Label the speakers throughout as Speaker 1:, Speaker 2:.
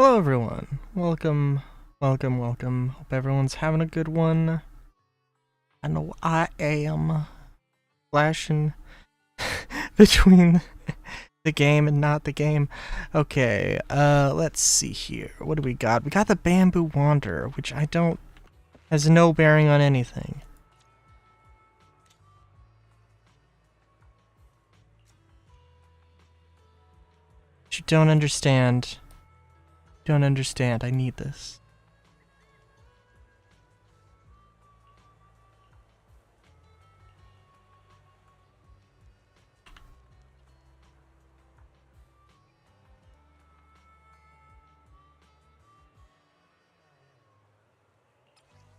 Speaker 1: Hello everyone. Welcome. Hope everyone's having a good one. I know I am flashing between the game and not the game. Okay, let's see here. What do we got? We got the Bamboo Wanderer, which has no bearing on anything. You don't understand. Don't understand. I need this.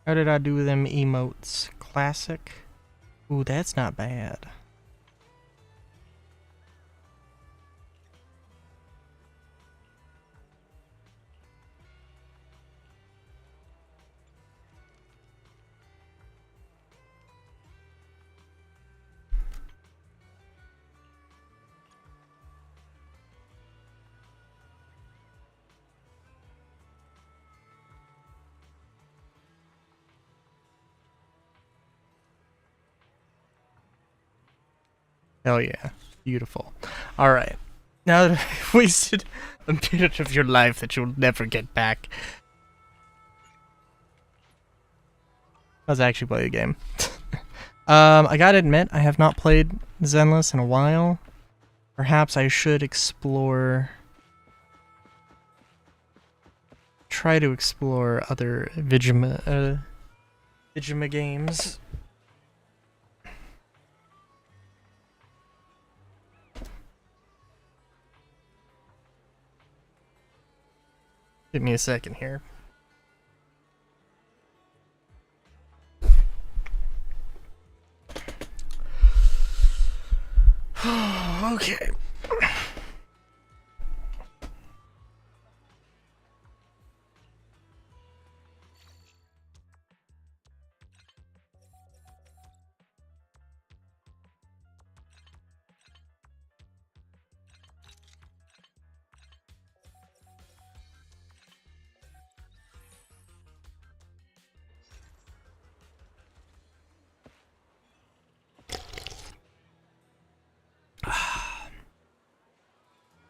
Speaker 1: How did I do with them emotes? Classic? Ooh, that's not bad. Hell yeah. Beautiful. Alright. Now that I've wasted a minute of your life that you'll never get back. Let's actually play a game. I gotta admit, I have not played Zenless in a while. Perhaps I should try to explore other Vigima games. Give me a second here. Okay.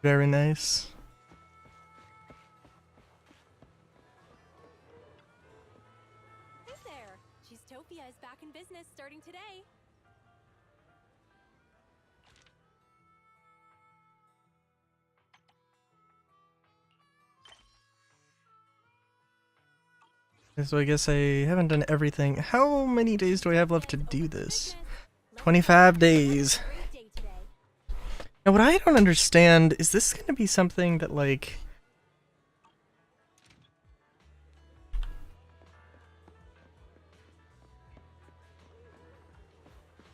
Speaker 1: Very nice.
Speaker 2: Hey there! Cheesetopia is back in business starting today.
Speaker 1: So I guess I haven't done everything. How many days do I have left to do this? 25 days. Now what I don't understand, is this gonna be something that like...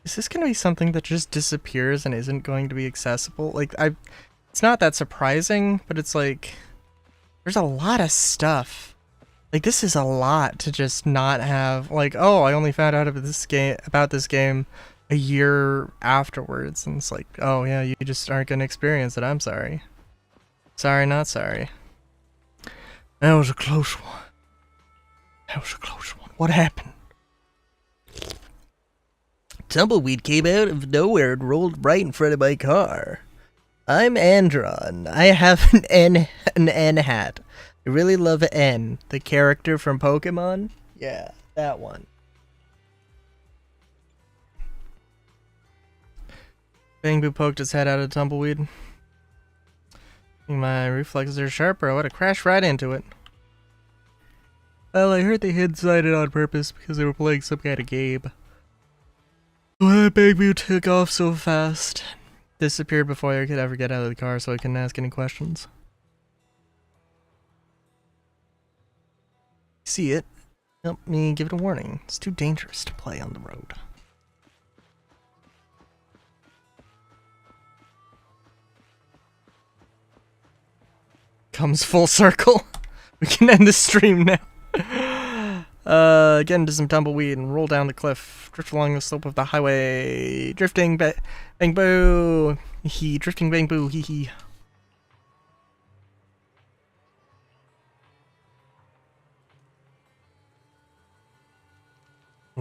Speaker 1: Is this gonna be something that just disappears and isn't going to be accessible? Like, it's not that surprising, but it's like... There's a lot of stuff. Like, this is a lot to just not have, like, oh, I only found out about this game a year afterwards, and it's like, oh yeah, you just aren't gonna experience it, I'm sorry. Sorry, not sorry. That was a close one. That was a close one. What happened? Tumbleweed came out of nowhere and rolled right in front of my car. I'm Andron. I have an N hat. I really love N, the character from Pokemon. Yeah, that one. Bamboo poked his head out of Tumbleweed. My reflexes are sharper. I would have crashed right into it. Well, I heard they hindsighted it on purpose because they were playing some kind of game. Why Bamboo took off so fast? Disappeared before I could ever get out of the car, so I couldn't ask any questions. See it? Help me give it a warning. It's too dangerous to play on the road. Comes full circle. We can end the stream now. Get into some tumbleweed and roll down the cliff. Drift along the slope of the highway. Drifting bang boo. Hee drifting bang boo. Hee hee.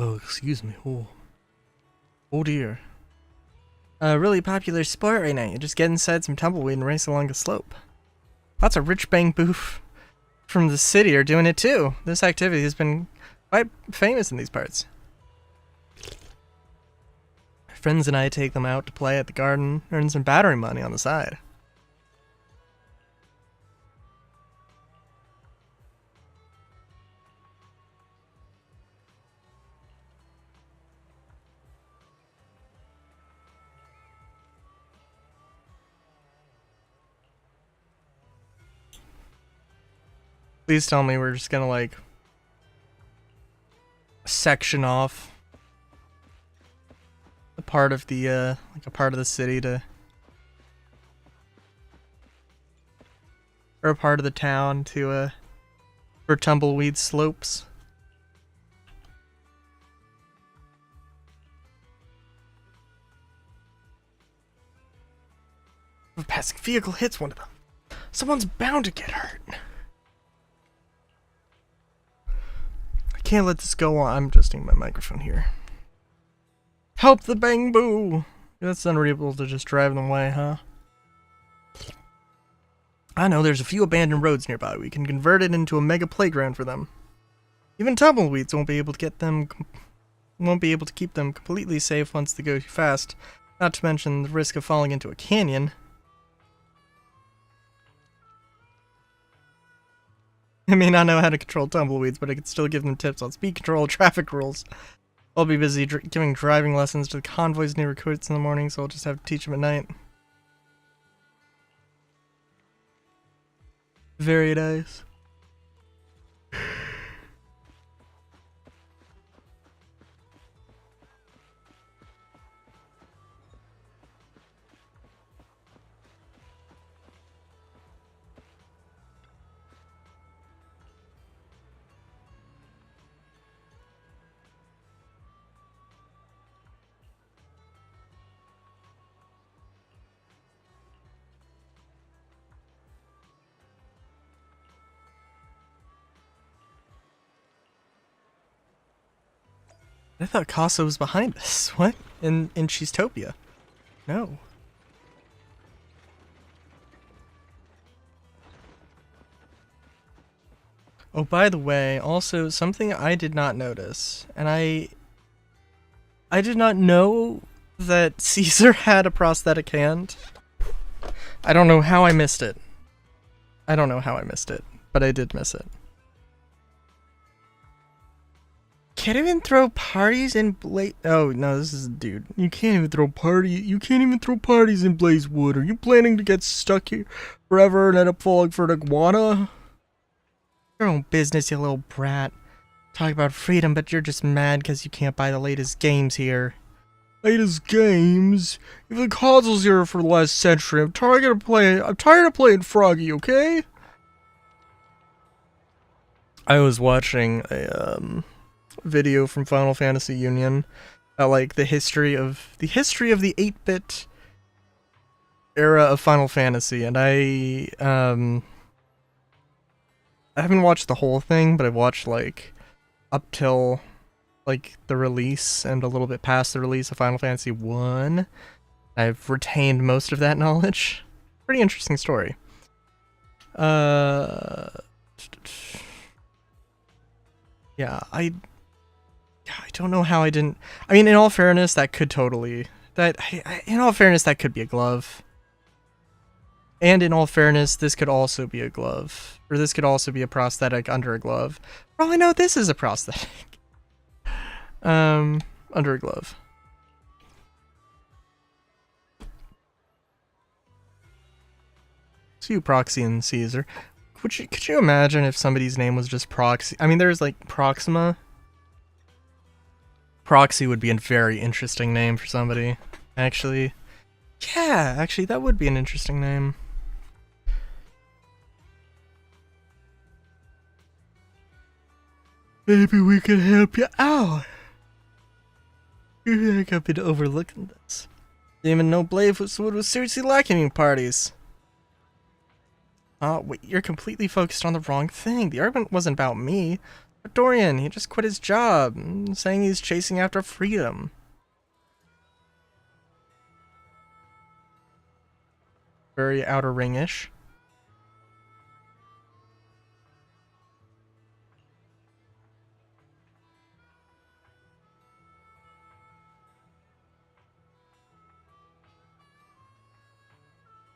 Speaker 1: Oh, excuse me. Oh dear. A really popular sport right now. You just get inside some tumbleweed and race along a slope. Lots of rich bang boof from the city are doing it too. This activity has been quite famous in these parts. Friends and I take them out to play at the garden, earn some battery money on the side. Please tell me we're just gonna like section off a part of the like a part of the city to, or a part of the town to for tumbleweed slopes. If a passing vehicle hits one of them, someone's bound to get hurt. I can't let this go on. I'm adjusting my microphone here. Help the bang boo! That's unreasonable to just drive them away, huh? I know there's a few abandoned roads nearby. We can convert it into a mega playground for them. Even tumbleweeds won't be able to keep them completely safe once they go too fast. Not to mention the risk of falling into a canyon. I may not know how to control tumbleweeds, but I can still give them tips on speed control and traffic rules. I'll be busy giving driving lessons to the convoys near recruits in the morning, so I'll just have to teach them at night. Very nice. I thought Casa was behind us. What? In Cheesetopia? No. Oh, by the way, also something I did not notice, and I did not know that Caesar had a prosthetic hand. I don't know how I missed it. I don't know how I missed it, but I did miss it. Can't even throw parties in Oh no, this is a dude. You can't even throw parties in Blazewood. Are you planning to get stuck here forever and end up falling for an iguana? Your own business, you little brat. Talk about freedom, but you're just mad because you can't buy the latest games here. Latest games? Even the consoles here for the last century. I'm tired of playing Froggy, okay? I was watching a video from Final Fantasy Union, like the history of the 8-bit era of Final Fantasy, and I haven't watched the whole thing, but I've watched like up till like the release and a little bit past the release of Final Fantasy 1. I've retained most of that knowledge. Pretty interesting story. Yeah, I don't know how I didn't. I mean, in all fairness, that could totally. In all fairness, that could be a glove. And in all fairness, this could also be a glove. Or this could also be a prosthetic under a glove. For all I know, this is a prosthetic. Under a glove. So you, Proxy and Caesar. Could you imagine if somebody's name was just Proxy? I mean, there's like Proxima. Proxy would be a very interesting name for somebody. Actually. Yeah, actually, that would be an interesting name. Maybe we can help you out. You think I've been overlooking this? Didn't even know Blazewood was seriously lacking in parties. Wait, you're completely focused on the wrong thing. The argument wasn't about me. But Dorian, he just quit his job, saying he's chasing after freedom. Very Outer Ring-ish.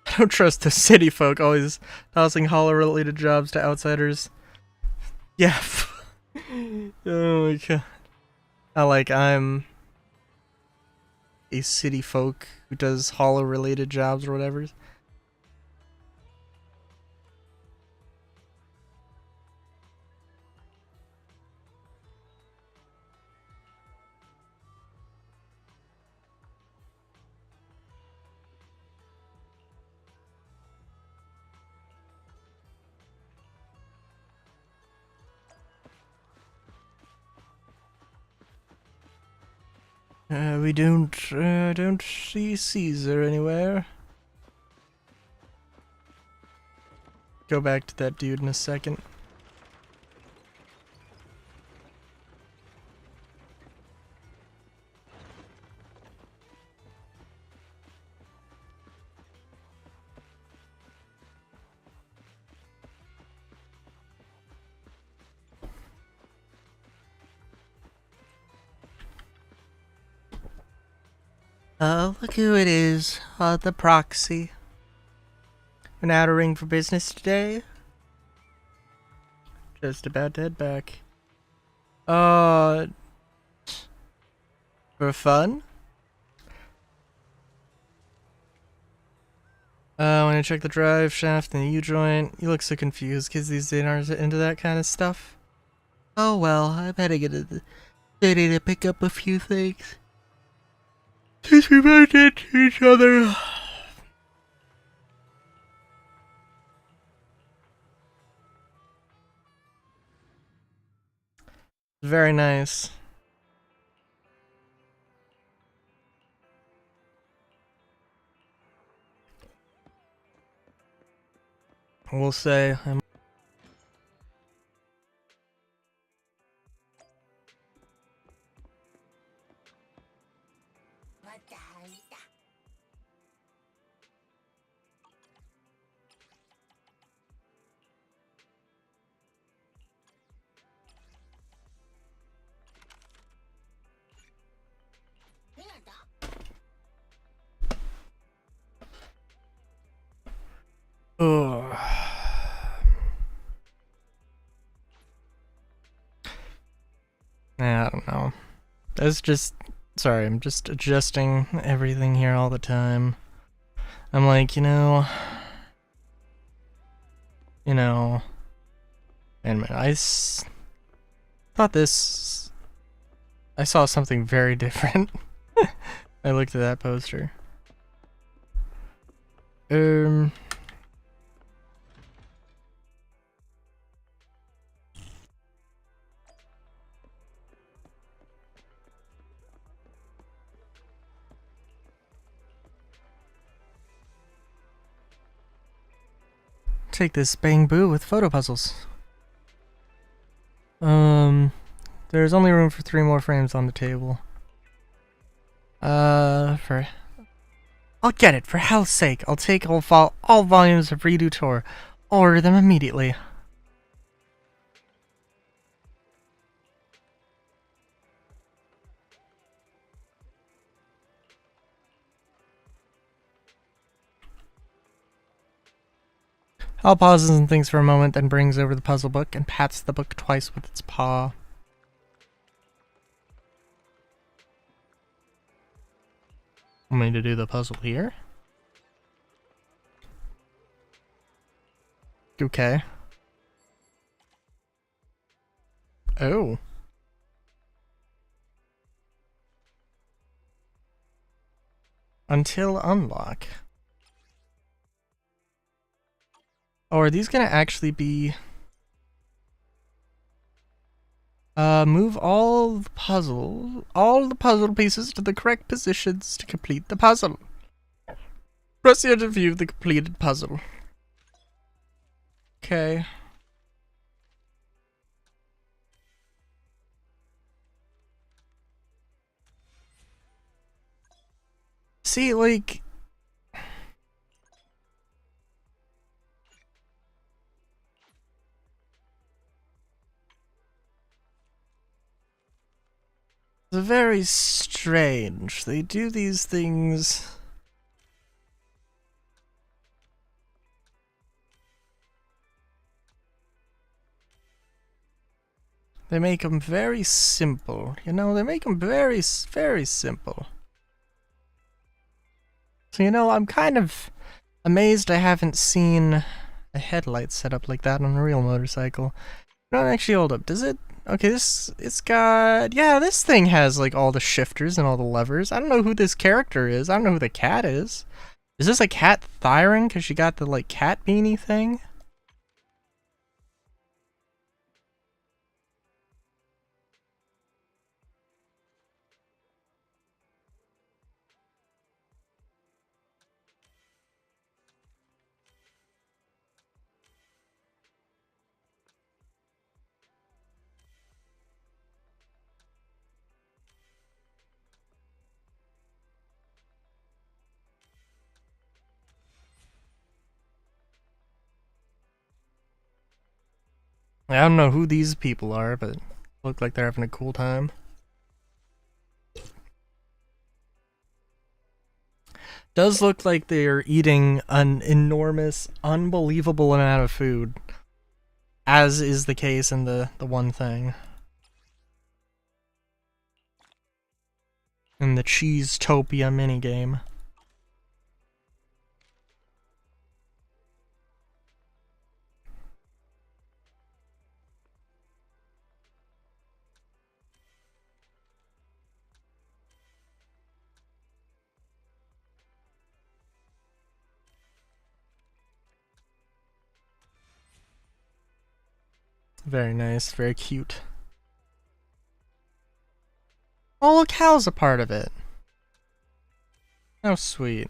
Speaker 1: I don't trust the city folk always tossing hollow-related jobs to outsiders. Yeah. Oh my god. I'm a city folk who does hollow-related jobs or whatever. We don't see Caesar anywhere. Go back to that dude in a second. Oh, look who it is. The proxy. An outer ring for business today. Just about to head back. For fun? When I check the drive shaft and the U-joint, you look so confused. Kids these days aren't into that kind of stuff. Oh well, I'm heading ready to pick up a few things. Since we bumped into each other. Very nice. We'll say I'm Ugh. I don't know. That's just... Sorry, I'm just adjusting everything here all the time. I'm like, you know... Wait a minute, thought this... I saw something very different. I looked at that poster. Take this bang boo with photo puzzles. There's only room for 3 more frames on the table. I'll get it, for hell's sake. I'll take all volumes of Redo Tour. Order them immediately. Hal pauses and thinks for a moment, then brings over the puzzle book and pats the book twice with its paw. Want me to do the puzzle here? Okay. Oh. Until unlock. Oh, are these gonna actually be... move all the puzzle pieces to the correct positions to complete the puzzle. Press here to view the completed puzzle. Okay. See, like... It's very strange. They do these things... They make them very simple. You know, they make them very, very simple. So, you know, I'm kind of amazed I haven't seen a headlight set up like that on a real motorcycle. No, actually, hold up. Does it? Okay, it's got... Yeah, this thing has, like, all the shifters and all the levers. I don't know who this character is. I don't know who the cat is. Is this a cat Thyron? Because she got the, like, cat beanie thing? I don't know who these people are, but look like they're having a cool time. Does look like they're eating an enormous, unbelievable amount of food, as is the case in the one thing. In the Cheese-topia minigame. Very nice, very cute. Oh, look, Hal's a part of it. How sweet.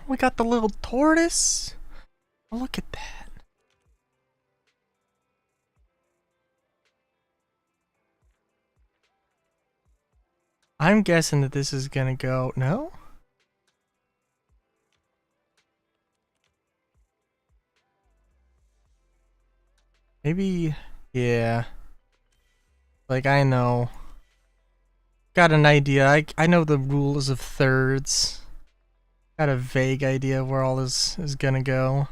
Speaker 1: We got the little tortoise. Oh, look at that. I'm guessing that this is gonna go... No? Maybe... Yeah. Like, I know. Got an idea. I know the rules of thirds. Got a vague idea of where all this is gonna go.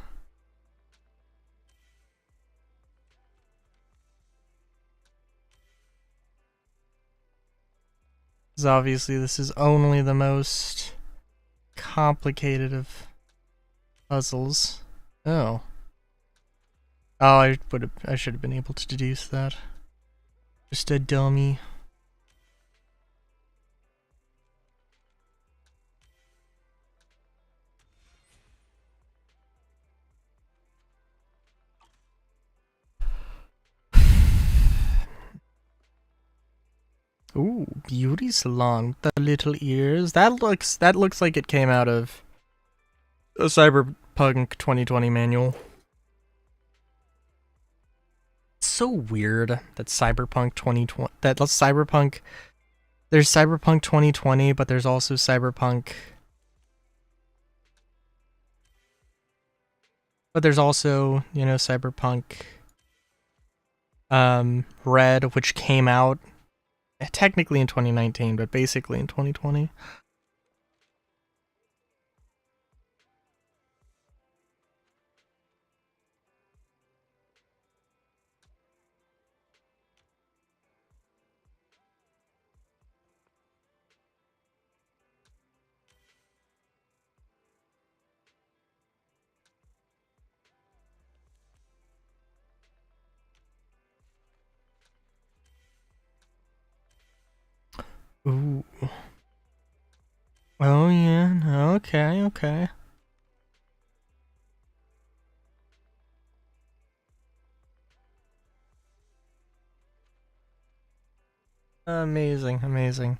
Speaker 1: Because obviously this is only the most complicated of puzzles. Oh. Oh, I should have been able to deduce that. Just a dummy. Ooh, beauty salon with the little ears. That looks like it came out of a Cyberpunk 2020 manual. It's so weird that Cyberpunk 2020 there's Cyberpunk 2020, but there's also Cyberpunk. But there's also, you know, Cyberpunk Red, which came out technically in 2019, but basically in 2020. Ooh. Oh yeah, okay, okay. Amazing, amazing.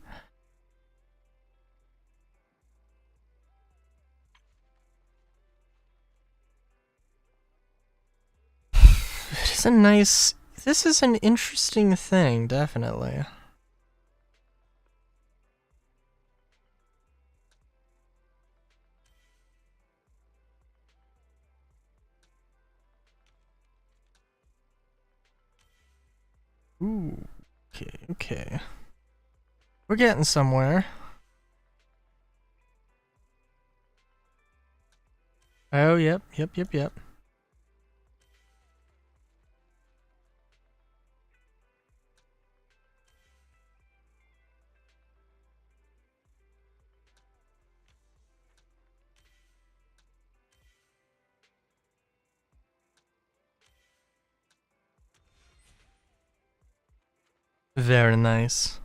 Speaker 1: It is a nice... This is an interesting thing, definitely. Ooh, okay, okay. We're getting somewhere. Oh, yep, yep, yep, yep. Very nice.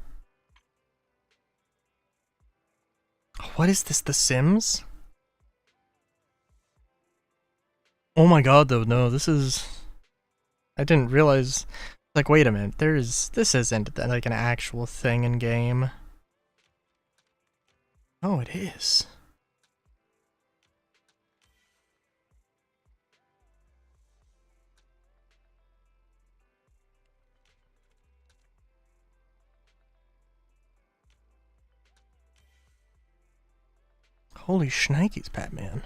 Speaker 1: What is this, The Sims? Oh my god, though, no, this is... I didn't realize... Like, wait a minute, this isn't, like, an actual thing in game. Oh, it is. Holy shnikes, Batman.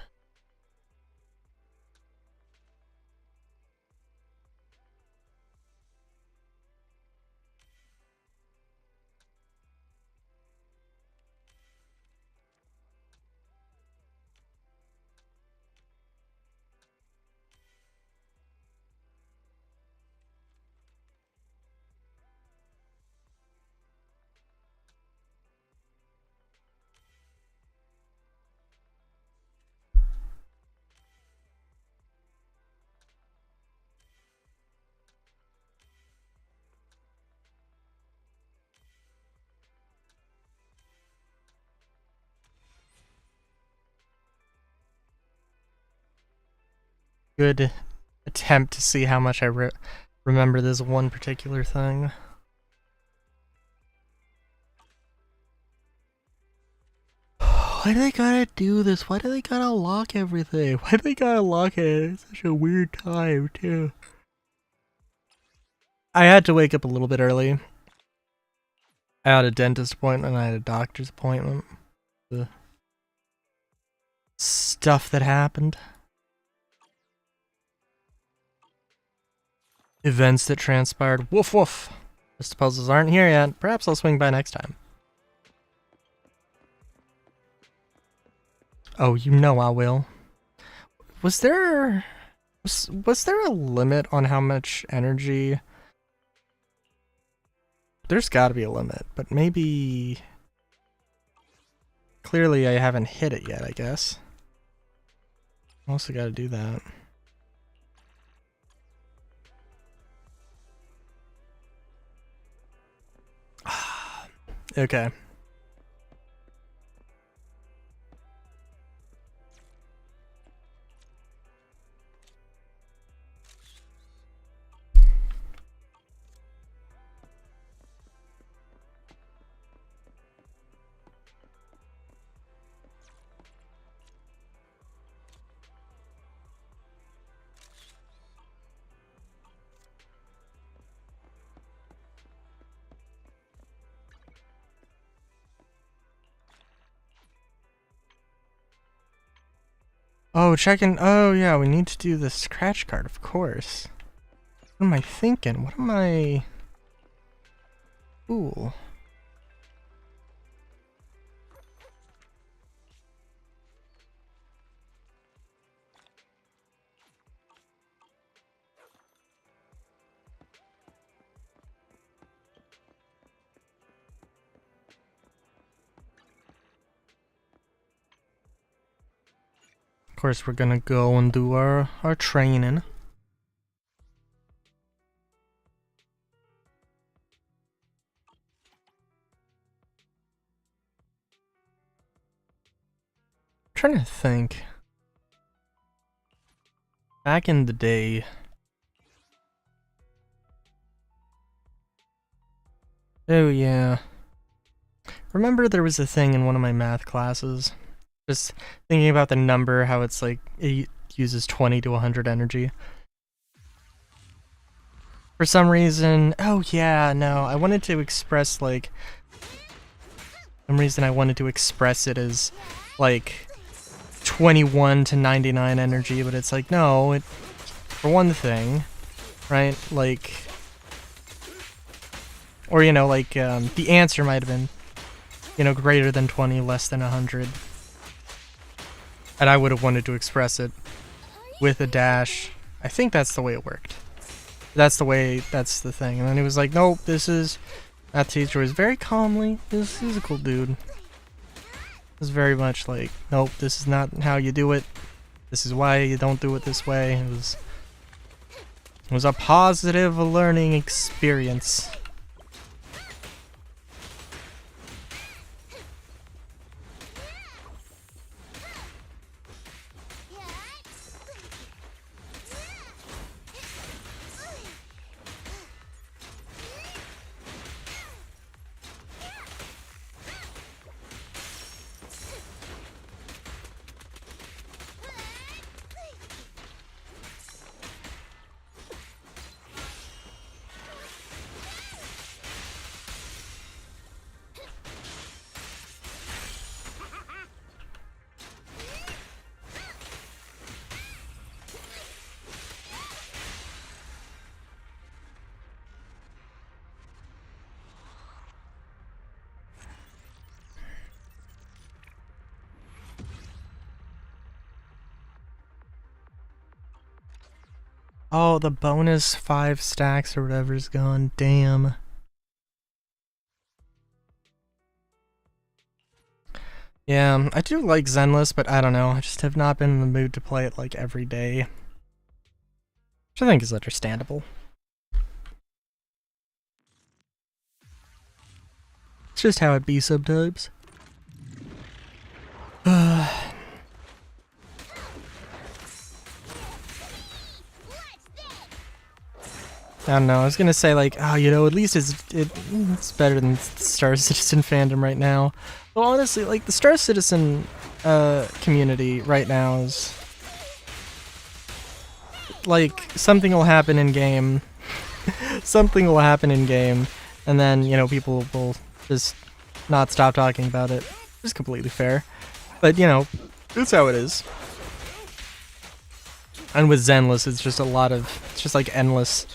Speaker 1: Good attempt to see how much I remember this one particular thing. Why do they gotta do this? Why do they gotta lock everything? Why do they gotta lock it at such a weird time, too? I had to wake up a little bit early. I had a dentist appointment, I had a doctor's appointment. The stuff that happened. Events that transpired. Woof woof. Just puzzles aren't here yet. Perhaps I'll swing by next time. Oh, you know I will. Was there a limit on how much energy? There's gotta be a limit, but maybe... Clearly I haven't hit it yet, I guess. I also gotta do that. Okay. Oh, checking. Oh, yeah, we need to do the scratch card, of course. What am I thinking? What am I... Ooh. Of course, we're gonna go and do our training. I'm trying to think. Back in the day, Oh yeah. Remember there was a thing in one of my math classes. Just thinking about the number, how it's like, it uses 20 to 100 energy. For some reason, oh yeah, no, I wanted to express like, for some reason I wanted to express it as like 21 to 99 energy, but it's like, no, it, for one thing, right, like, or you know, like, the answer might have been, you know, greater than 20, less than 100. And I would have wanted to express it with a dash. I think that's the way it worked. That's the way, that's the thing. And then he was like, nope, this is... That teacher was very calmly, this is a cool dude. Was very much like, nope, this is not how you do it. This is why you don't do it this way. It was a positive learning experience. Oh, the bonus 5 stacks or whatever's gone. Damn. Yeah, I do like Zenless, but I don't know. I just have not been in the mood to play it like every day. Which I think is understandable. It's just how it be sometimes. I don't know, I was gonna say like, oh, you know, at least it's better than Star Citizen fandom right now. Well, honestly, like, the Star Citizen community right now is... Like, something will happen in game, something will happen in game, and then, you know, people will just not stop talking about it. It's completely fair. But, you know, it's how it is. And with Zenless, it's just a lot of, it's just like endless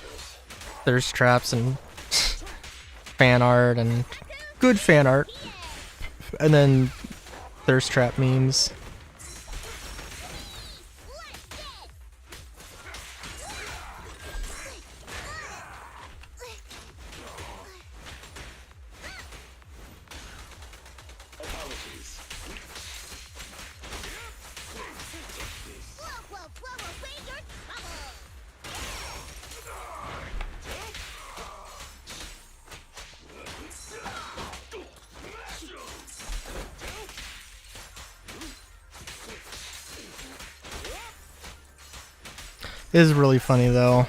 Speaker 1: thirst traps and fan art and good fan art, and then thirst trap memes. It is really funny though.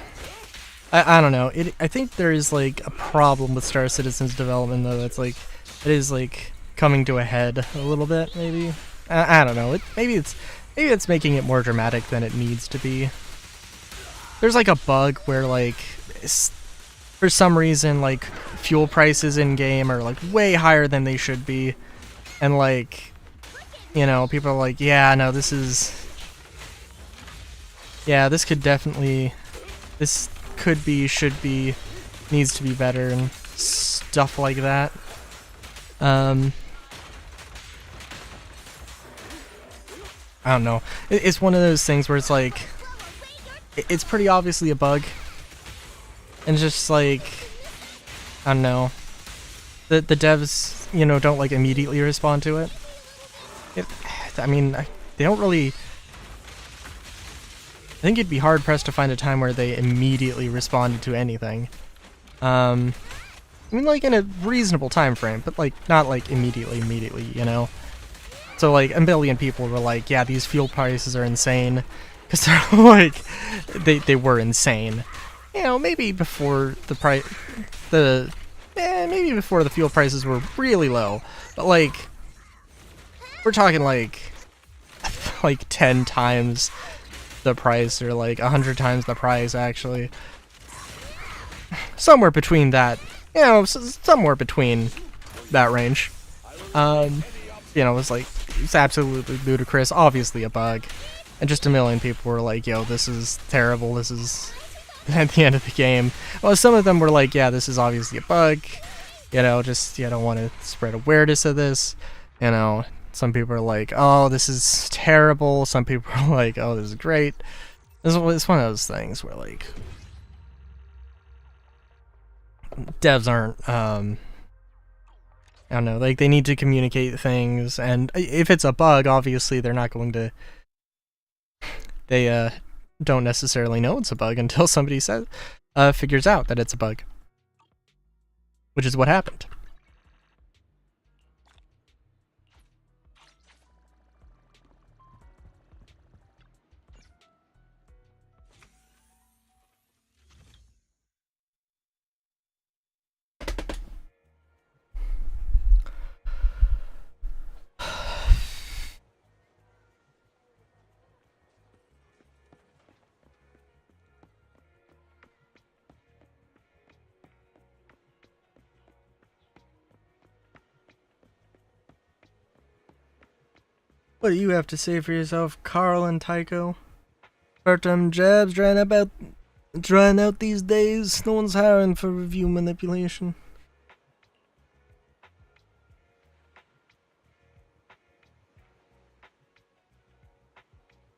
Speaker 1: I don't know. I think there is like a problem with Star Citizen's development though. That's like, it is like coming to a head a little bit maybe. I don't know. Maybe it's making it more dramatic than it needs to be. There's like a bug where like for some reason like fuel prices in game are like way higher than they should be, and like, you know, people are like, yeah, no, this is. Yeah, this could definitely, this could be, should be, needs to be better, and stuff like that. I don't know. It's one of those things where it's like, it's pretty obviously a bug, and just like, I don't know. The devs, you know, don't like immediately respond to it. I mean, they don't really. I think it'd be hard pressed to find a time where they immediately responded to anything. I mean, like in a reasonable time frame, but like not like immediately, you know. So like a million people were like, "Yeah, these fuel prices are insane," because they're like, they were insane. You know, maybe before the maybe before the fuel prices were really low, but like we're talking like 10 times the price, or like 100 times the price actually. Somewhere between that, you know, somewhere between that range. You know, it's absolutely ludicrous, obviously a bug. And just a million people were like, yo, this is terrible, this is at the end of the game. Well, some of them were like, yeah, this is obviously a bug, you know, just, you don't want to spread awareness of this, you know. Some people are like, oh, this is terrible. Some people are like, oh, this is great. It's one of those things where, like, devs aren't, I don't know, like, they need to communicate things, and if it's a bug, obviously they're not going to, they, don't necessarily know it's a bug until somebody figures out that it's a bug. Which is what happened. What do you have to say for yourself, Carl and Tycho? Part-time jobs drying out these days. No one's hiring for review manipulation.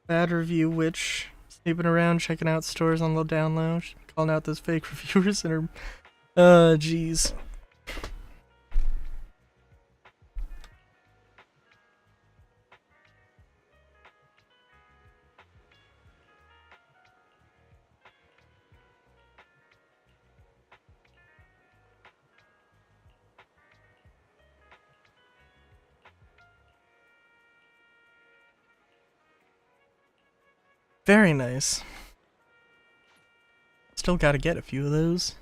Speaker 1: Bad review witch. Snooping around, checking out stores on the down low, calling out those fake reviewers and her. Jeez. Very nice. Still gotta get a few of those.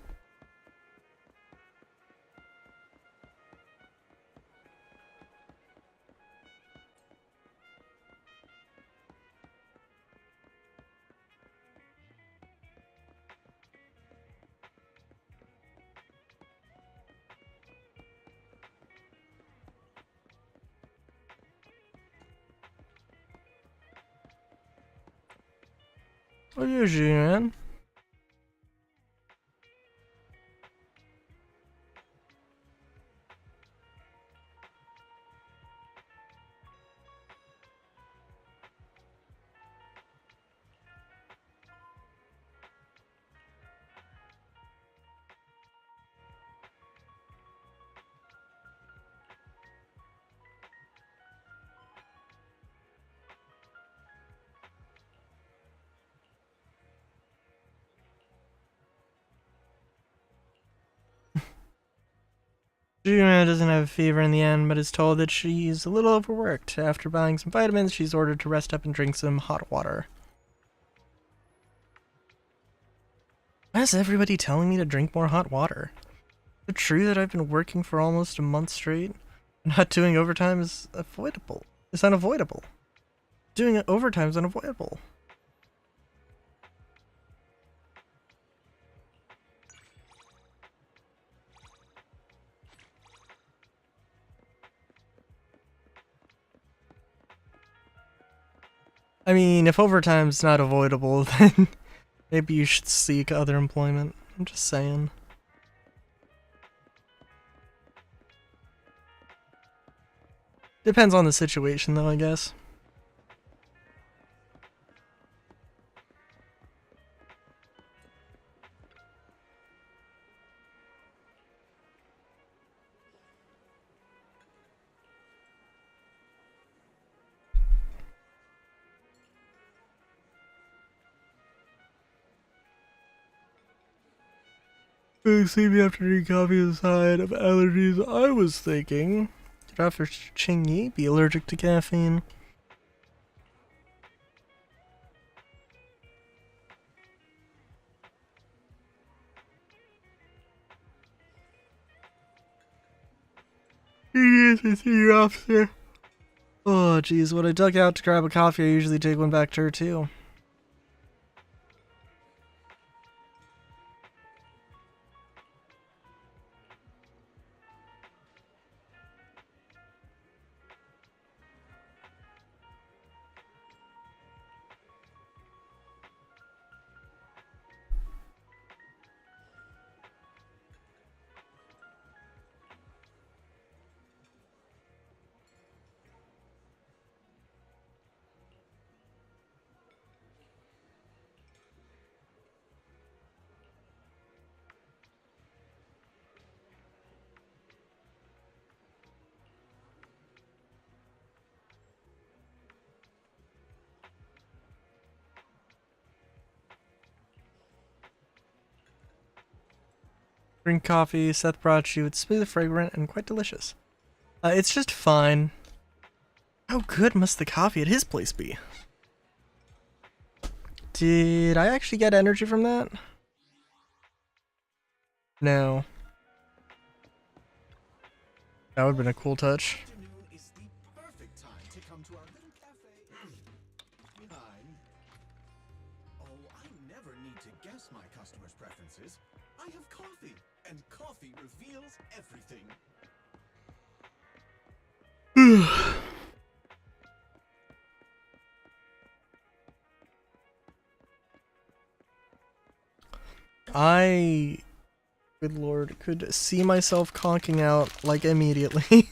Speaker 1: Oh, usually, man. Juliana doesn't have a fever in the end, but is told that she's a little overworked. After buying some vitamins, she's ordered to rest up and drink some hot water. Why is everybody telling me to drink more hot water? Is it true that I've been working for almost a month straight? Not doing overtime is avoidable. It's unavoidable. Doing overtime is unavoidable. I mean, if overtime's not avoidable, then maybe you should seek other employment. I'm just saying. Depends on the situation, though, I guess. See me after drinking coffee is a sign of allergies. I was thinking, did Dr. Ching Yi be allergic to caffeine? Yes, I see you off there. Oh, geez, when I duck out to grab a coffee, I usually take one back to her, too. Green coffee Seth brought you. It's smooth, fragrant, and quite delicious. It's just fine. How good must the coffee at his place be? Did I actually get energy from that? No. That would have been a cool touch.
Speaker 3: Afternoon is the perfect time to come to our little cafe behind. Oh, I never need to guess my customers' preferences. I have coffee, and coffee reveals everything.
Speaker 1: I, good lord, could see myself conking out like immediately.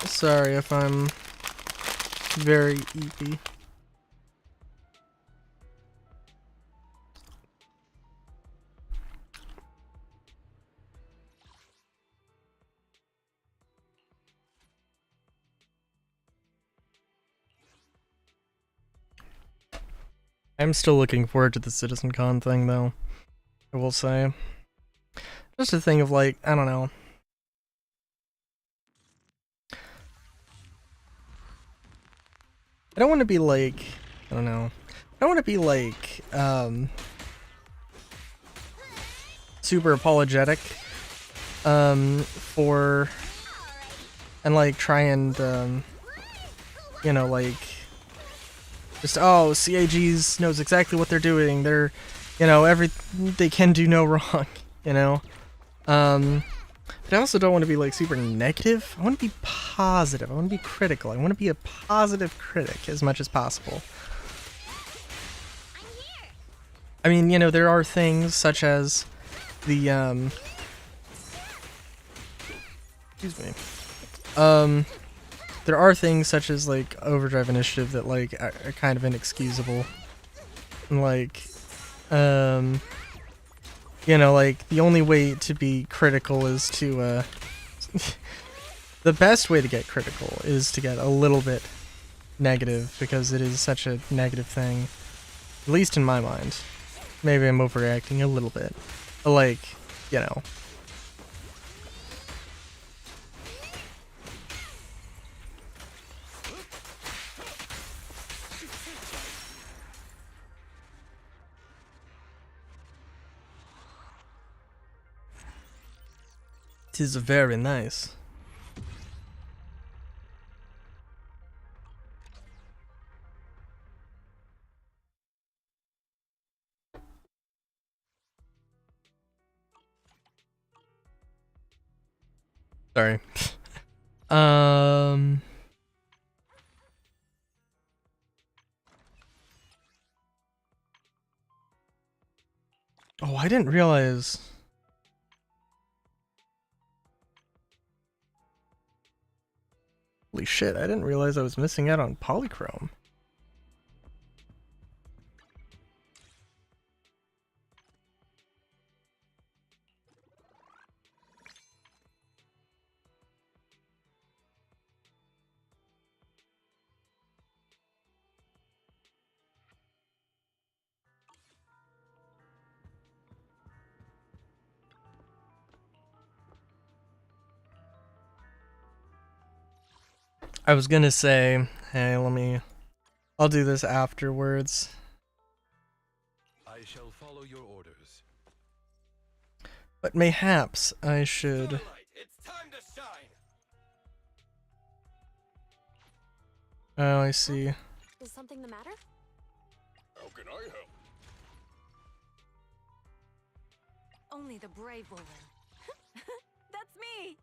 Speaker 1: Sorry if I'm very eepy. I'm still looking forward to the CitizenCon thing, though. I will say. Just a thing of, like, I don't know. I don't want to be like, I don't know. I don't want to be like, super apologetic, for, and like try and, you know, like, just, oh, CAGs knows exactly what they're doing. They're, you know, they can do no wrong, you know? But I also don't want to be like super negative. I want to be positive. I want to be critical. I want to be a positive critic as much as possible. I mean, you know, there are things such as the, excuse me. There are things such as like Overdrive Initiative that like are kind of inexcusable. And like, you know, like the only way to be critical is to, the best way to get critical is to get a little bit negative because it is such a negative thing. At least in my mind. Maybe I'm overreacting a little bit. But like, you know. Tis very nice. Sorry. Oh, I didn't realize. Holy shit, I didn't realize I was missing out on polychrome. I was gonna say, hey, I'll do this afterwards.
Speaker 4: I shall follow your orders.
Speaker 1: But mayhaps I should...
Speaker 4: It's time to shine.
Speaker 1: Oh, I see.
Speaker 2: Is something the matter?
Speaker 4: How can I help?
Speaker 2: Only the brave will win. That's me!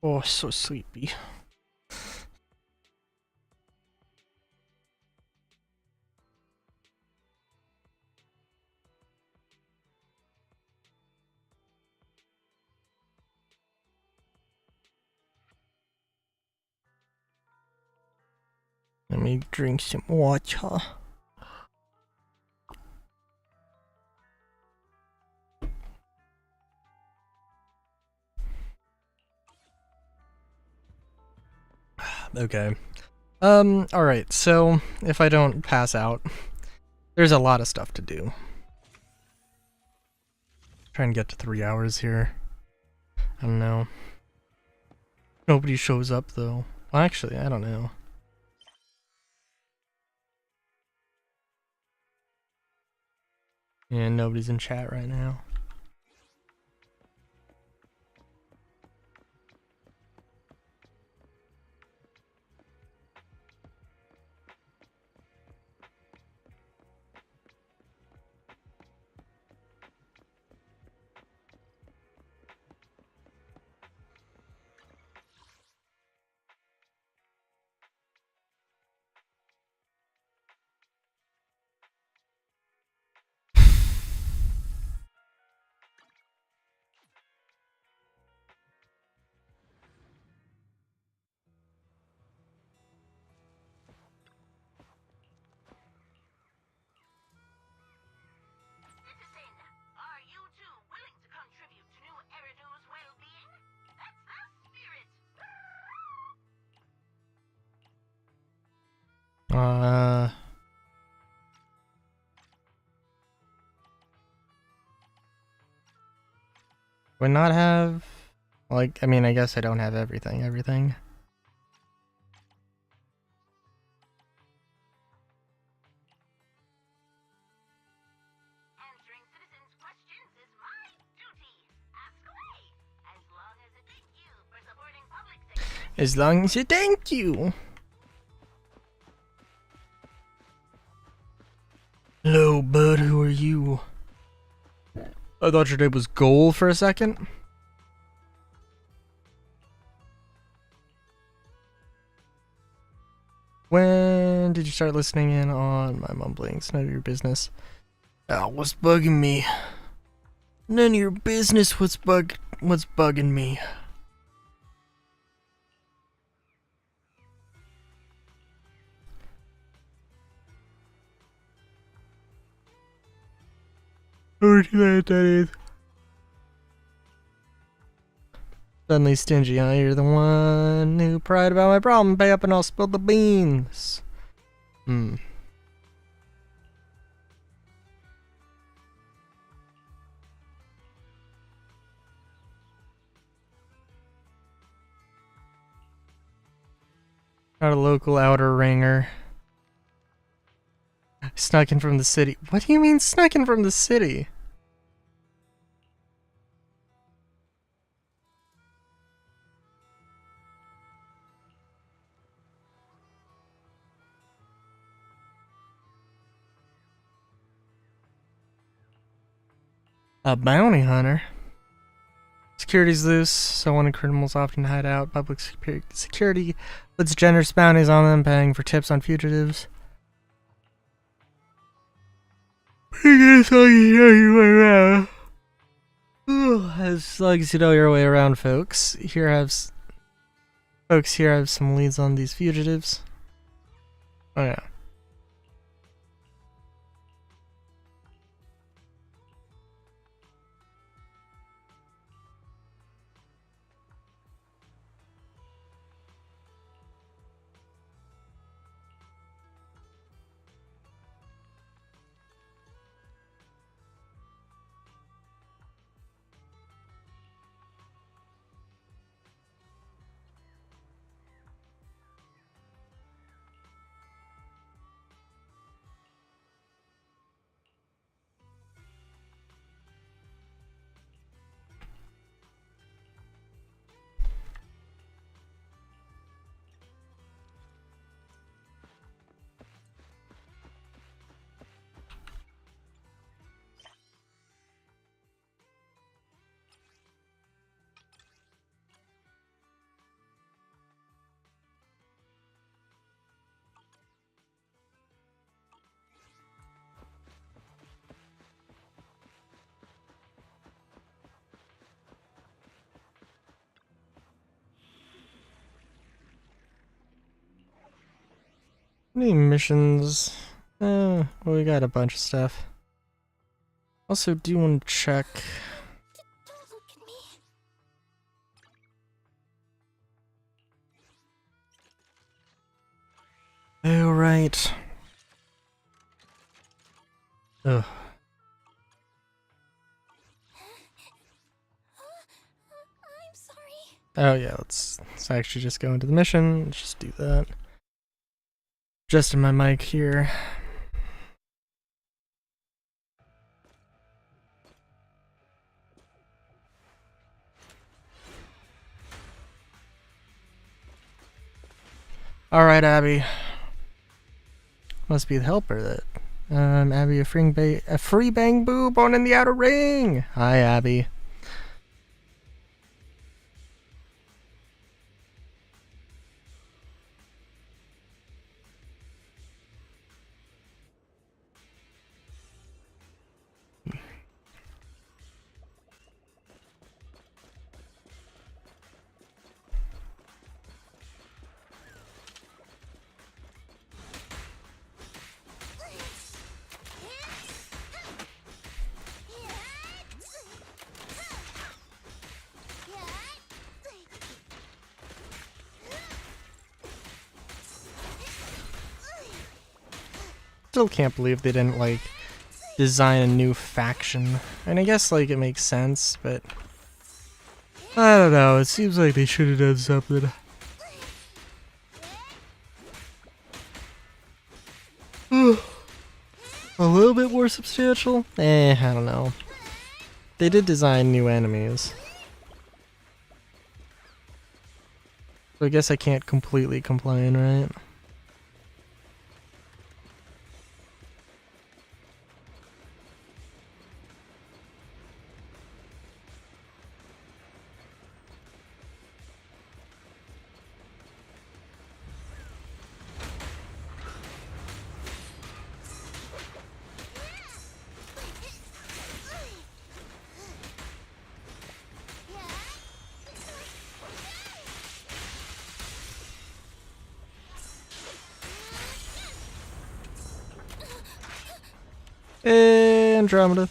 Speaker 1: Oh, so sleepy. Let me drink some water. Okay. Alright, so if I don't pass out, there's a lot of stuff to do. Try and get to 3 hours here. I don't know. Nobody shows up though. Well, actually, I don't know. And nobody's in chat right now.
Speaker 5: Citizen, are you two willing to contribute to New Eridu's well-being? That's the spirit!
Speaker 1: Do I not have... Like, I mean, I guess I don't have everything.
Speaker 5: Answering citizens' questions is my duty. Ask away, as long as it thank you for supporting public sector.
Speaker 1: As long as you thank you. Hello, bud, who are you? I thought your name was Goal for a second. When did you start listening in on my mumblings? None of your business. Oh, what's bugging me? None of your business. What's bugging me? Who do you think that is? Suddenly stingy, huh? You're the one who pried about my problem. Pay up and I'll spill the beans. Not a local outer ringer. Snuck in from the city. What do you mean snuck in from the city? A bounty hunter? Security's loose, so wanted criminals often hide out. Public security puts generous bounties on them, paying for tips on fugitives. As long as you know your way around. As long as you know your way around, folks. Here I have some leads on these fugitives. Oh yeah. Any missions? Well, we got a bunch of stuff. Also, do want to check.
Speaker 2: Don't look at me.
Speaker 1: Oh, right. Ugh.
Speaker 2: I'm sorry.
Speaker 1: Oh yeah, let's actually just go into the mission. Let's just do that. Adjusting my mic here. Alright, Abby. Must be the helper that. Abby, a free bang boob on in the outer ring! Hi, Abby. Still can't believe they didn't, like, design a new faction. And I guess, like, it makes sense, but I don't know, it seems like they should have done something. A little bit more substantial? I don't know. They did design new enemies. So I guess I can't completely complain, right? Andromeda.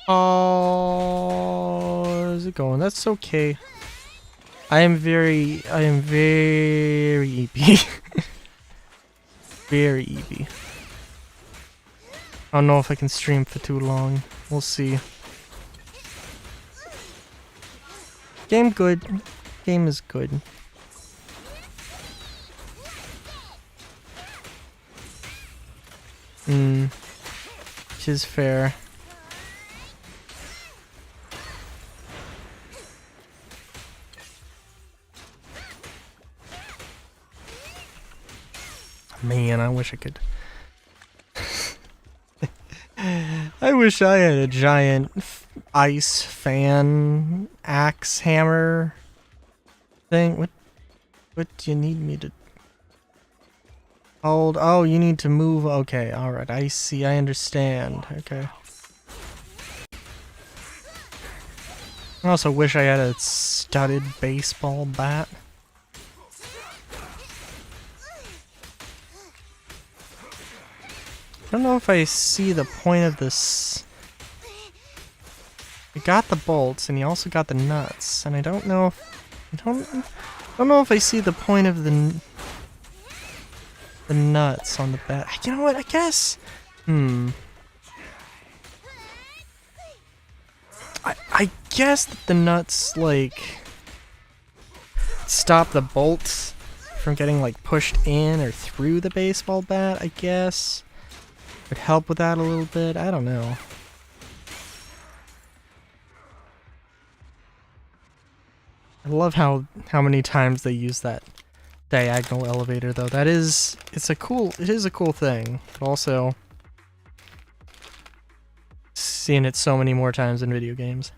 Speaker 1: Oh, how's it going? That's okay. I am very EP. Very EP. I don't know if I can stream for too long. We'll see. Game good. Game is good. Which is fair. Man, I wish I could. I wish I had a giant ice fan axe hammer thing. What do you need me to hold? Oh, you need to move. Okay, alright. I see. I understand. Okay. I also wish I had a studded baseball bat. I don't know if I see the point of this. You got the bolts, and you also got the nuts, and I don't know if I don't know if I see the point of the nuts on the bat. You know what? I guess. I guess that the nuts like stop the bolts from getting like pushed in or through the baseball bat. I guess would help with that a little bit. I don't know. I love how many times they use that diagonal elevator though. It is a cool thing. But also seeing it so many more times in video games.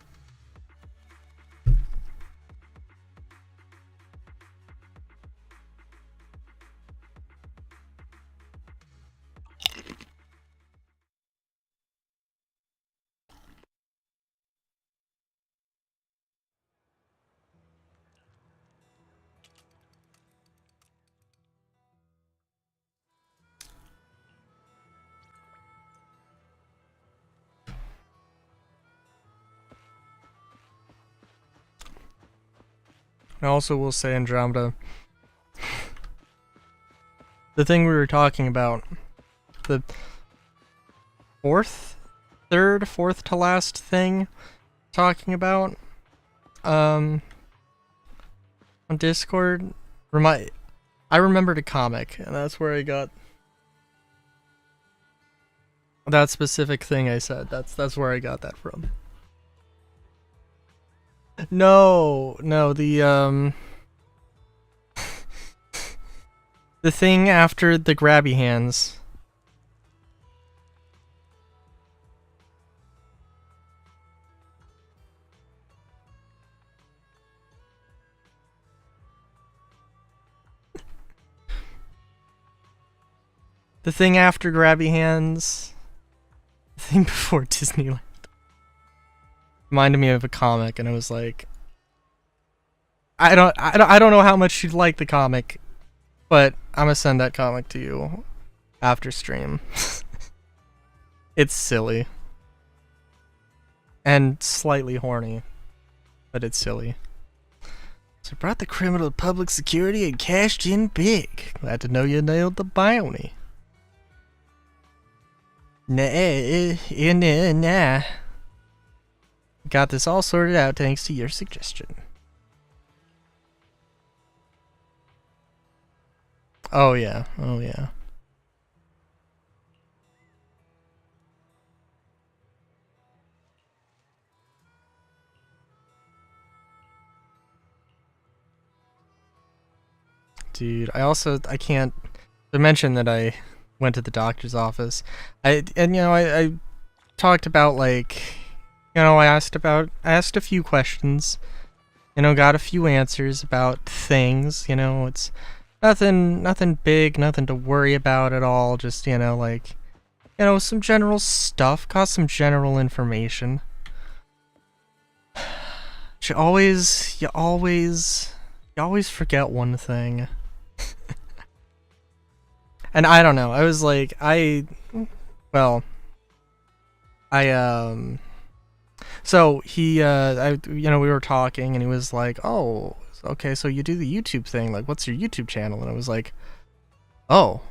Speaker 1: I also will say, Andromeda, the thing we were talking about, the fourth to last thing talking about, on Discord, I remembered a comic, and that's where I got that specific thing I said. That's where I got that from. No, the the thing after the grabby hands. The thing after grabby hands. The thing before Disneyland. Reminded me of a comic, and it was like, I don't know how much you'd like the comic, but I'm gonna send that comic to you after stream. It's silly and slightly horny, but it's silly. So brought the criminal to public security and cashed in big. Glad to know you nailed the bounty. Nah. Got this all sorted out thanks to your suggestion. Oh yeah. Dude, I can't mention that I went to the doctor's office. I talked about like, I asked a few questions, got a few answers about things, it's nothing big, nothing to worry about at all, just, some general stuff, got some general information. You always forget one thing. And I don't know, I was like, so he, we were talking, and he was like, "Oh, okay, so you do the YouTube thing. Like, what's your YouTube channel?" And I was like, "Oh,"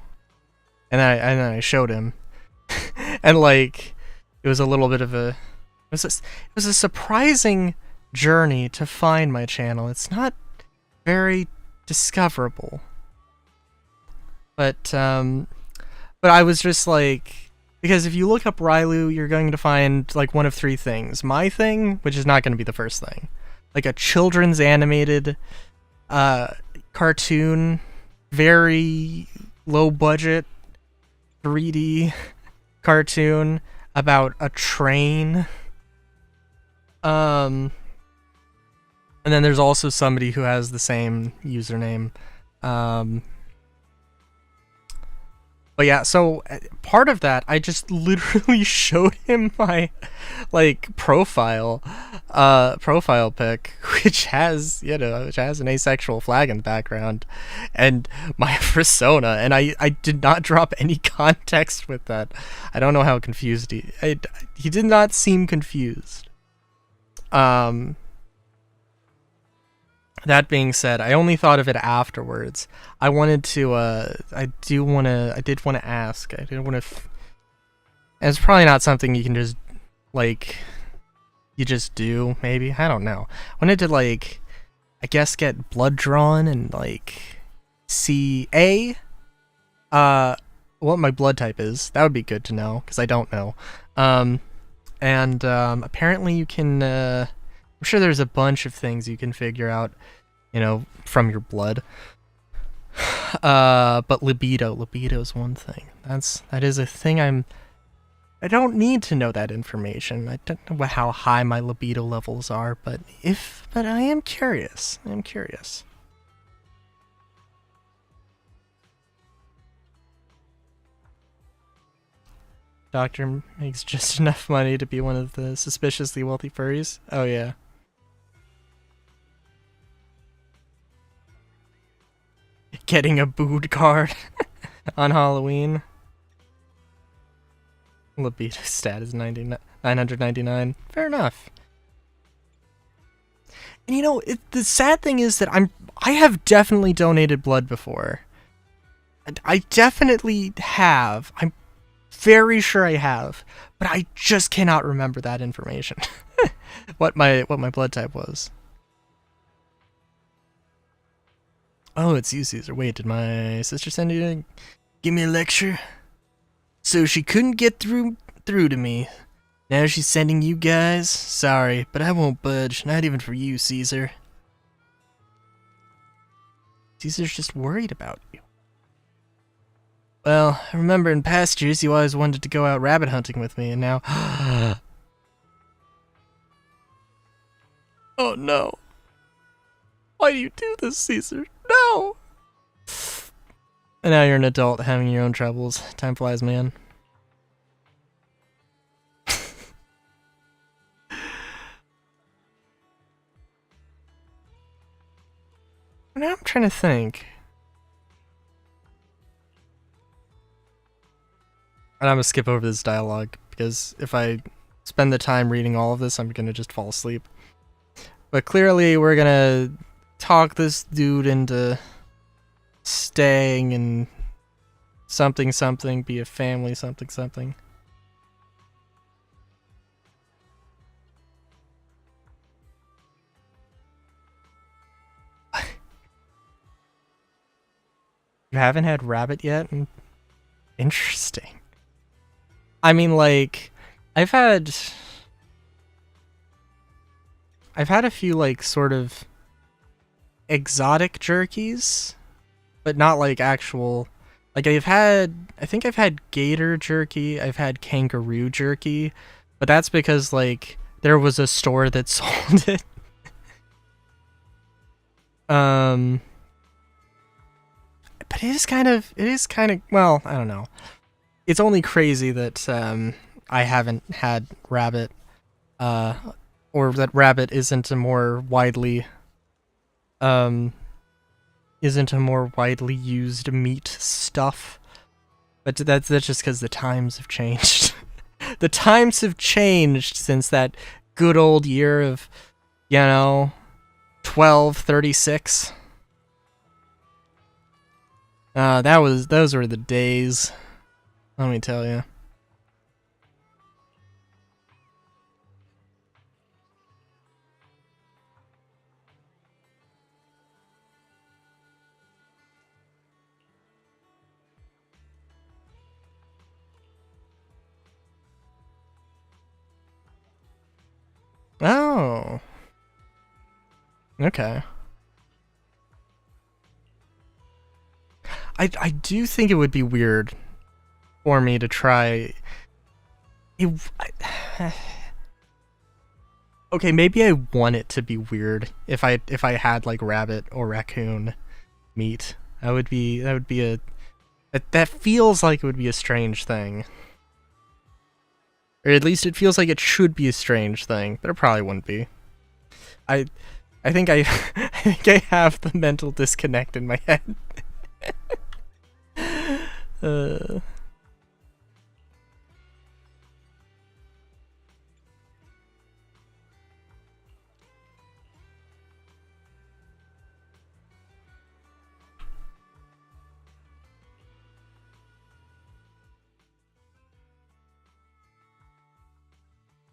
Speaker 1: and then I showed him, and like, it was a little bit of it was a surprising journey to find my channel. It's not very discoverable, but I was just like. Because if you look up Rylu, you're going to find, like, one of three things. My thing, which is not going to be the first thing. Like a children's animated cartoon, very low-budget 3D cartoon about a train And then there's also somebody who has the same username. But yeah, so part of that, I just literally showed him my like profile pic, which has an asexual flag in the background, and my persona, and I did not drop any context with that. I don't know how confused he did not seem confused. That being said, I only thought of it afterwards. I wanted to, I did want to ask. I didn't want to, and it's probably not something you can just, like, you just do, maybe? I don't know. I wanted to, like, I guess get blood drawn and, like, see, what my blood type is. That would be good to know, because I don't know. Apparently you can, I'm sure there's a bunch of things you can figure out, from your blood. But libido is one thing. That is a thing I don't need to know that information. I don't know how high my libido levels are, but I am curious. Doctor makes just enough money to be one of the suspiciously wealthy furries. Oh yeah. Getting a booed card on Halloween. Libido stat is 999. Fair enough. And the sad thing is that I have definitely donated blood before. I definitely have. I'm very sure I have, but I just cannot remember that information. what my blood type was. Oh, it's you, Caesar. Wait, did my sister send you to give me a lecture? So she couldn't get through to me. Now she's sending you guys? Sorry, but I won't budge. Not even for you, Caesar. Caesar's just worried about you. Well, I remember in past years you always wanted to go out rabbit hunting with me, and now... Oh no. Why do you do this, Caesar? No! And now you're an adult having your own troubles. Time flies, man. Now I'm trying to think. And I'm gonna skip over this dialogue, because if I spend the time reading all of this, I'm gonna just fall asleep. But clearly we're gonna talk this dude into staying and something, be a family, something. You haven't had rabbit yet? Interesting. I mean, like, I've had a few, like, sort of exotic jerkies, but not like actual, like, I think I've had gator jerky, I've had kangaroo jerky, but that's because, like, there was a store that sold it. But it is kind of, well, I don't know. It's only crazy that, I haven't had rabbit, or that rabbit isn't a more widely used meat stuff. But that's just because the times have changed. The times have changed since that good old year of, 1236. Those were the days. Let me tell you. Oh. Okay. I do think it would be weird for me to try. Okay, maybe I want it to be weird. If I had like rabbit or raccoon meat, that would be that feels like it would be a strange thing. Or at least it feels like it should be a strange thing, but it probably wouldn't be. I think I I think I have the mental disconnect in my head.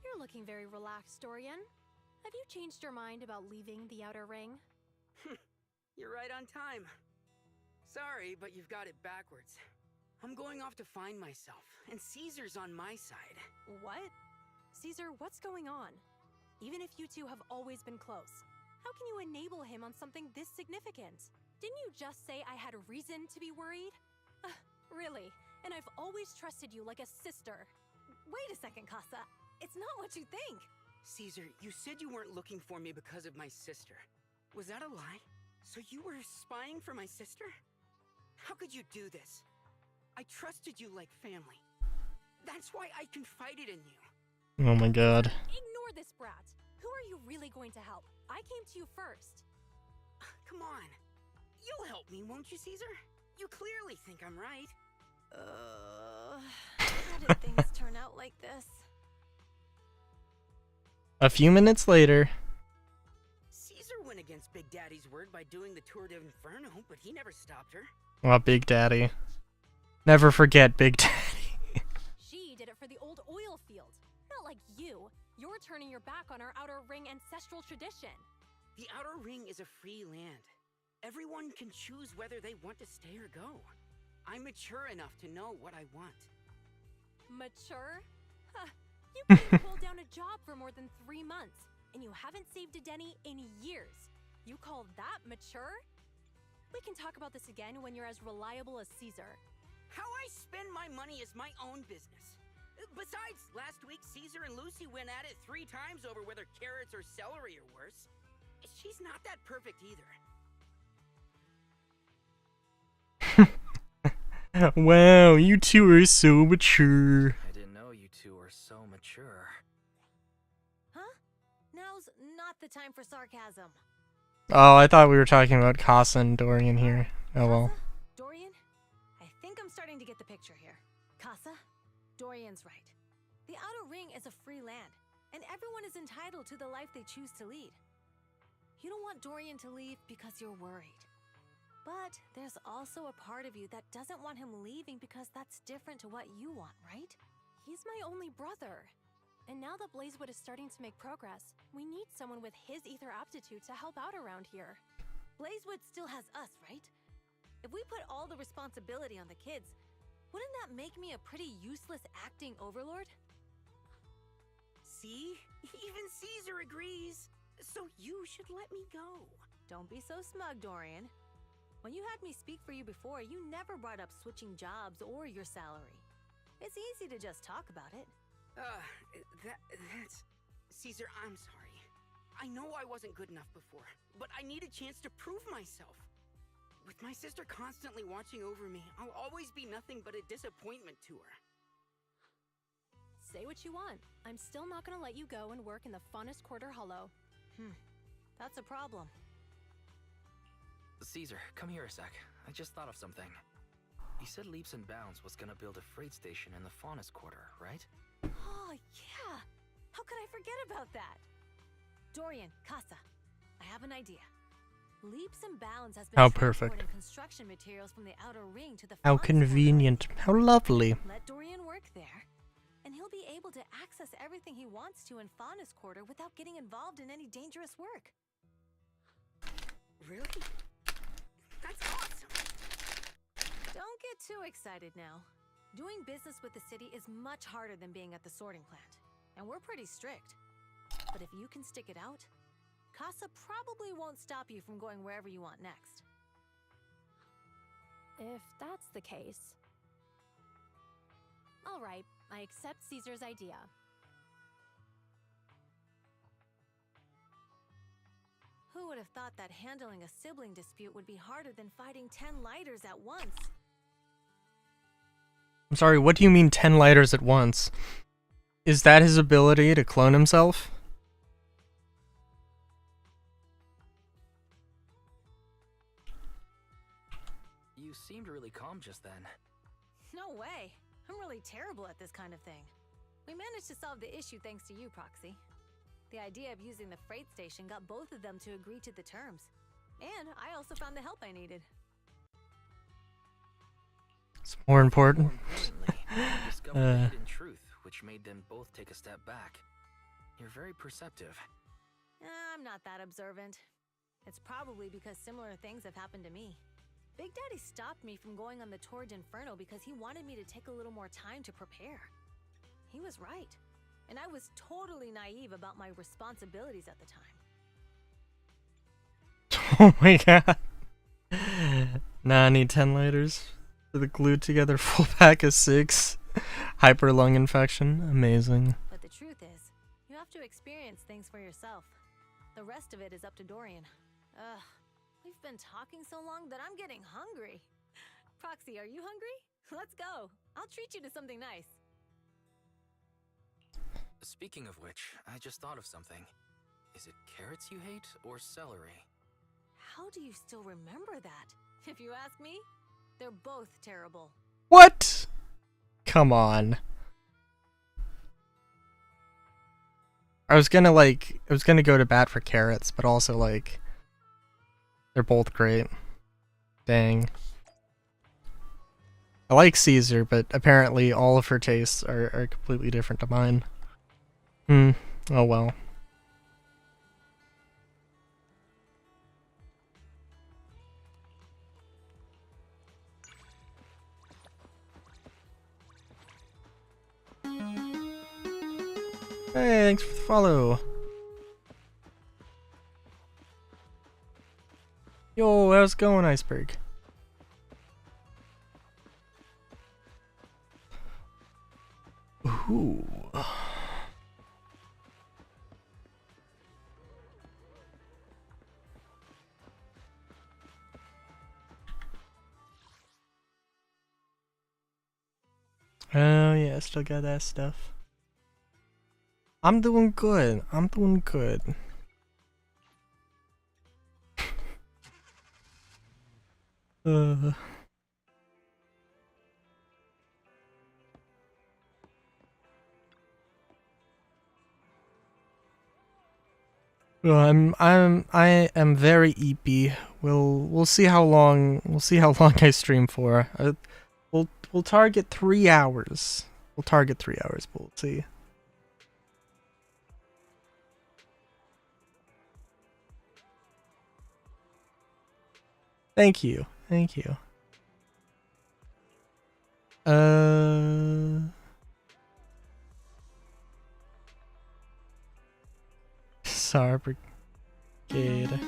Speaker 2: You're looking very relaxed, Dorian. Have you changed your mind about leaving the Outer Ring?
Speaker 6: You're right on time. Sorry, but you've got it backwards. I'm going off to find myself, and Caesar's on my side.
Speaker 2: What? Caesar, what's going on? Even if you two have always been close, how can you enable him on something this significant? Didn't you just say I had reason to be worried? Really? And I've always trusted you like a sister. Wait a second, Casa. It's not what you think.
Speaker 6: Caesar, you said you weren't looking for me because of my sister. Was that a lie? So you were spying for my sister? How could you do this? I trusted you like family. That's why I confided in you.
Speaker 1: Oh my god.
Speaker 2: Ignore this brat. Who are you really going to help? I came to you first.
Speaker 6: Come on. You'll help me, won't you, Caesar? You clearly think I'm right.
Speaker 2: How did things turn out like this?
Speaker 1: A few minutes later.
Speaker 6: Caesar went against Big Daddy's word by doing the Tour d'Inferno, but he never stopped her.
Speaker 1: Oh, Big Daddy. Never forget Big Daddy.
Speaker 2: She did it for the old oil field. Not like you. You're turning your back on our Outer Ring ancestral tradition.
Speaker 6: The Outer Ring is a free land. Everyone can choose whether they want to stay or go. I'm mature enough to know what I want.
Speaker 2: Mature? Huh. You couldn't hold down a job for more than 3 months, and you haven't saved a Denny in years. You call that mature? We can talk about this again when you're as reliable as Caesar.
Speaker 6: How I spend my money is my own business. Besides, last week Caesar and Lucy went at it 3 times over whether carrots or celery are worse. She's not that perfect either.
Speaker 1: Wow, you two are so mature.
Speaker 7: I didn't know you two were so mature.
Speaker 2: Huh? Now's not the time for sarcasm.
Speaker 1: Oh, I thought we were talking about Casa and Dorian here. Oh well.
Speaker 2: Casa? Dorian? I think I'm starting to get the picture here. Casa? Dorian's right. The Outer Ring is a free land, and everyone is entitled to the life they choose to lead. You don't want Dorian to leave because you're worried. But there's also a part of you that doesn't want him leaving because that's different to what you want, right? He's my only brother. And now that Blazewood is starting to make progress, we need someone with his ether aptitude to help out around here. Blazewood still has us, right? If we put all the responsibility on the kids, wouldn't that make me a pretty useless acting overlord?
Speaker 6: See? Even Caesar agrees. So you should let me go.
Speaker 2: Don't be so smug, Dorian. When you had me speak for you before, you never brought up switching jobs or your salary. It's easy to just talk about it.
Speaker 6: That's... Caesar, I'm sorry. I know I wasn't good enough before, but I need a chance to prove myself. With my sister constantly watching over me, I'll always be nothing but a disappointment to her.
Speaker 2: Say what you want. I'm still not gonna let you go and work in the funnest quarter hollow. That's a problem.
Speaker 7: Caesar, come here a sec. I just thought of something. You said Leaps and Bounds was gonna build a freight station in the Faunus Quarter, right?
Speaker 2: Oh, yeah! How could I forget about that? Dorian, Casa, I have an idea. Leaps and Bounds has been
Speaker 1: How perfect.
Speaker 2: transporting construction materials from the Outer Ring to the
Speaker 1: How
Speaker 2: Faunus Quarter.
Speaker 1: convenient. How lovely.
Speaker 2: Let Dorian work there, and he'll be able to access everything he wants to in Faunus Quarter without getting involved in any dangerous work.
Speaker 6: Really? That's awesome!
Speaker 2: Don't get too excited now. Doing business with the city is much harder than being at the sorting plant, and we're pretty strict. But if you can stick it out, Casa probably won't stop you from going wherever you want next. If that's the case... All right, I accept Caesar's idea. would have thought that handling a sibling dispute would be harder than fighting 10 lighters at once.
Speaker 1: I'm sorry, what do you mean 10 lighters at once? Is that his ability to clone himself?
Speaker 7: You seemed really calm just then.
Speaker 2: No way. I'm really terrible at this kind of thing. We managed to solve the issue thanks to you, Proxy. The idea of using the freight station got both of them to agree to the terms. And I also found the help I needed.
Speaker 1: It's more important.
Speaker 7: More importantly, you discovered the hidden truth, which made them both take a step back. You're very perceptive.
Speaker 2: I'm not that observant. It's probably because similar things have happened to me. Big Daddy stopped me from going on the Torrid Inferno because he wanted me to take a little more time to prepare. He was right. And I was totally naive about my responsibilities at the time.
Speaker 1: Oh my god. Nah, I need 10 lighters for the glued together full pack of 6. Hyper lung infection. Amazing.
Speaker 2: But the truth is, you have to experience things for yourself. The rest of it is up to Dorian. Ugh, we've been talking so long that I'm getting hungry. Proxy, are you hungry? Let's go. I'll treat you to something nice.
Speaker 7: Speaking of which, I just thought of something. Is it carrots you hate or celery?
Speaker 2: How do you still remember that? If you ask me, they're both terrible.
Speaker 1: What? Come on. I was gonna go to bat for carrots, but also like, they're both great. Dang. I like Caesar, but apparently all of her tastes are completely different to mine. Oh well. Hey, thanks for the follow. Yo, how's it going, Iceberg? Ooh. Oh yeah, still got that stuff. I'm doing good. I'm doing good. Well, I am very eepy. We'll see how long I stream for. We'll target 3 hours. We'll target 3 hours, but we'll see. Thank you. Thank you. Sorry, Brigade.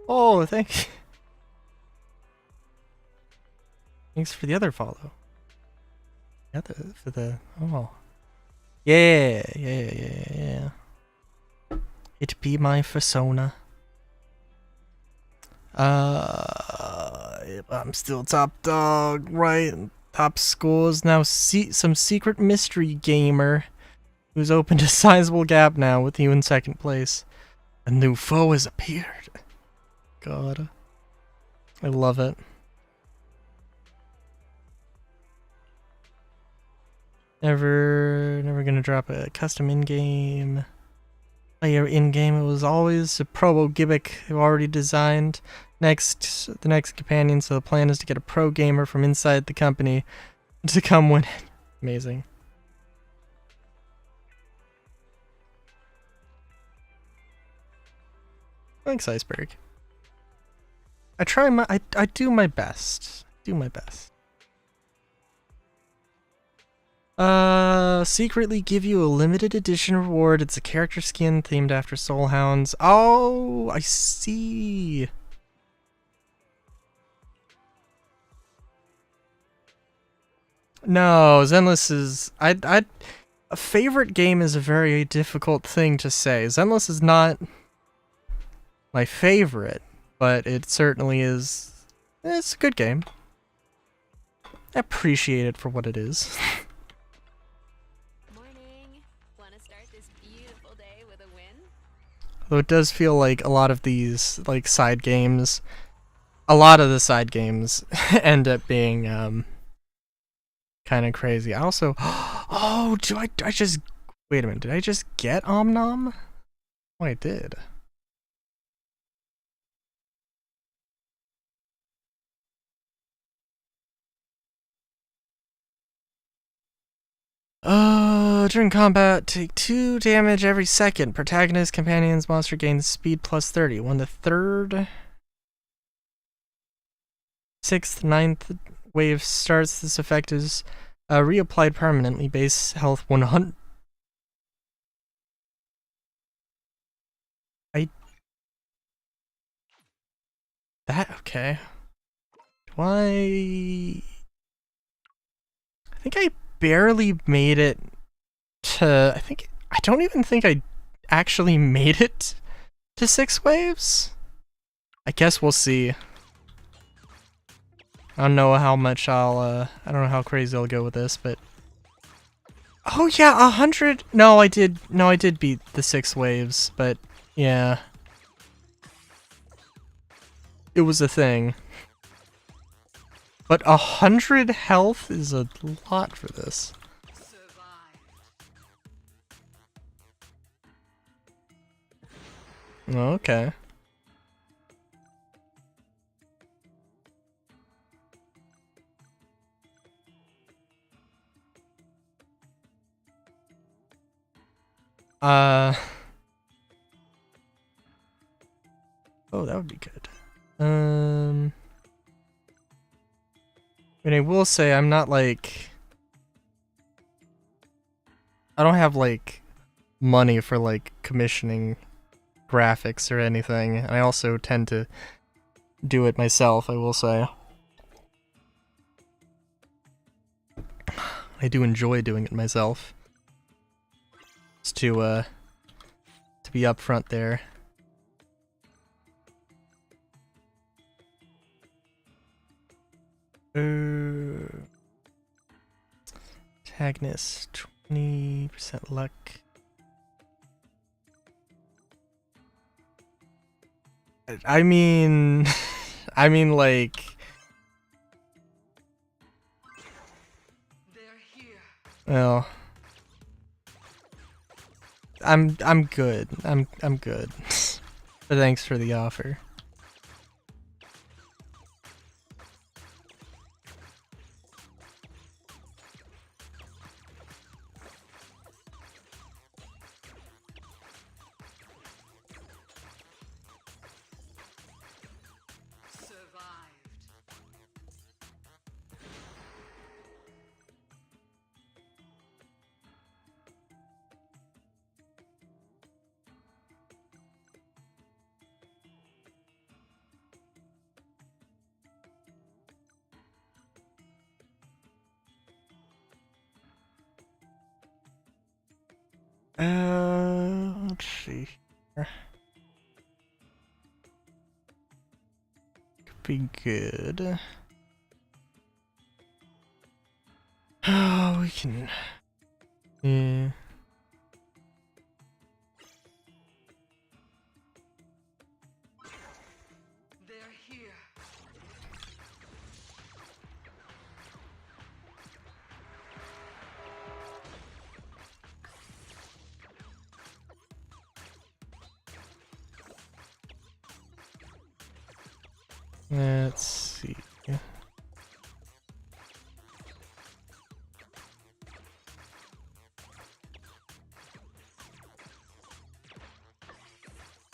Speaker 1: Oh, thanks. Thanks for the other follow. Yeah, oh. Yeah. It be my persona. I'm still top dog, right? Top scores now. Some secret mystery gamer who's opened a sizable gap now with you in second place. A new foe has appeared. God, I love it. Never gonna drop a custom in-game. Player in-game, it was always a probo gimmick they've already designed. The next companion, so the plan is to get a pro gamer from inside the company to come win it. Amazing. Thanks, Iceberg. I do my best. Secretly give you a limited edition reward. It's a character skin themed after Soul Hounds. Oh, I see. No, Zenless is... A favorite game is a very difficult thing to say. Zenless is not my favorite, but it certainly is. It's a good game. I appreciate it for what it is.
Speaker 2: Morning. Want to start this beautiful day with a win?
Speaker 1: Though it does feel like a lot of these like side games, a lot of the side games end up being kind of crazy. I also, oh, I just wait a minute? Did I just get Omnom? Oh, I did. During combat, take 2 damage every second. Protagonist, companions, monster gains speed plus 30. When the 3rd, 6th, 9th wave starts, this effect is reapplied permanently. Base health 100. Okay. I think I barely made it to. I don't even think I actually made it to 6 waves. I guess we'll see. I don't know how much I don't know how crazy I'll go with this, but. Oh yeah, 100. No, I did beat the 6 waves, but yeah. It was a thing. But 100 health is a lot for this. Okay. Oh, that would be good. I will say I'm not like. I don't have like money for like commissioning graphics or anything. I also tend to do it myself, I will say. I do enjoy doing it myself. Just to be upfront there. Antagonist, 20% luck. I mean, like. Well, I'm good. I'm good. But thanks for the offer. Let's see here. Could be good. Oh, we can. Yeah. Let's see.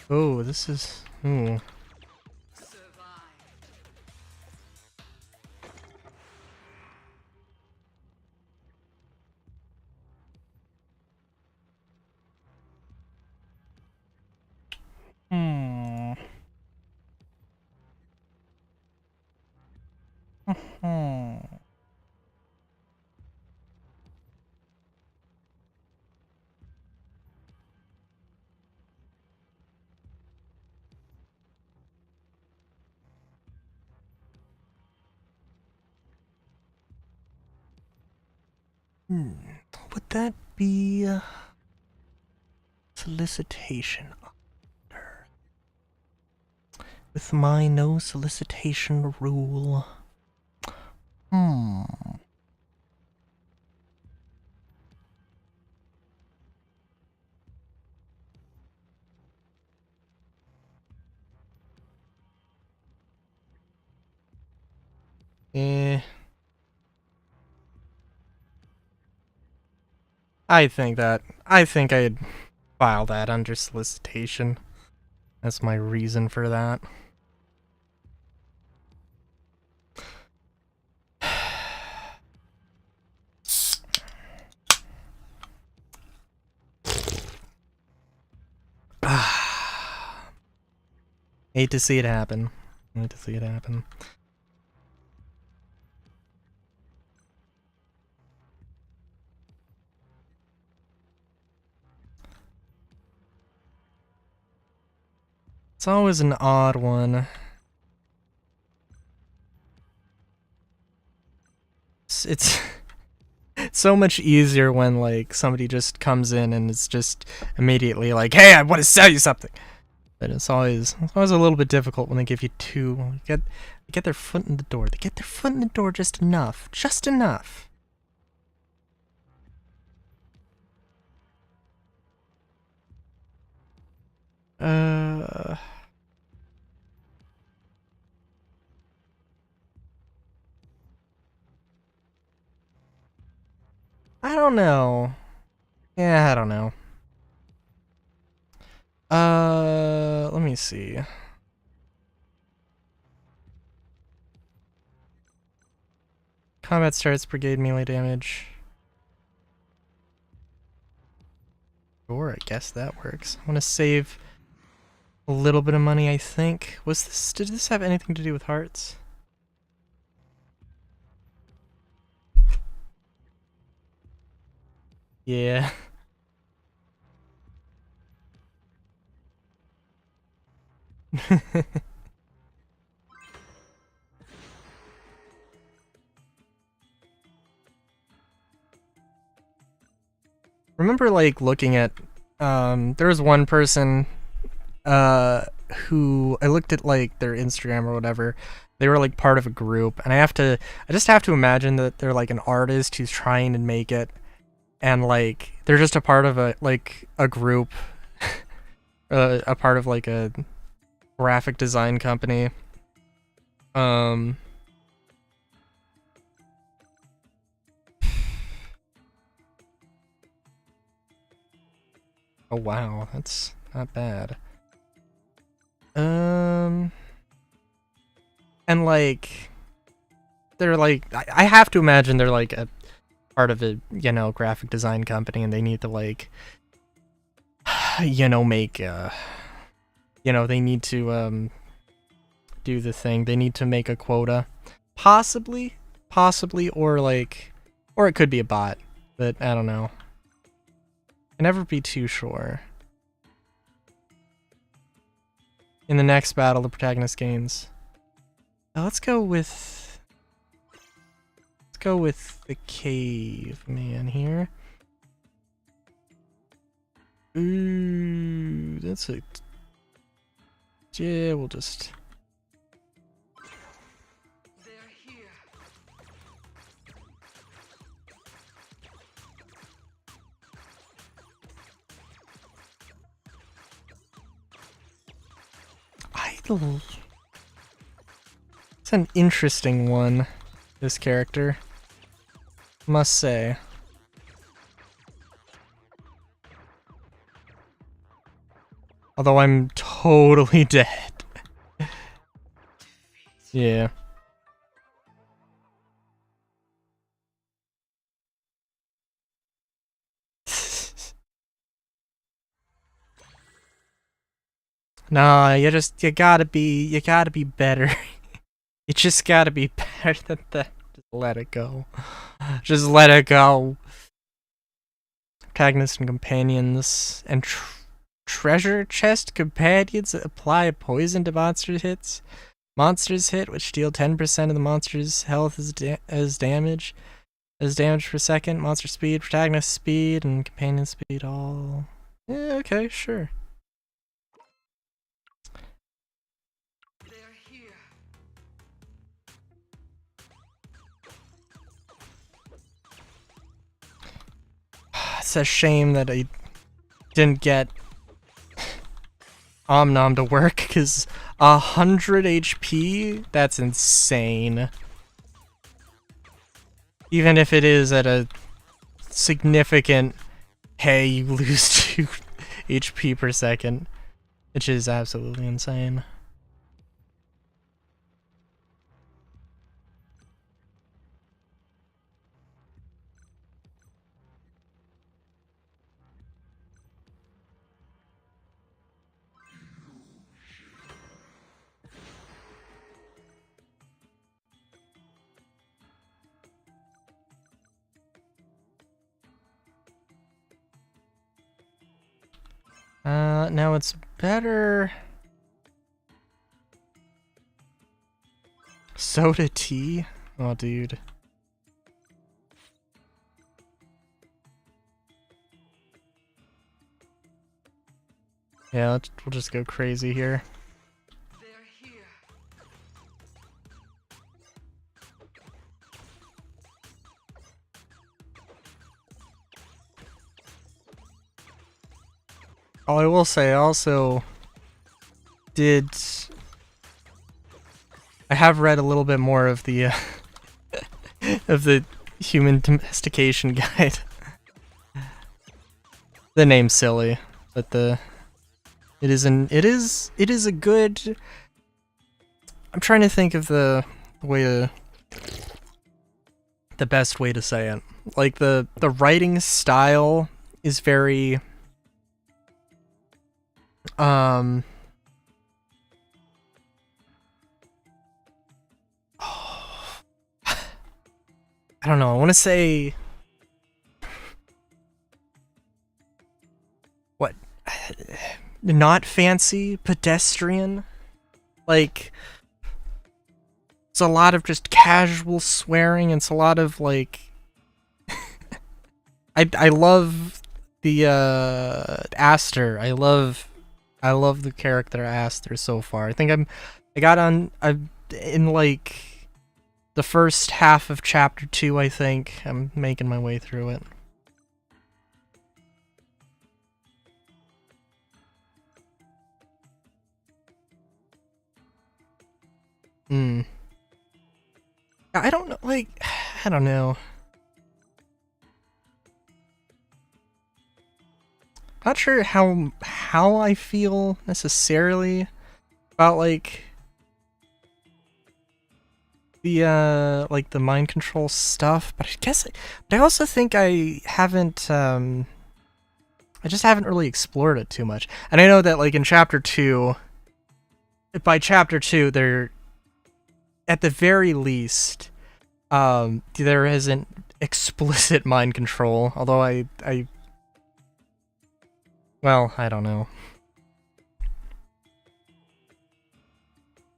Speaker 1: Oh, this is. Ooh. Hmm. Hmm. Would that be solicitation order? With my no solicitation rule. Eh. I think I'd file that under solicitation. That's my reason for that. Hate to see it happen. Hate to see it happen. It's always an odd one. It's so much easier when like somebody just comes in and it's just immediately like, "Hey, I want to sell you something." But it's always a little bit difficult when they give you two. They get their foot in the door. They get their foot in the door just enough. Just enough. I don't know. Yeah, I don't know. Let me see. Combat starts, brigade melee damage. Sure, I guess that works. I want to save a little bit of money, I think. Did this have anything to do with hearts? Yeah. Remember like looking at there was one person who I looked at like their Instagram or whatever. They were like part of a group, and I just have to imagine that they're like an artist who's trying to make it, and like they're just a part of a group, a part of like a graphic design company. Oh wow, that's not bad. And like they're like I have to imagine they're like a part of a, you know, graphic design company, and they need to like you know, make you know, they need to do the thing. They need to make a quota. Possibly, or like, or it could be a bot, but I don't know. Can never be too sure. In the next battle, the protagonist gains. Let's go with the caveman here. Ooh, that's a... Yeah, we'll just...
Speaker 6: They're here.
Speaker 1: Idle. It's an interesting one, this character. Must say. Although I'm totally dead. Yeah. Nah, you gotta be better. You just gotta be better than that. Just let it go. Just let it go. Protagonists and companions and treasure chest companions apply poison to monster hits. Monsters hit, which deal 10% of the monster's health as damage. As damage per second, monster speed, protagonist speed, and companion speed all. Yeah, okay, sure.
Speaker 6: They're here.
Speaker 1: It's a shame that I didn't get Omnom to work, because 100 HP? That's insane. Even if it is at a significant, hey, you lose 2 HP per second, which is absolutely insane. Now it's better. Soda tea? Oh, dude. Yeah, we'll just go crazy here.
Speaker 6: They're here.
Speaker 1: Oh, I will say, I also did. I have read a little bit more of the of the human domestication guide. The name's silly, but it is a good. I'm trying to think of the best way to say it. Like the writing style is very I don't know. I want to say what? Not fancy, pedestrian. Like it's a lot of just casual swearing. It's a lot of like I love the Aster. I love the character Aster so far. I think I'm in like the first half of chapter 2, I think. I'm making my way through it. I don't know, like, I don't know. Not sure how I feel necessarily about like the mind control stuff, but I also think I haven't I just haven't really explored it too much. And I know that like in chapter 2, by chapter 2 they're at the very least there isn't explicit mind control, although well, I don't know.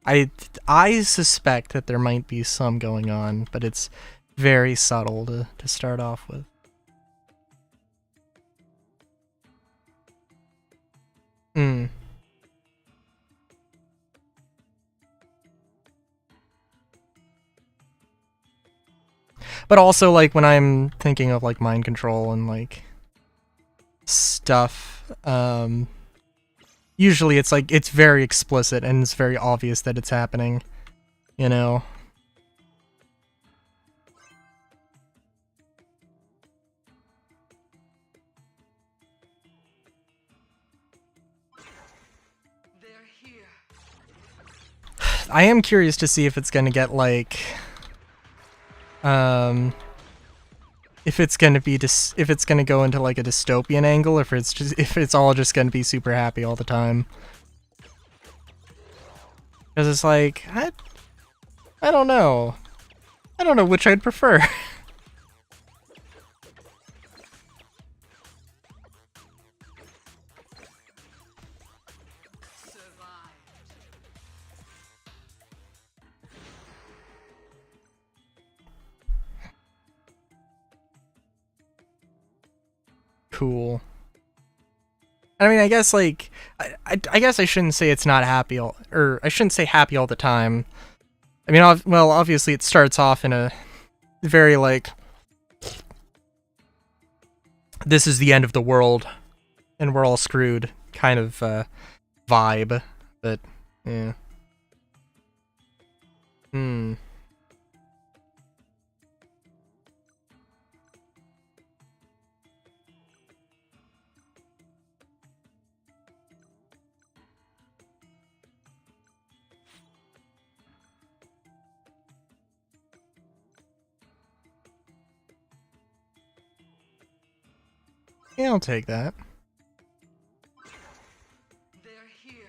Speaker 1: I suspect that there might be some going on, but it's very subtle to start off with. But also, like, when I'm thinking of, like, mind control and, like, stuff, usually it's, like, it's very explicit and it's very obvious that it's happening, you know?
Speaker 6: They're here.
Speaker 1: I am curious to see if it's gonna get, like, if it's gonna be if it's gonna go into like a dystopian angle, if it's all just gonna be super happy all the time. Because it's like I don't know. I don't know which I'd prefer. cool. I mean, I guess like I guess I shouldn't say it's not happy or I shouldn't say happy all the time. I mean, well, obviously it starts off in a very like this is the end of the world and we're all screwed kind of vibe, but yeah. Yeah, I'll take that.
Speaker 6: They're here.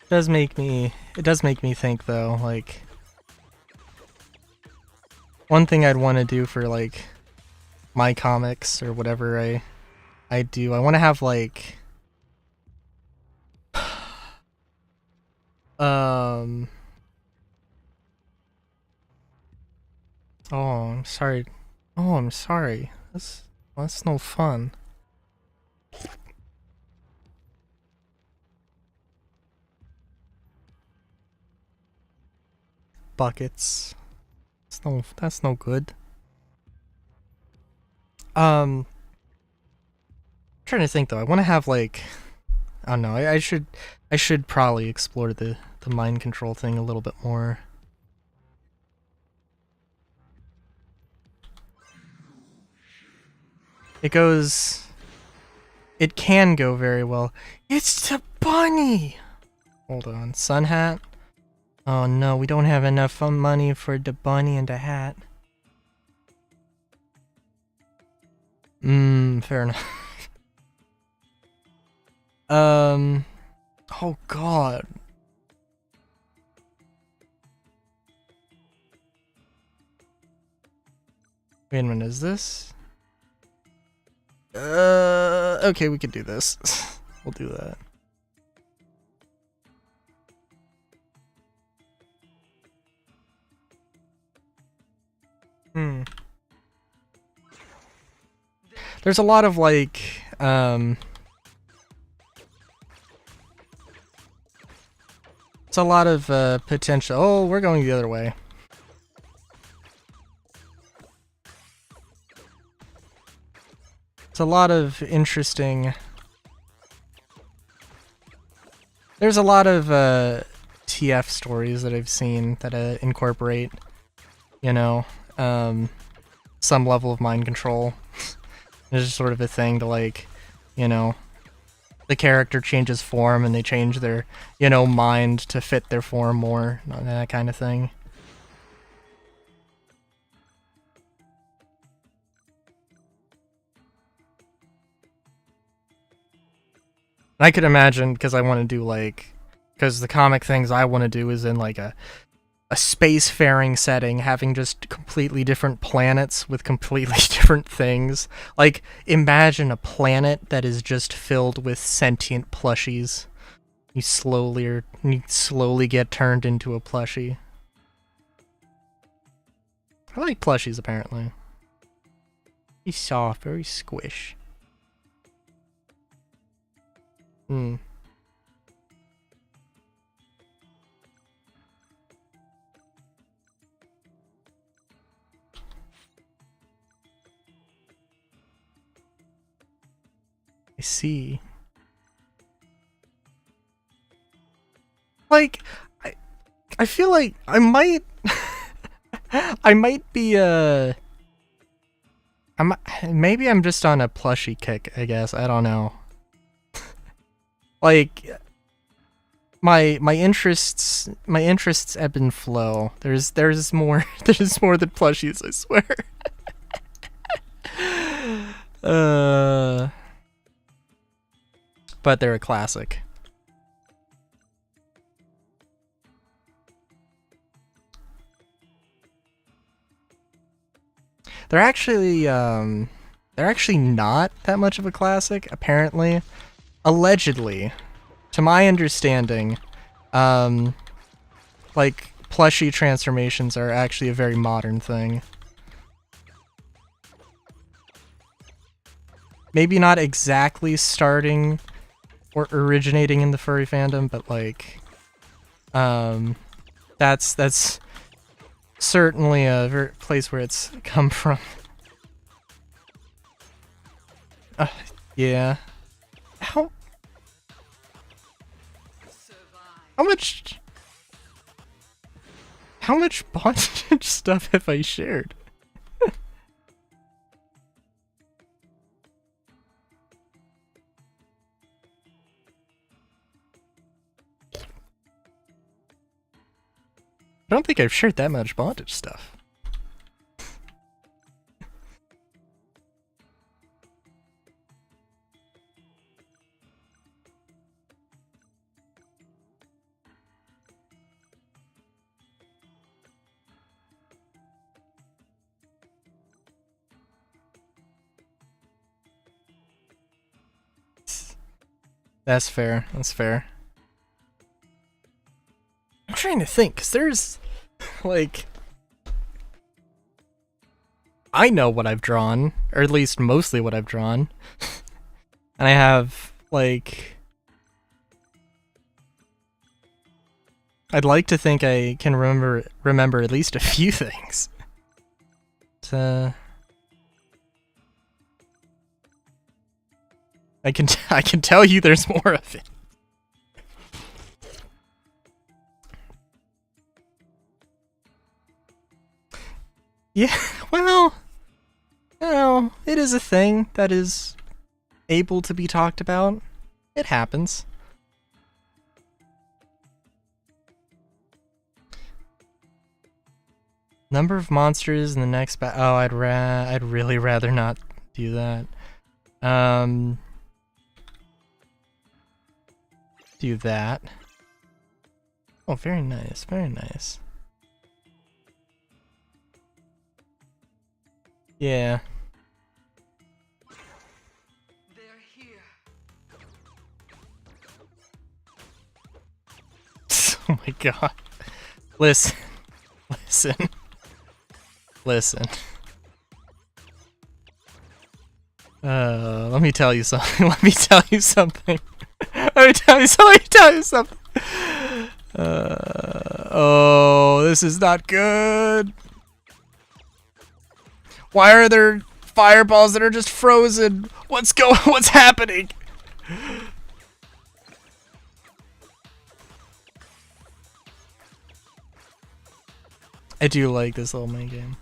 Speaker 1: It does make me think though, like one thing I'd want to do for like my comics or whatever I do, I want to have like oh, I'm sorry. Oh, I'm sorry. That's no fun. Buckets. That's no good. I'm trying to think though. I want to have like I don't know. I should probably explore the mind control thing a little bit more. It can go very well. It's the bunny! Hold on. Sun hat? Oh no, we don't have enough money for the bunny and the hat. Fair enough. Oh god. Wait a minute, is this? Okay, we could do this. We'll do that. There's a lot of like, it's a lot of potential. Oh, we're going the other way. It's a lot of interesting. There's a lot of TF stories that I've seen that incorporate, you know, some level of mind control. There's just sort of a thing to like, you know, the character changes form and they change their, you know, mind to fit their form more, that kind of thing. I could imagine, because I want to do like, because the comic things I want to do is in like a spacefaring setting, having just completely different planets with completely different things. Like, imagine a planet that is just filled with sentient plushies. You slowly get turned into a plushie. I like plushies, apparently. He's soft, very squish. I see. Like, I feel like I might I might be maybe I'm just on a plushie kick, I guess. I don't know. Like my interests ebb and flow. There's more there's more than plushies, I swear. But they're a classic. They're actually not that much of a classic, apparently. Allegedly, to my understanding, like plushie transformations are actually a very modern thing. Maybe not exactly starting or originating in the furry fandom, but like, that's certainly a place where it's come from. Yeah. How much bondage stuff have I shared? I don't think I've shared that much bondage stuff. That's fair. That's fair. I'm trying to think, because there's, like... I know what I've drawn, or at least mostly what I've drawn. And I have, like... I'd like to think I can remember at least a few things. But, I can tell you there's more of it. Yeah, well, you know, it is a thing that is able to be talked about. It happens. Number of monsters in the next oh, I'd really rather not do that. Do that. Oh, very nice, very nice. Yeah.
Speaker 6: They're here.
Speaker 1: Oh my god. Listen. Listen. Listen. Let me tell you something. Let me tell you something. Let me tell you something. Let me tell you something. Oh, this is not good. Why are there fireballs that are just frozen? What's happening? I do like this little mini game.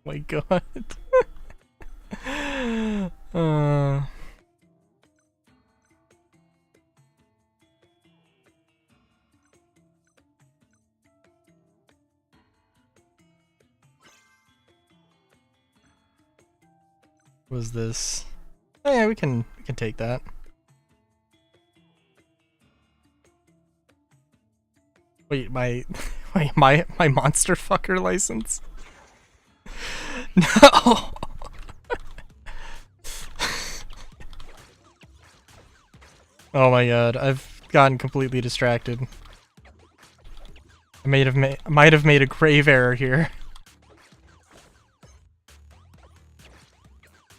Speaker 1: My god. Was this? Oh yeah, we can take that. Wait, my monster fucker license? No. Oh my god, I've gotten completely distracted. I might have made a grave error here.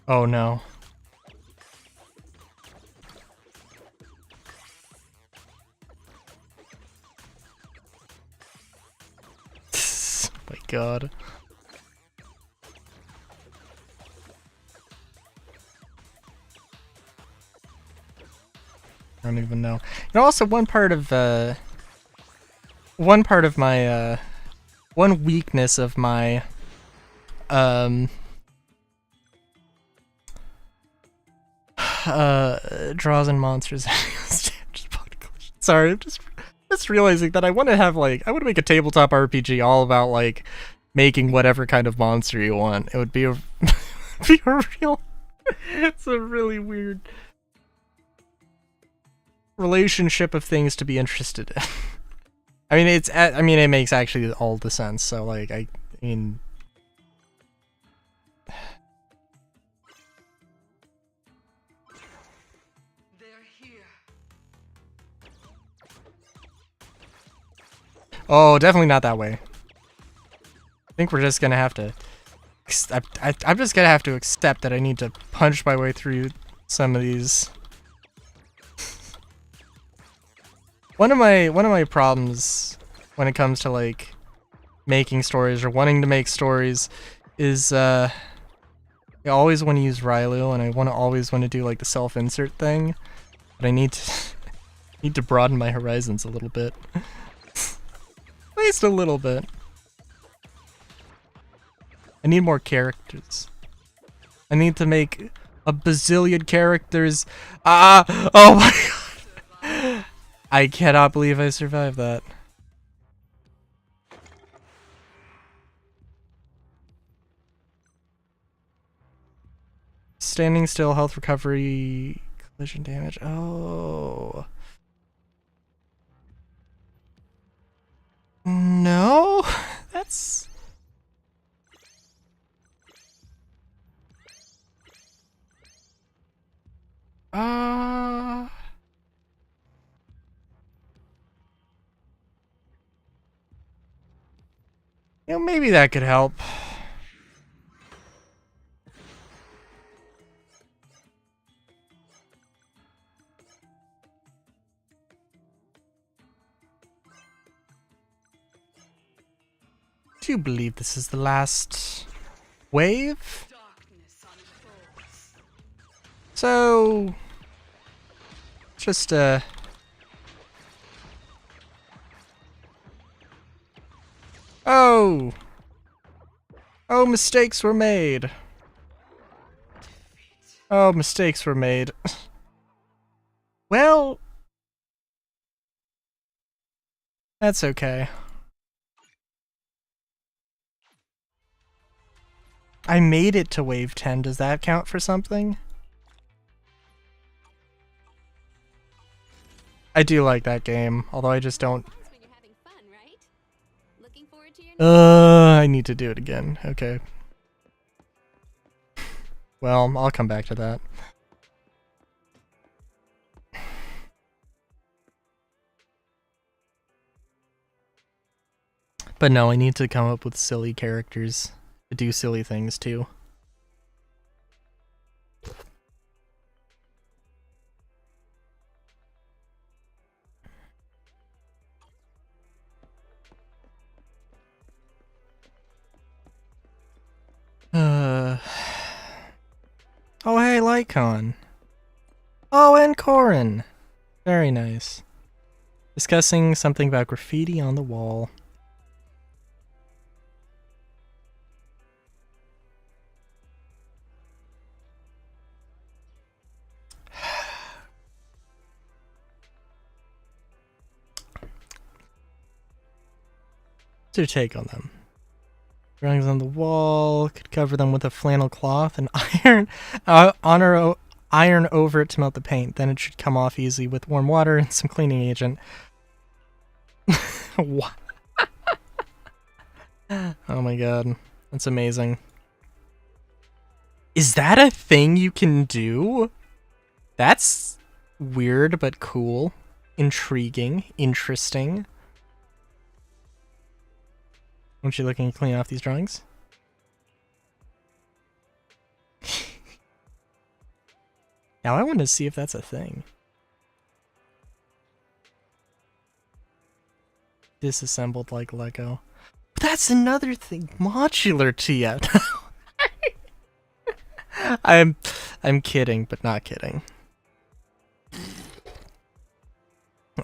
Speaker 1: Oh no. My god. I don't even know. And also one part of my one weakness of my draws and monsters. Sorry, I'm just realizing that I want to make a tabletop RPG all about like making whatever kind of monster you want. It would be a it's a really weird relationship of things to be interested in. I mean, it makes actually all the sense. So like, I mean,
Speaker 6: They're here.
Speaker 1: oh, definitely not that way. I think we're just gonna have to. I'm just gonna have to accept that I need to punch my way through some of these. One of my problems when it comes to like making stories or wanting to make stories is I always want to use Rylu, and I always want to do like the self-insert thing, but I need to need to broaden my horizons a little bit. At least a little bit. I need more characters. I need to make a bazillion characters. Ah! Oh my god! I cannot believe I survived that. Standing still, health recovery, collision damage. Oh. No? That's... You know, maybe that could help. Do you believe this is the last wave? So... Just, Oh! Oh, mistakes were made. Oh, mistakes were made. Well... That's okay. I made it to wave 10. Does that count for something? I do like that game, although I just don't... I need to do it again. Okay. Well, I'll come back to that. But no, I need to come up with silly characters to do silly things too. Oh hey, Lycon. Oh, and Corin. Very nice. Discussing something about graffiti on the wall. What's your take on them? Drawings on the wall, could cover them with a flannel cloth and iron over it to melt the paint. Then it should come off easily with warm water and some cleaning agent. What? Oh my god, that's amazing. Is that a thing you can do? That's weird but cool. Intriguing. Interesting. Aren't you looking to clean off these drawings? Now I want to see if that's a thing. Disassembled like Lego. But that's another thing. Modular TF. I'm kidding, but not kidding.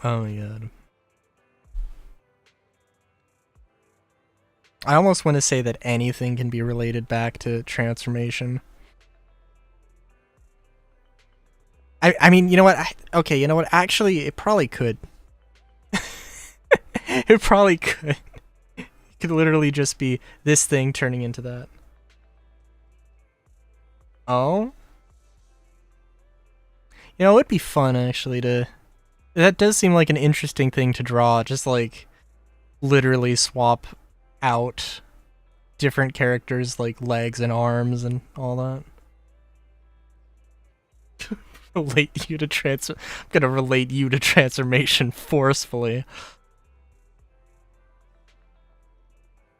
Speaker 1: Oh my god. I almost want to say that anything can be related back to transformation. I mean, you know what? Okay, you know what? Actually, it probably could. It probably could. It could literally just be this thing turning into that. Oh? You know, it'd be fun, actually, to... That does seem like an interesting thing to draw, just like literally swap out different characters like legs and arms and all that. Relate you to I'm gonna relate you to transformation forcefully.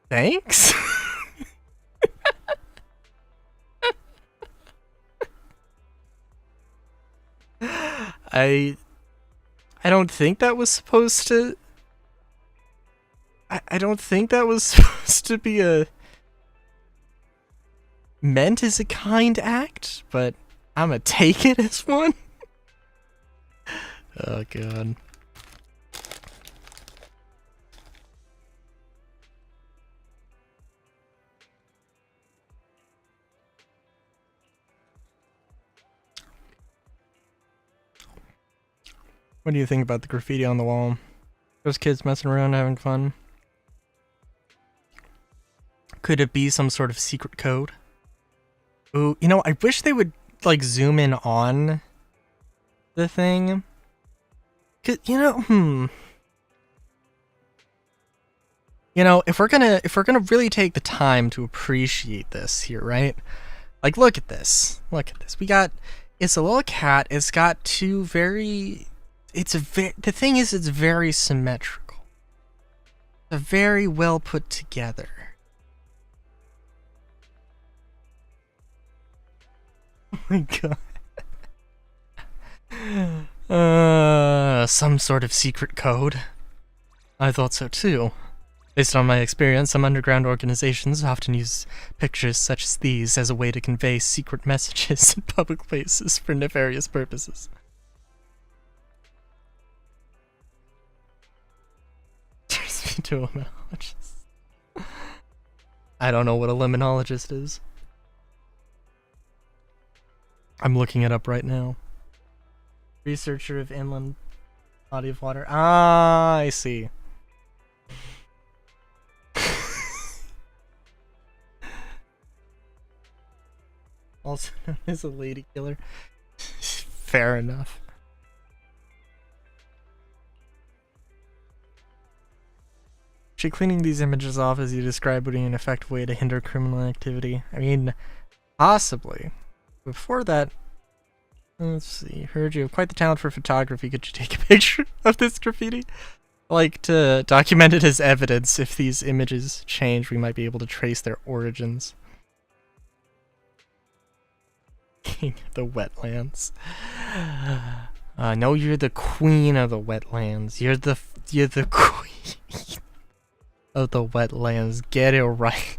Speaker 1: Thanks? I don't think that was supposed to... I don't think that was supposed to be meant as a kind act, but I'm gonna take it as one. Oh god. What do you think about the graffiti on the wall? Those kids messing around having fun? Could it be some sort of secret code? Ooh, you know, I wish they would, like, zoom in on the thing. 'Cause, you know, You know, if we're gonna really take the time to appreciate this here, right? Like, look at this. Look at this. It's a little cat. It's got two very... the thing is, it's very symmetrical. It's very well put together. Oh my god. Some sort of secret code. I thought so too. Based on my experience, some underground organizations often use pictures such as these as a way to convey secret messages in public places for nefarious purposes. Turns me to a limnologist. I don't know what a limnologist is. I'm looking it up right now. Researcher of inland body of water. Ah, I see. Also known as a lady killer. Fair enough. Actually, cleaning these images off as you describe would be an effective way to hinder criminal activity. I mean, possibly. Before that, let's see. Heard you have quite the talent for photography. Could you take a picture of this graffiti? Like to document it as evidence. If these images change, we might be able to trace their origins. King of the wetlands. No, you're the queen of the wetlands. You're the queen of the wetlands. Get it right.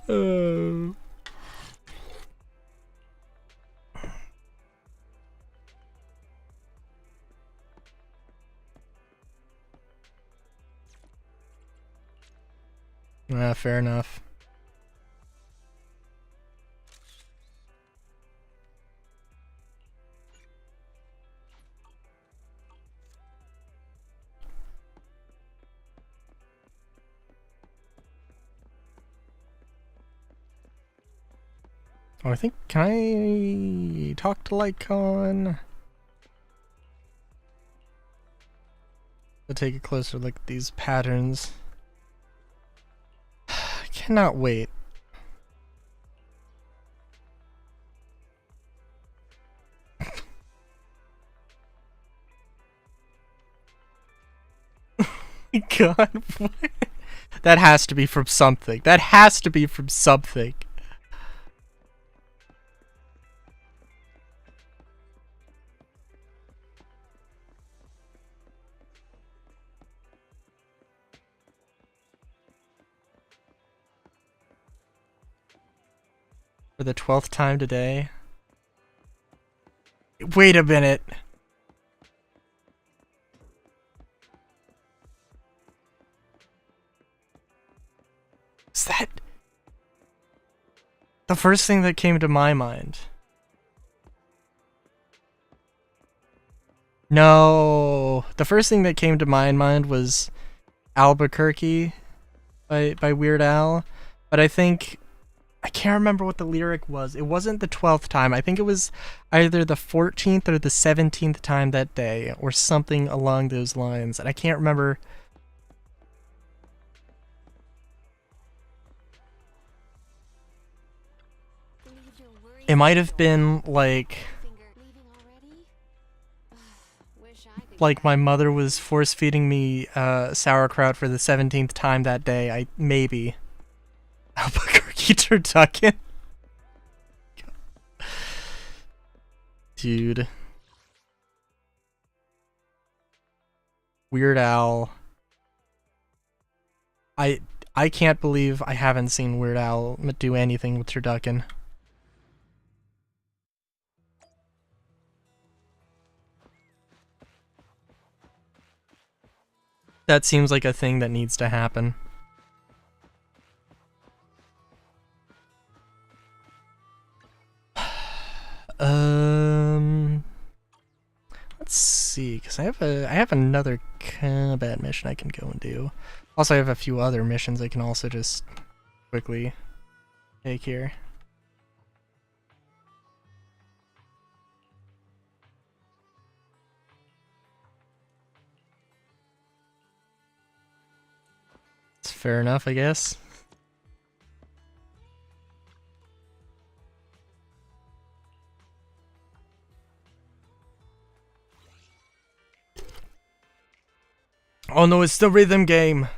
Speaker 1: Oh. Fair enough. Oh, I think, can I talk to Lycon? I'll take a closer look at these patterns. I cannot wait. God, what? That has to be from something. That has to be from something. For the 12th time today. Wait a minute. Is that the first thing that came to my mind? No, the first thing that came to my mind was Albuquerque by Weird Al, but I think I can't remember what the lyric was. It wasn't the 12th time. I think it was either the 14th or the 17th time that day, or something along those lines. And I can't remember. It might have been like my mother was force feeding me sauerkraut for the 17th time that day. Maybe Albuquerque turducken. Dude. Weird Al. I can't believe I haven't seen Weird Al do anything with turducken. That seems like a thing that needs to happen. Let's see, because I have another combat mission I can go and do. Also, I have a few other missions I can also just quickly take here. It's fair enough, I guess. Oh no, it's the rhythm game.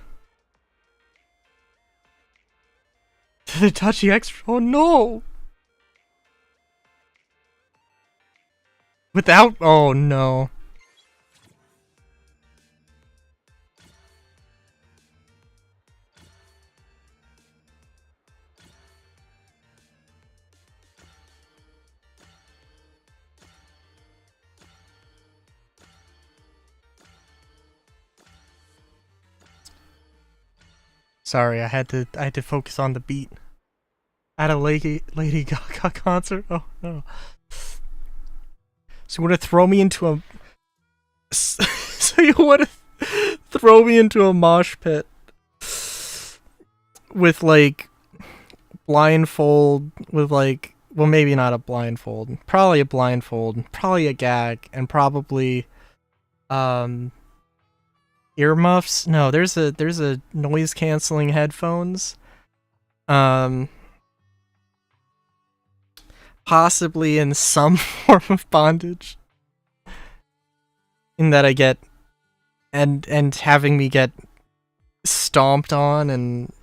Speaker 1: The touchy extra. Oh no. Without. Oh no. Sorry, I had to focus on the beat. At a Lady Gaga concert. Oh no. So you want to throw me into a so you want to throw me into a mosh pit with like blindfold with like, well, maybe not a blindfold, probably a blindfold, probably a gag, and probably earmuffs. No, there's a noise canceling headphones. Possibly in some form of bondage. In that I get and having me get stomped on and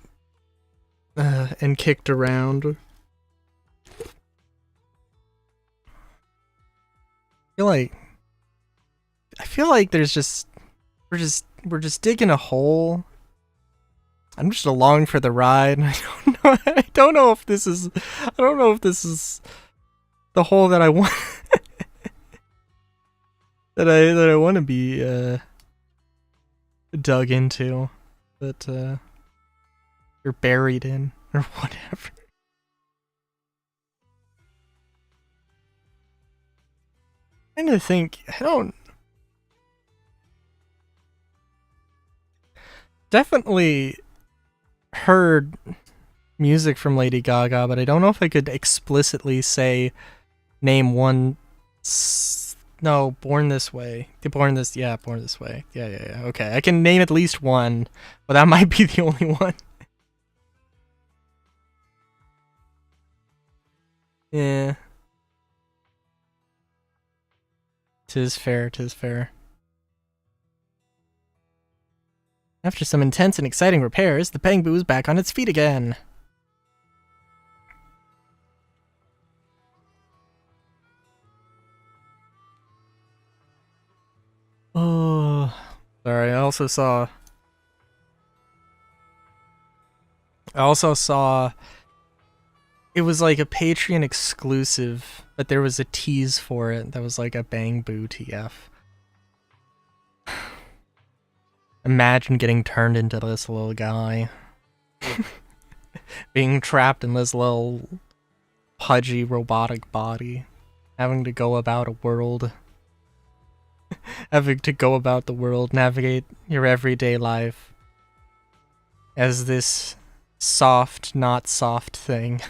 Speaker 1: kicked around. I feel like there's just we're just digging a hole. I'm just along for the ride. I don't know if this is the hole that I want that I want to be dug into, but you're buried in or whatever. I'm trying to think. Definitely heard music from Lady Gaga, but I don't know if I could explicitly say name one. No, Born This Way. Born This Way. Yeah. Okay, I can name at least one, but that might be the only one. Yeah. Tis fair. After some intense and exciting repairs, the Bangbu is back on its feet again. Oh, sorry. I also saw it was like a Patreon exclusive, but there was a tease for it that was like a Bangbu TF. Imagine getting turned into this little guy. Being trapped in this little pudgy robotic body. Having to go about a world. Navigate your everyday life as this soft, not soft thing.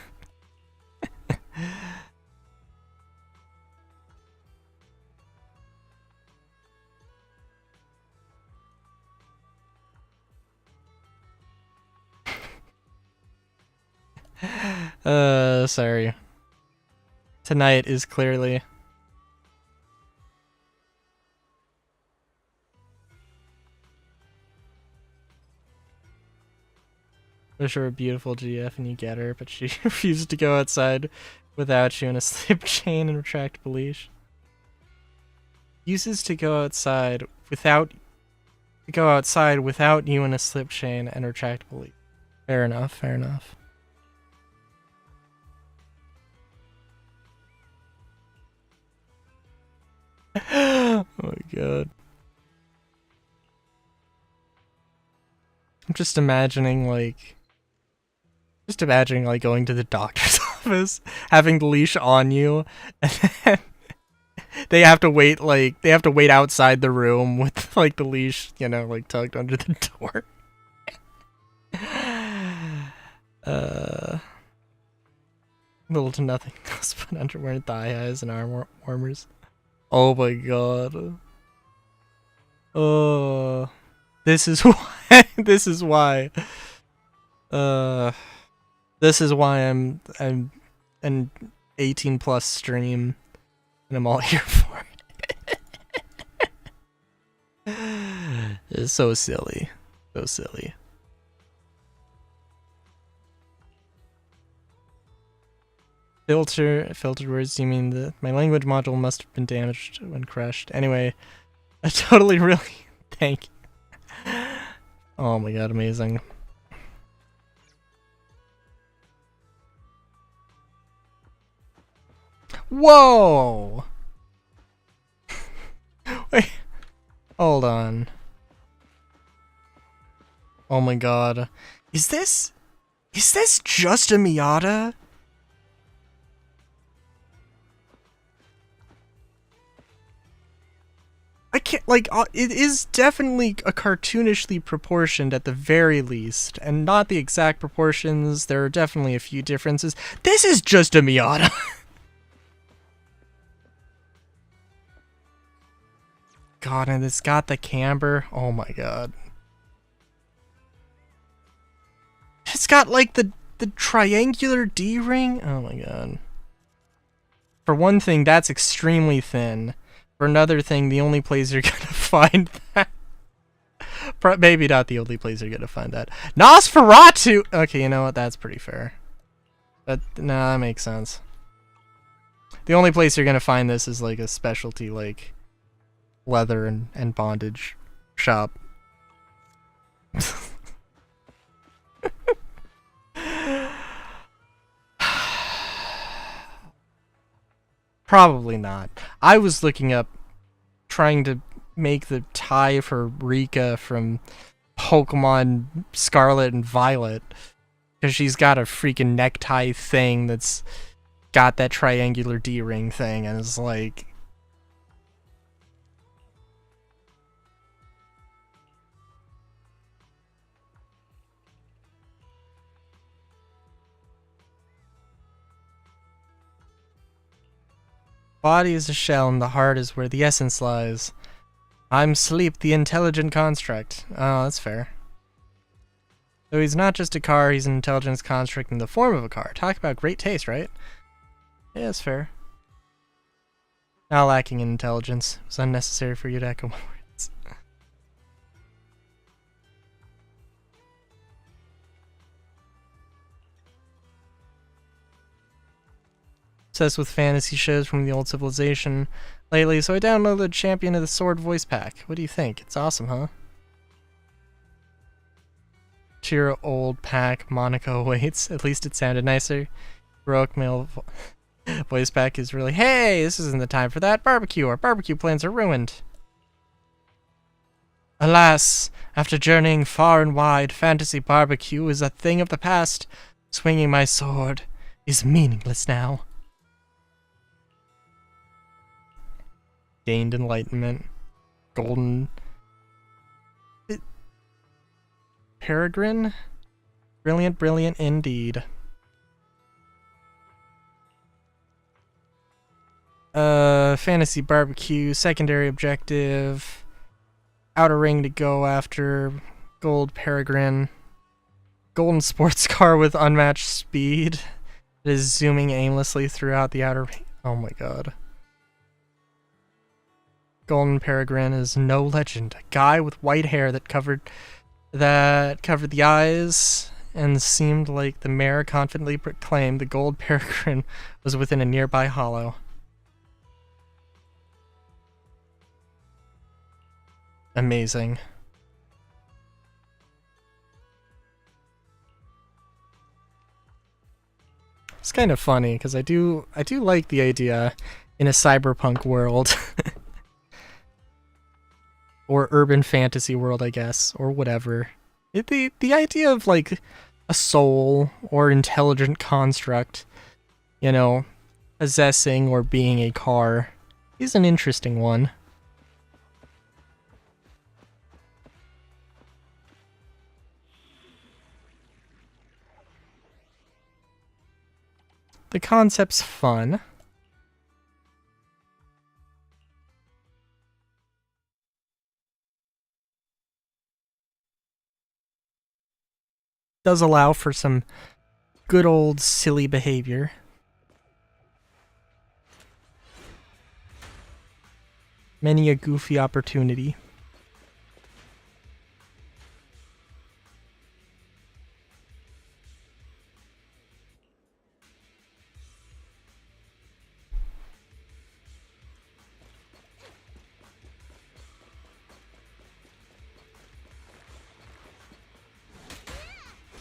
Speaker 1: Sorry. Tonight is clearly... Wish her a beautiful GF and you get her, but she refused to go outside without you in a slip chain and retractable leash. Uses to go outside without you in a slip chain and retractable leash. Fair enough, fair enough. Oh my god. I'm just imagining like going to the doctor's office, having the leash on you, and then they have to wait outside the room with like the leash, you know, like tugged under the door. Little to nothing else but underwear and thigh highs and arm warmers. Oh my god. Oh, this is why. This is why. This is why I'm an 18 plus stream, and I'm all here for it. It's so silly, so silly. Filtered words. You mean that my language module must have been damaged when crushed? Anyway, I totally really thank you. Oh my god, amazing. Whoa! Wait, hold on. Oh my god. Is this just a Miata? I can't, like, it is definitely a cartoonishly proportioned at the very least, and not the exact proportions. There are definitely a few differences. This is just a Miata. God, and it's got the camber. Oh my god. It's got like the triangular D-ring. Oh my god. For one thing, that's extremely thin. For another thing, the only place you're gonna find that... Maybe not the only place you're gonna find that. Nosferatu! Okay, you know what? That's pretty fair. Nah, that makes sense. The only place you're gonna find this is like a specialty, like, leather and bondage shop. Probably not. I was looking up, trying to make the tie for Rika from Pokemon Scarlet and Violet, because she's got a freaking necktie thing that's got that triangular D-ring thing, and it's like... Body is a shell and the heart is where the essence lies. I'm Sleep, the intelligent construct. Oh, that's fair. So he's not just a car, he's an intelligence construct in the form of a car. Talk about great taste, right? Yeah, that's fair. Not lacking in intelligence. It was unnecessary for you to echo my words. Obsessed with fantasy shows from the old civilization lately, so I downloaded Champion of the Sword voice pack. What do you think? It's awesome, huh? To your old pack, Monaco awaits. At least it sounded nicer. Heroic male voice pack is really, hey, this isn't the time for that barbecue. Our barbecue plans are ruined. Alas, after journeying far and wide, fantasy barbecue is a thing of the past. Swinging my sword is meaningless now. Gained enlightenment. Golden... Peregrine? Brilliant, brilliant indeed. Fantasy barbecue, secondary objective, outer ring to go after, gold peregrine, golden sports car with unmatched speed. It is zooming aimlessly throughout the outer ring. Oh my god. Golden peregrine is no legend. A guy with white hair that covered the eyes and seemed like the mayor confidently proclaimed the gold peregrine was within a nearby hollow. Amazing. It's kind of funny because I do like the idea in a cyberpunk world or urban fantasy world, I guess, or whatever. The idea of like a soul or intelligent construct, you know, possessing or being a car is an interesting one. The concept's fun. Does allow for some good old silly behavior. Many a goofy opportunity.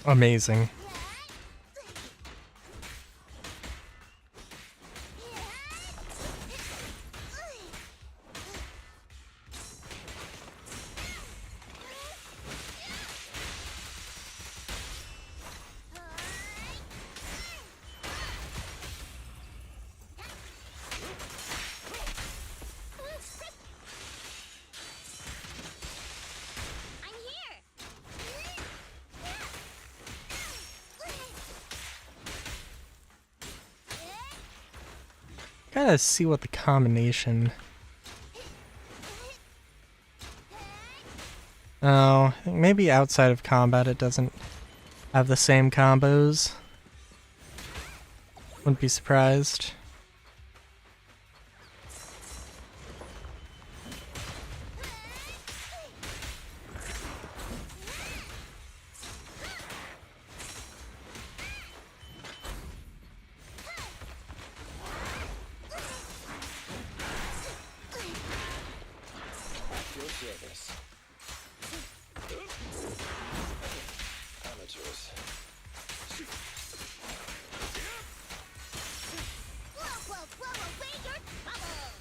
Speaker 1: Amazing.
Speaker 5: I'm here.
Speaker 1: Gotta see what the combination. Oh, I think maybe outside of combat it doesn't have the same combos. Wouldn't be surprised.
Speaker 4: Your service. Amateurs.
Speaker 5: Blow away your troubles.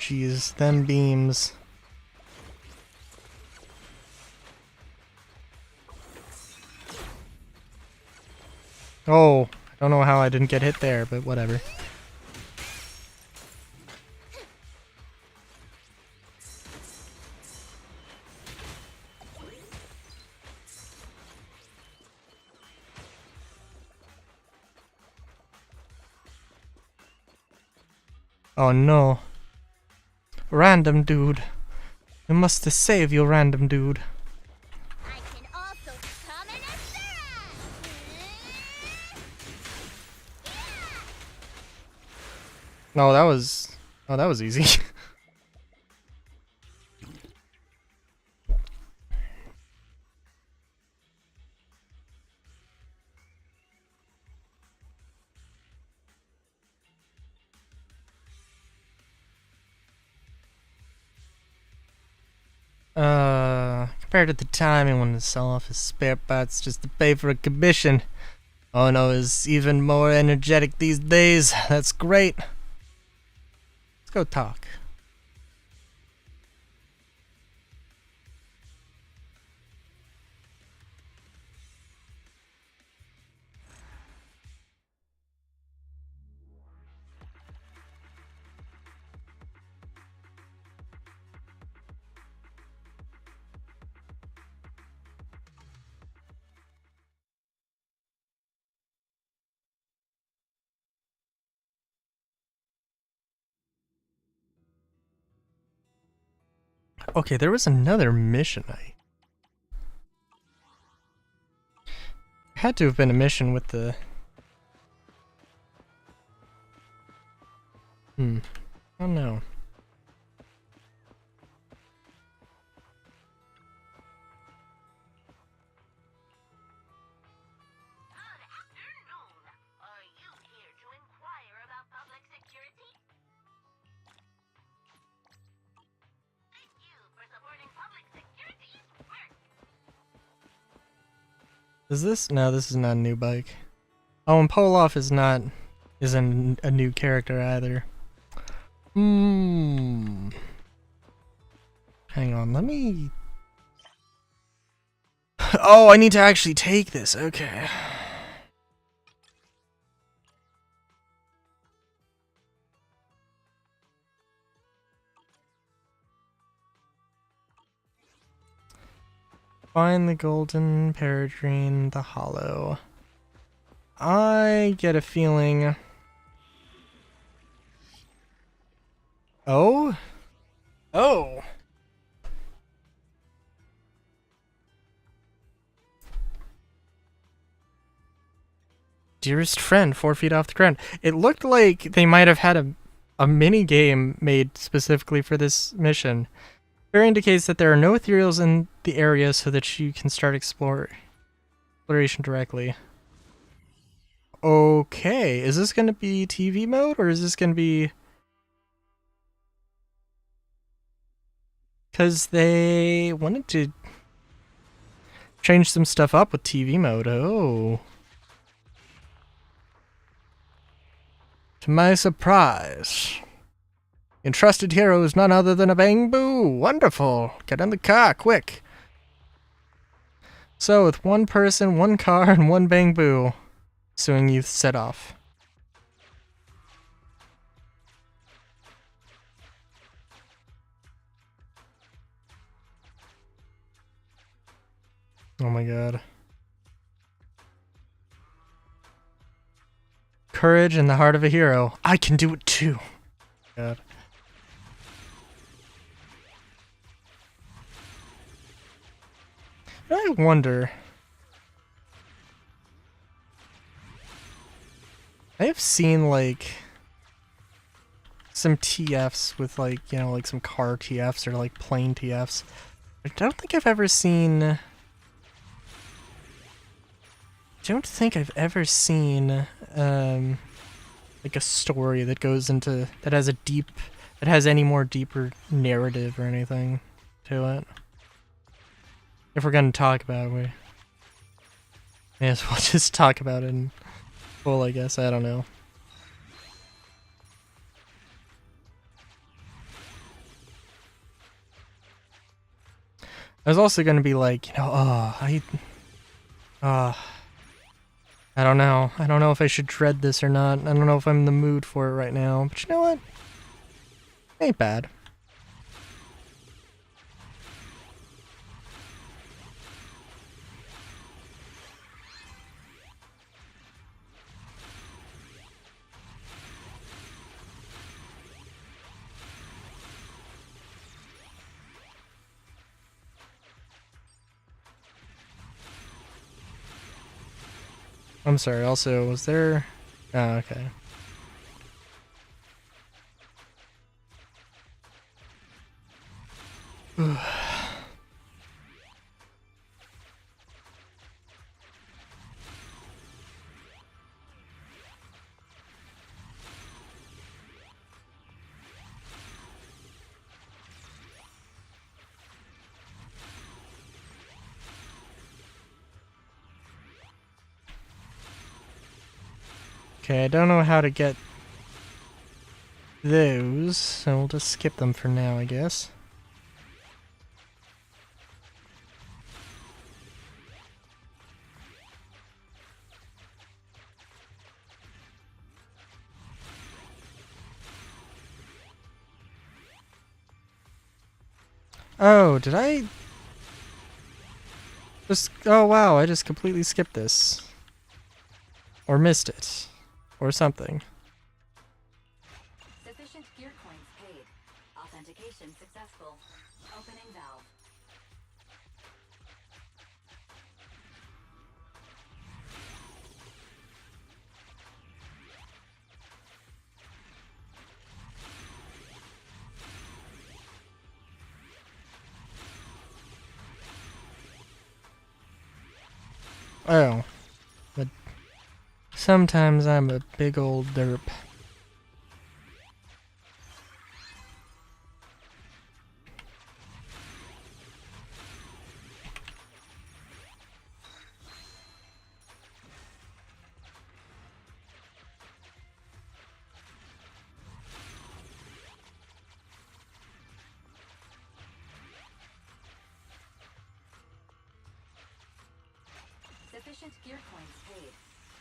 Speaker 1: Jeez, them beams. Oh, I don't know how I didn't get hit there, but whatever. Oh no. Random dude. You must save you, random dude.
Speaker 5: I can also summon a Sarah!
Speaker 1: No, that was... Oh, that was easy. Compared to the timing when to sell off his spare parts just to pay for a commission. Oh no, is even more energetic these days. That's great. Let's go talk. Okay, there was another mission I had to have been a mission with the I don't know.
Speaker 5: Good afternoon. Are you here to inquire about public security? Thank you for supporting public security's work.
Speaker 1: Is this? No, this is not a new bike. Oh, and Poloff isn't a new character either. Hang on, let me... Oh, I need to actually take this, okay. Find the golden peregrine, the hollow. I get a feeling... Oh? Oh! Dearest friend, 4 feet off the ground. It looked like they might have had a mini game made specifically for this mission. Very indicates that there are no ethereals in the area so that you can start exploration directly. Okay, is this going to be TV mode or is this going to be... Because they wanted to change some stuff up with TV mode. Oh. To my surprise, the entrusted hero is none other than a Bang-Boo. Wonderful. Get in the car, quick. So, with one person, one car, and one Bang-Boo, Suing Youth set off. Oh my god. Courage in the heart of a hero. I can do it too. God. I wonder. I have seen like some TFs with like, you know, like some car TFs or like plane TFs. I don't think I've ever seen like a story that goes into that has any more deeper narrative or anything to it. If we're gonna talk about it, we may as well just talk about it in full, I guess. I don't know. I was also gonna be like, you know, I don't know. I don't know if I should dread this or not. I don't know if I'm in the mood for it right now. But you know what? Ain't bad. I'm sorry, also, was there... Oh, okay. Okay, I don't know how to get those, so we'll just skip them for now, I guess. Oh, did I just... Oh wow, I just completely skipped this. Or missed it. Or something.
Speaker 8: Sufficient gear coins paid. Off Authentication successful. Opening valve.
Speaker 1: Oh. But sometimes I'm a big old derp.
Speaker 8: Sufficient gear coins paid.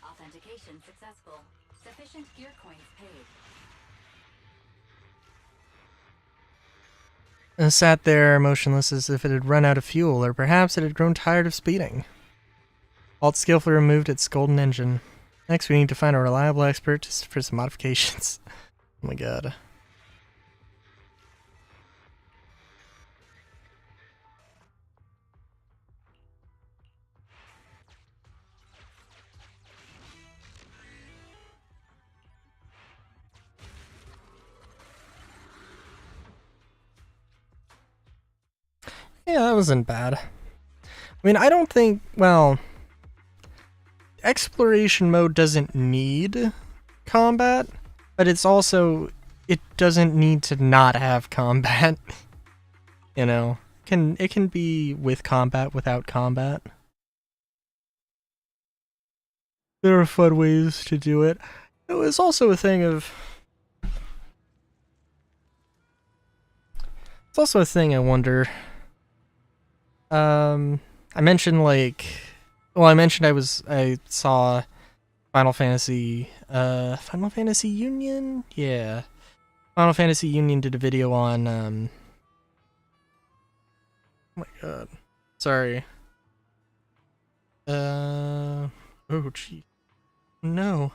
Speaker 8: Authentication successful. Sufficient gear coins paid.
Speaker 1: And sat there motionless as if it had run out of fuel, or perhaps it had grown tired of speeding. Alt skillfully removed its golden engine. Next, we need to find a reliable expert for some modifications. Oh my god. Yeah, that wasn't bad. I mean, I don't think, well, exploration mode doesn't need combat, but it's also, it doesn't need to not have combat. You know, it can be with combat without combat. There are fun ways to do it. It was also a thing of, it's also a thing I wonder. I mentioned like, well, I mentioned I saw Final Fantasy Union? Yeah. Final Fantasy Union did a video on, oh my god. Sorry. Oh, gee. No.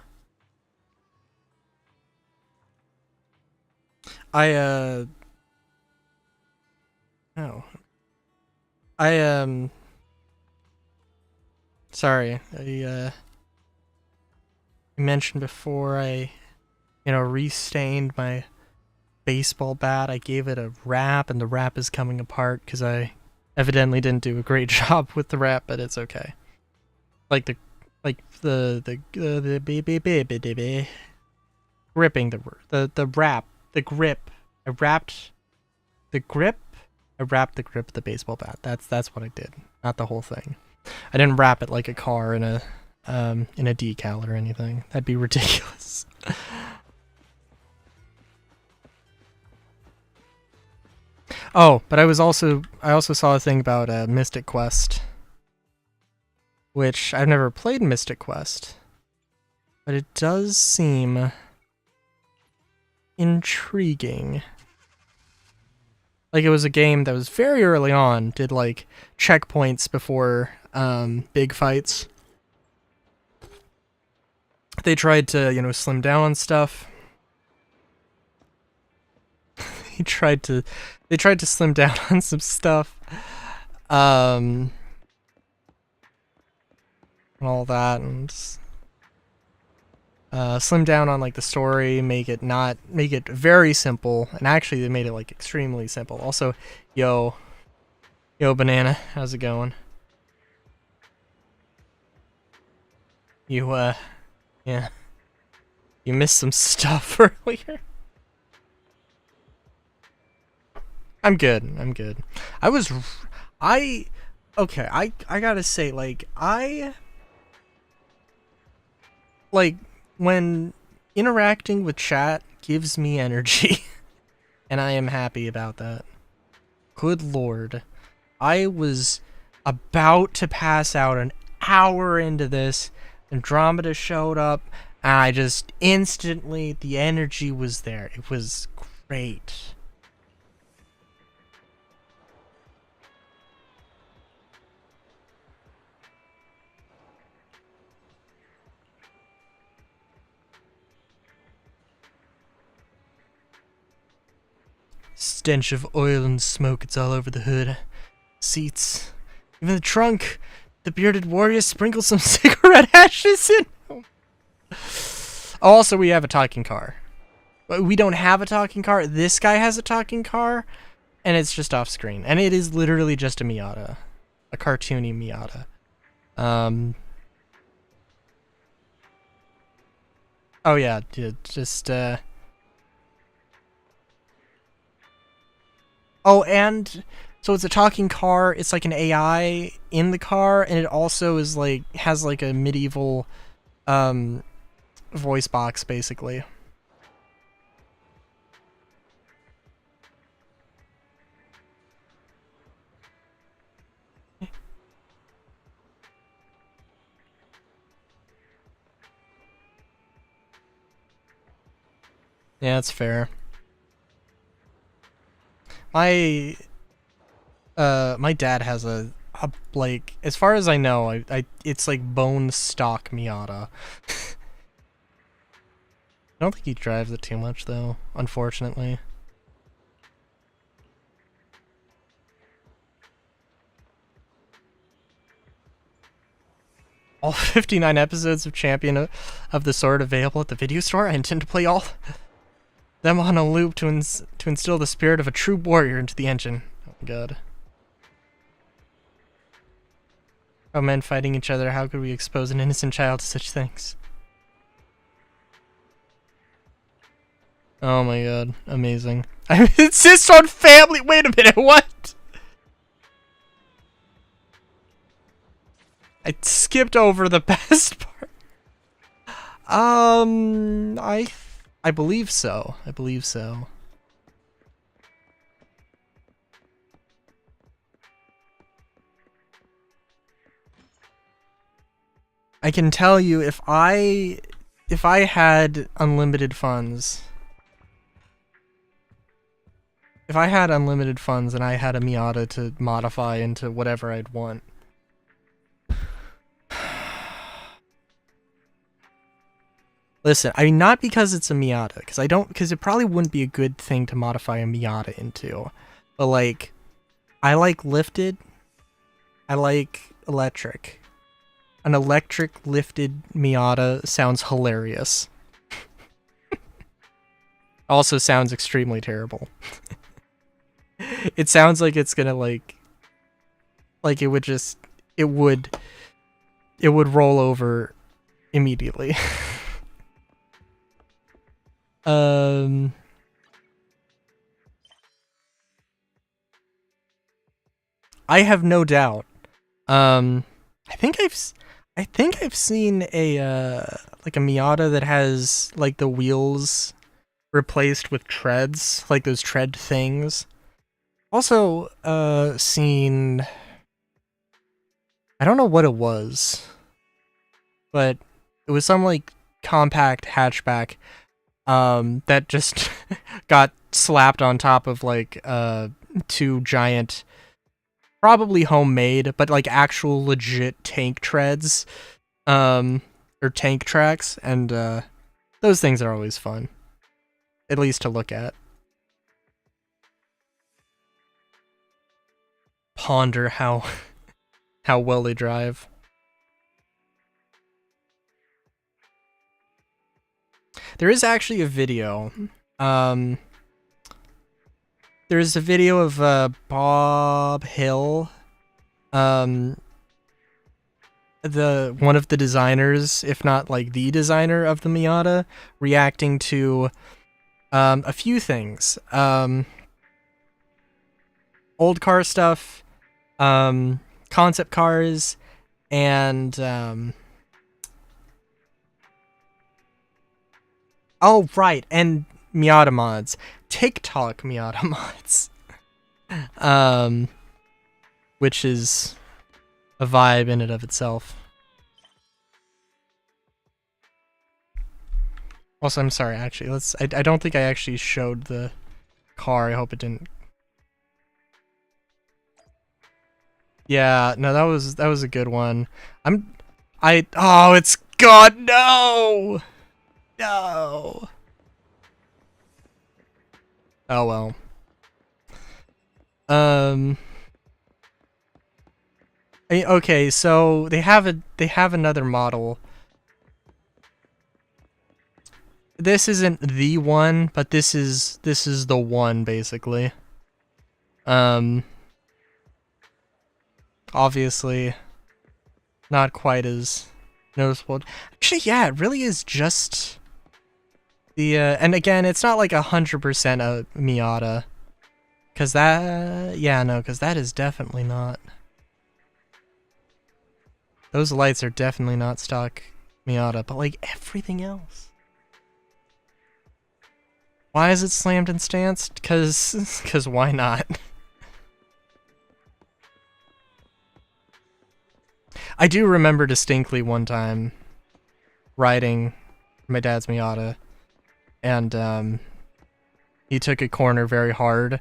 Speaker 1: Oh. Sorry. I mentioned before I, restained my baseball bat. I gave it a wrap, and the wrap is coming apart because I evidently didn't do a great job with the wrap, but it's okay. Like the gripping the wrap, the grip. I wrapped the grip. I wrapped the grip of the baseball bat. That's what I did, not the whole thing. I didn't wrap it like a car in a decal or anything. That'd be ridiculous. Oh, but I also saw a thing about Mystic Quest, which I've never played Mystic Quest, but it does seem intriguing. Like, it was a game that was very early on, did like checkpoints before big fights. They tried to, slim down on stuff. They tried to slim down on some stuff. And all that, and slim down on like the story, make it very simple, and actually they made it like extremely simple. Also, yo banana, how's it going? You yeah, you missed some stuff earlier. I'm good. Okay, I gotta say, like when interacting with chat gives me energy, and I am happy about that. Good lord. I was about to pass out an hour into this, Andromeda showed up, and I just instantly, the energy was there. It was great. Stench of oil and smoke, it's all over the hood. Seats. Even the trunk. The bearded warrior sprinkled some cigarette ashes in. Also, we have a talking car. But we don't have a talking car. This guy has a talking car, and it's just off screen. And it is literally just a Miata. A cartoony Miata. Oh yeah, just Oh, and so it's a talking car, it's like an AI in the car, and it also is like has like a medieval voice box basically. Yeah, that's fair. My dad has a like, as far as I know, it's like bone stock Miata. I don't think he drives it too much though, unfortunately. All 59 episodes of Champion of the Sword available at the video store. I intend to play all them on a loop to instill the spirit of a true warrior into the engine. Oh my god. Oh, men fighting each other, how could we expose an innocent child to such things? Oh my god, amazing. I insist on family. Wait a minute, what? I skipped over the best part. I believe so. I believe so. I can tell you if I had unlimited funds. If I had unlimited funds and I had a Miata to modify into whatever I'd want. Listen, I mean, not because it's a Miata, because it probably wouldn't be a good thing to modify a Miata into. But like, I like lifted, I like electric. An electric lifted Miata sounds hilarious. Also sounds extremely terrible. It sounds like it's gonna like it would roll over immediately. I have no doubt. I think I've seen a like a Miata that has like the wheels replaced with treads, like those tread things. Also, seen, I don't know what it was, but it was some like compact hatchback that just got slapped on top of like two giant, probably homemade, but like actual legit tank treads, or tank tracks, and those things are always fun, at least to look at. Ponder how well they drive. There is actually a video. There's a video of Bob Hill, the one of the designers, if not like the designer of the Miata, reacting to a few things. Old car stuff, concept cars, and oh right, and Miata mods, TikTok Miata mods, which is a vibe in and of itself. Also, I'm sorry, actually, I don't think I actually showed the car. I hope it didn't. Yeah, no, that was a good one. Oh, it's gone. No. No. Oh well. Um. Okay, so they have another model. This isn't the one, but this is the one basically. Obviously not quite as noticeable. Actually, yeah, it really is just the and again, it's not like 100% a Miata. Cause that, yeah, no, cause that is definitely not. Those lights are definitely not stock Miata, but like everything else. Why is it slammed and stanced? Cause why not? I do remember distinctly one time riding my dad's Miata, and he took a corner very hard.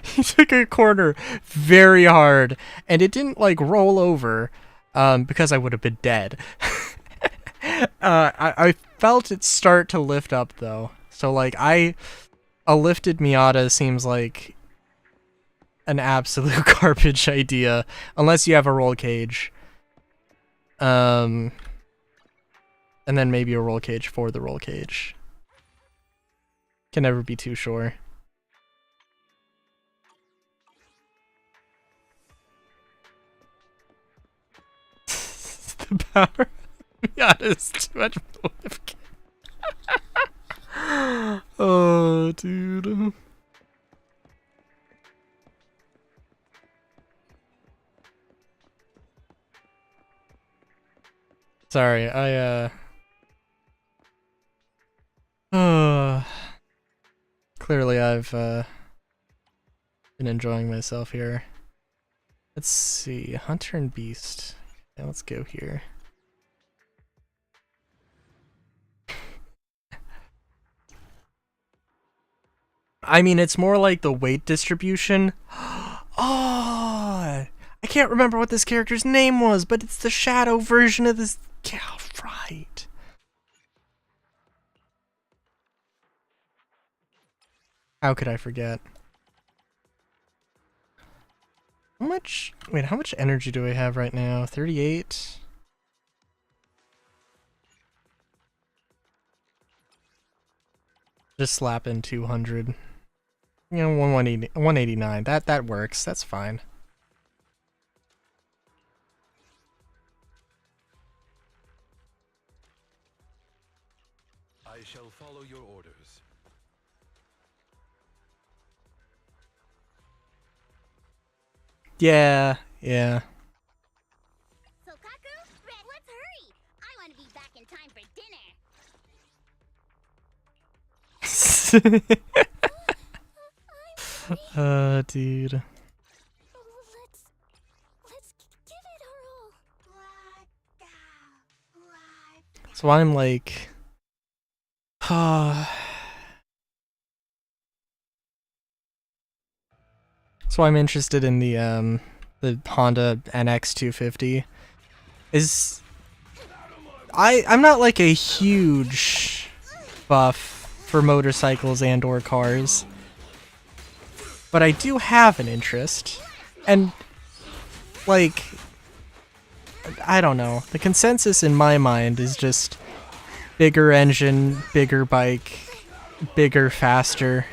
Speaker 1: He took a corner very hard, and it didn't like roll over, because I would have been dead. I felt it start to lift up though, so like a lifted Miata seems like an absolute garbage idea unless you have a roll cage, and then maybe a roll cage for the roll cage. Can never be too sure. The power Miata is too much lift. Oh, dude. Sorry, clearly I've been enjoying myself here. Let's see, Hunter and Beast. Yeah, let's go here. I mean, it's more like the weight distribution. Oh, I can't remember what this character's name was, but it's the shadow version of this. Yeah, right. How could I forget? How much? Wait, how much energy do I have right now? 38? Just slap in 200. You know, 189. That works. That's fine.
Speaker 4: I shall follow your orders.
Speaker 1: Yeah, yeah.
Speaker 5: So, Kaku, Red, let's hurry! I want to be back in time for dinner!
Speaker 1: Dude.
Speaker 5: Let's give it our all.
Speaker 1: So I'm like, so I'm interested in the Honda NX 250. I'm not like a huge buff for motorcycles and or cars, but I do have an interest, and like, I don't know, the consensus in my mind is just bigger engine, bigger bike, bigger, faster,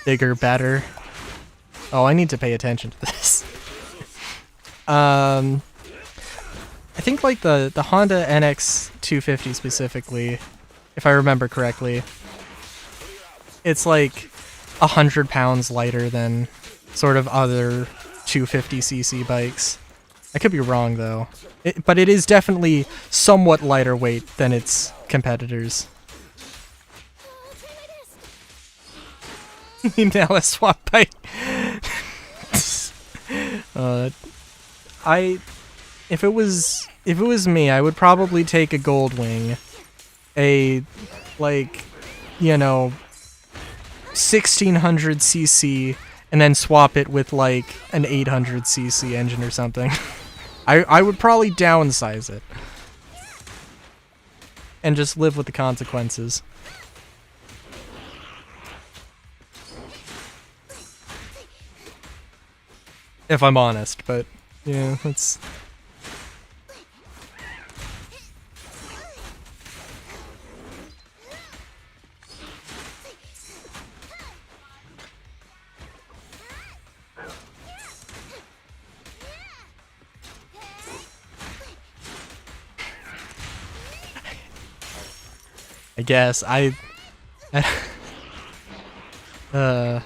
Speaker 1: bigger, better. Oh, I need to pay attention to this. I think like the Honda NX 250 specifically, if I remember correctly, it's like 100 pounds lighter than sort of other 250cc bikes. I could be wrong though, but it is definitely somewhat lighter weight than its competitors. Now let's swap bike. If it was me, I would probably take a Goldwing, a like, you know, 1600cc, and then swap it with like an 800cc engine or something. I would probably downsize it and just live with the consequences. If I'm honest, but yeah, that's. I guess uh.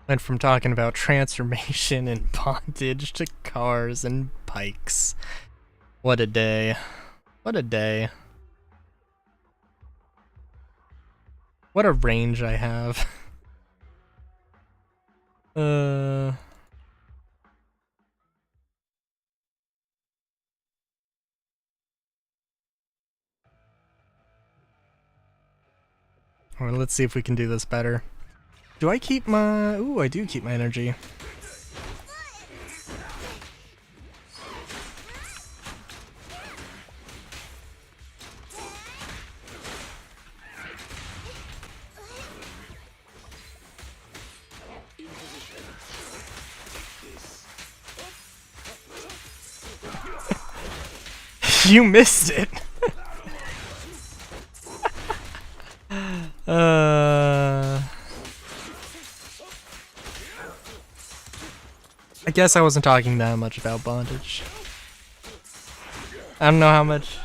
Speaker 1: Went from talking about transformation and bondage to cars and bikes. What a day. What a day. What a range I have. Or let's see if we can do this better. Do I keep my... Ooh, I do keep my energy. You missed it! I guess I wasn't talking that much about bondage. I don't know how much...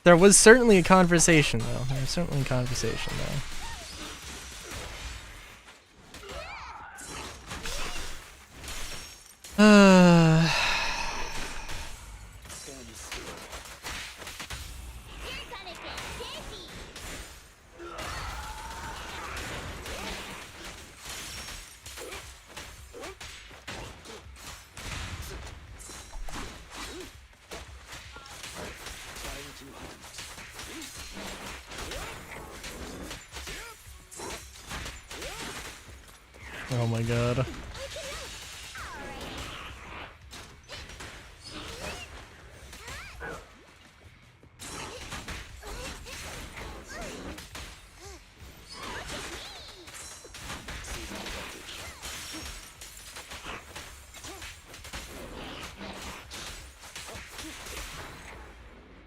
Speaker 1: There was certainly a conversation, though. There was certainly a conversation, though. Oh my god.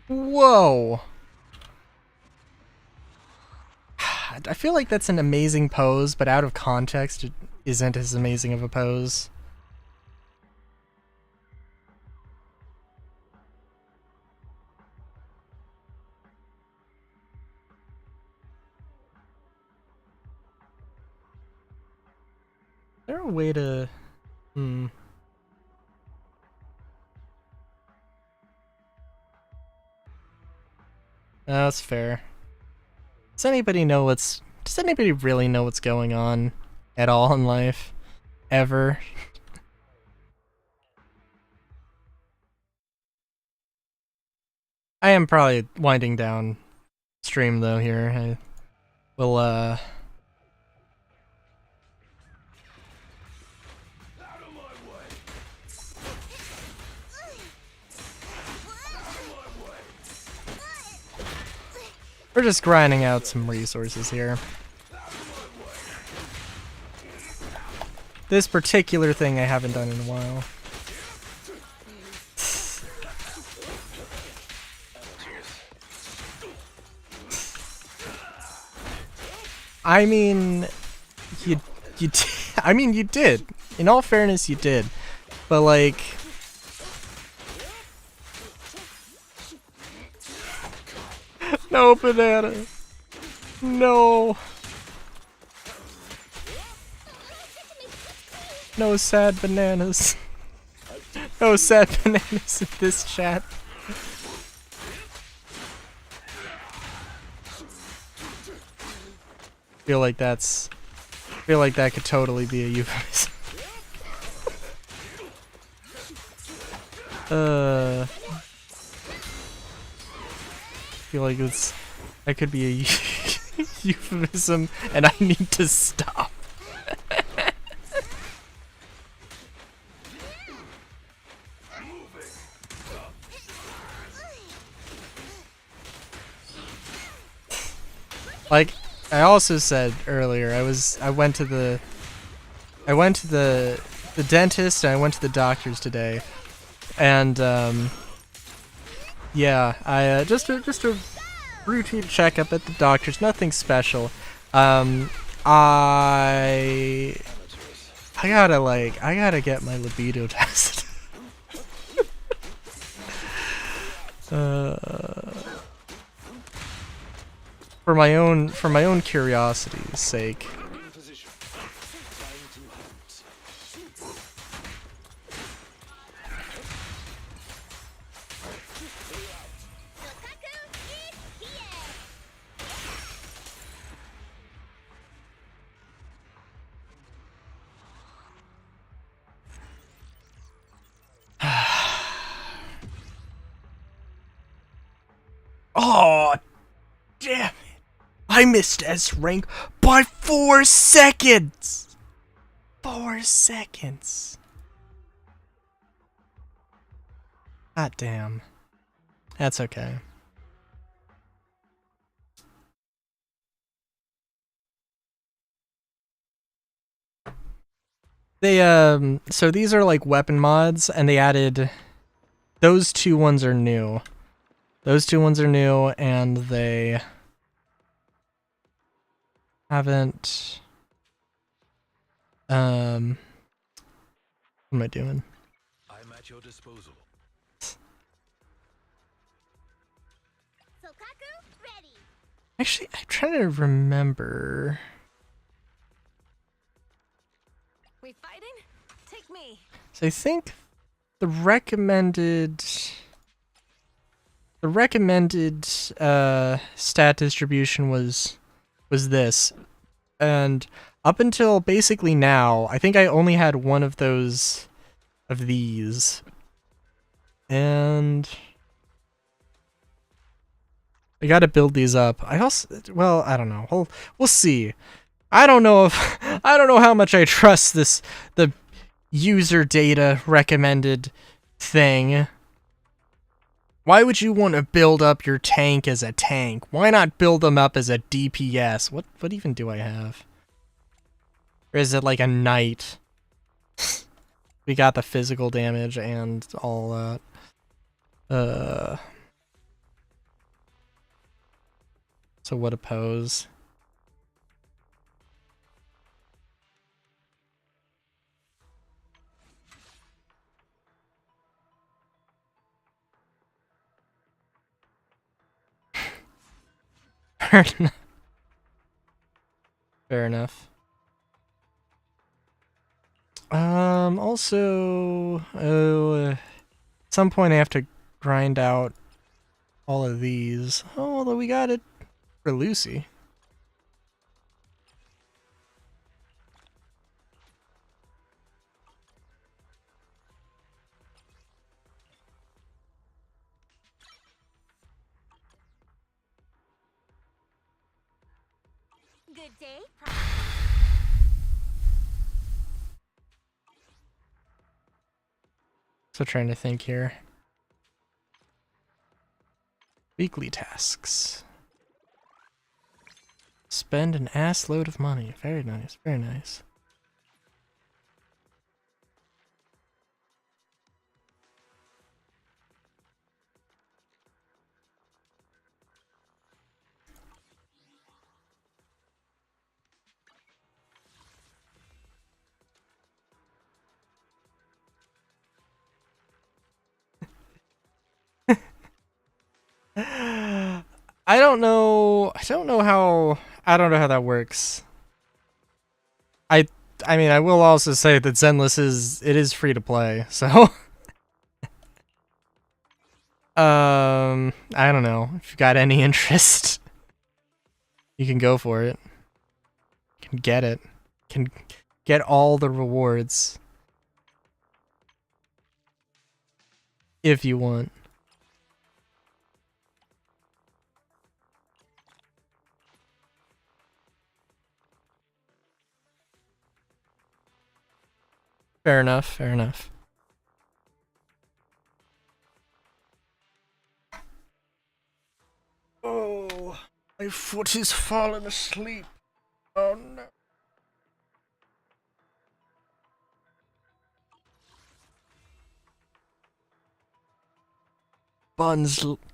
Speaker 1: Whoa! I feel like that's an amazing pose, but out of context, it isn't as amazing of a pose. Is there a way to... That's fair. Does anybody know what's... Does anybody really know what's going on at all in life? Ever? I am probably winding down stream though here. I will we're just grinding out some resources here. This particular thing I haven't done in a while. I mean, you I mean, you did. In all fairness, you did. But like, no banana. No. No sad bananas. No sad bananas in this chat. Feel like that could totally be a euphemism. I feel like that could be a euphemism, and I need to stop. Like I also said earlier, I went to the dentist and I went to the doctors today, and yeah, I just a routine checkup at the doctor's, nothing special. I gotta get my libido tested. For my own curiosity's sake. Oh, damn it. I missed S rank by 4 seconds! 4 seconds. God damn. That's okay. They, so these are like weapon mods, and they added, those two ones are new. Those two ones are new, and they haven't, what am I doing?
Speaker 4: I'm at your disposal.
Speaker 1: Actually, I'm trying to remember.
Speaker 2: We fighting? Take me.
Speaker 1: So I think the recommended stat distribution was this, and up until basically now, I think I only had one of those of these, and I got to build these up. I also, well, I don't know. We'll see. I don't know how much I trust the user data recommended thing. Why would you want to build up your tank as a tank? Why not build them up as a DPS? What even do I have? Or is it like a knight? We got the physical damage and all that. So what oppose? Fair enough. Fair enough. Also, at some point I have to grind out all of these. Oh, although we got it for Lucy.
Speaker 5: Good day.
Speaker 1: So trying to think here. Weekly tasks. Spend an ass load of money. Very nice, very nice. I don't know how that works. I mean, I will also say that Zenless is free to play, so I don't know. If you've got any interest, you can go for it. You can get it. You can get all the rewards. If you want. Fair enough, fair enough. Oh, my foot is falling asleep. Oh no.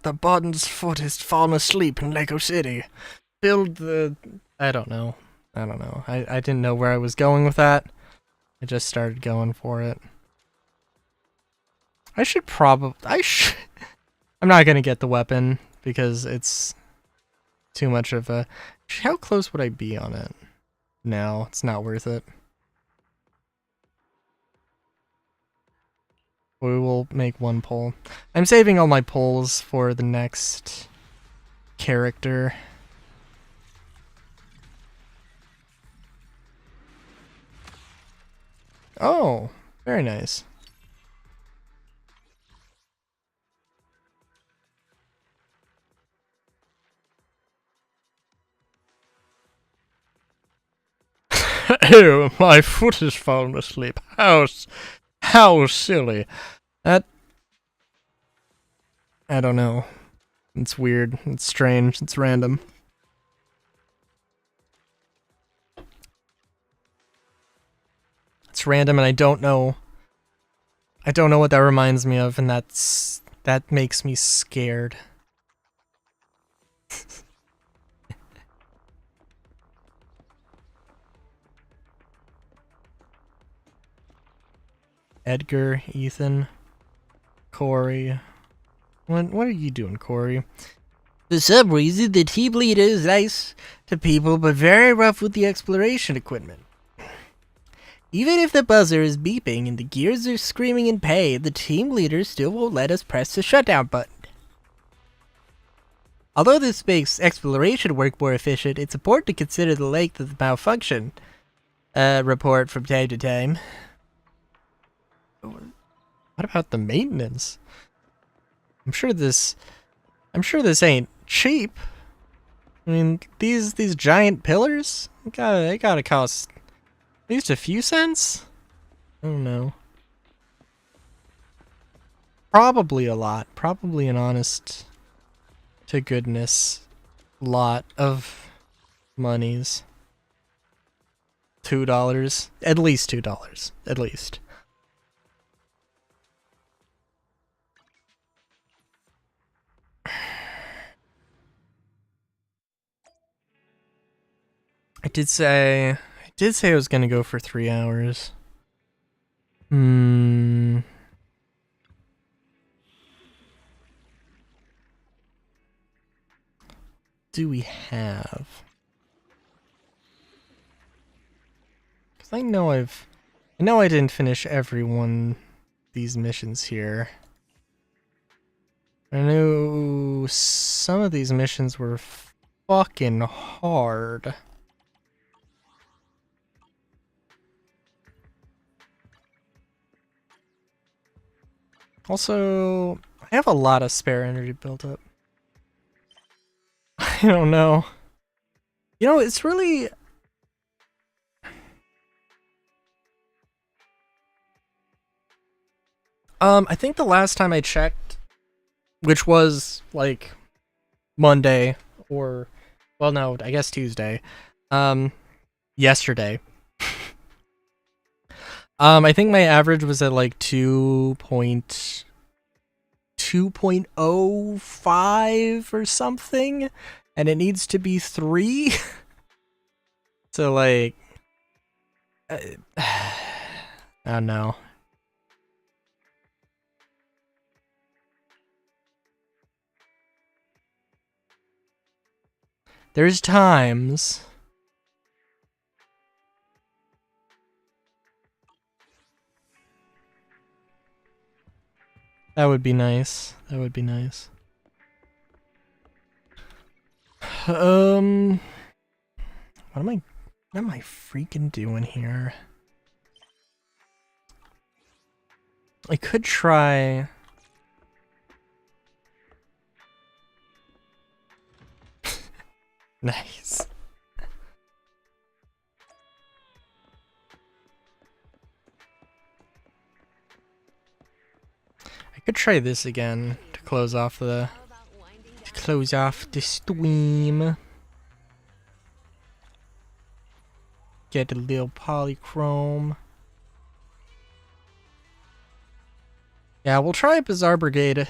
Speaker 1: The Buns foot has fallen asleep in Lego City. Build the... I don't know. I didn't know where I was going with that. I just started going for it. I should probably... I'm not gonna get the weapon because it's too much of a... How close would I be on it? No, it's not worth it. We will make one poll. I'm saving all my polls for the next character. Oh, very nice. Oh, my foot has fallen asleep. How silly. That... I don't know. It's weird. It's strange. It's random. It's random and I don't know what that reminds me of, and that makes me scared. Edgar, Ethan, Corey. What are you doing, Corey? For some reason, the team leader is nice to people, but very rough with the exploration equipment. Even if the buzzer is beeping and the gears are screaming in pain, the team leader still won't let us press the shutdown button. Although this makes exploration work more efficient, it's important to consider the length of the malfunction report from time to time. What about the maintenance? I'm sure this ain't cheap. I mean, these giant pillars, they gotta cost at least a few cents? I don't know. Probably a lot. Probably an honest to goodness lot of monies. $2. At least $2. At least. I did say I was gonna go for 3 hours. Do we have? Because I know I didn't finish every one of these missions here. I know some of these missions were fucking hard. Also, I have a lot of spare energy built up. I don't know. You know, it's really... I think the last time I checked, which was, like, Monday, or... Well, no, I guess Tuesday. Yesterday. I think my average was at, like, 2.05 or something, and it needs to be 3. So, like... I don't know. There's times... That would be nice. That would be nice. What am I freaking doing here? I could try... Nice. I could try this again to close off the stream. Get a little polychrome. Yeah, we'll try Bizarre Brigade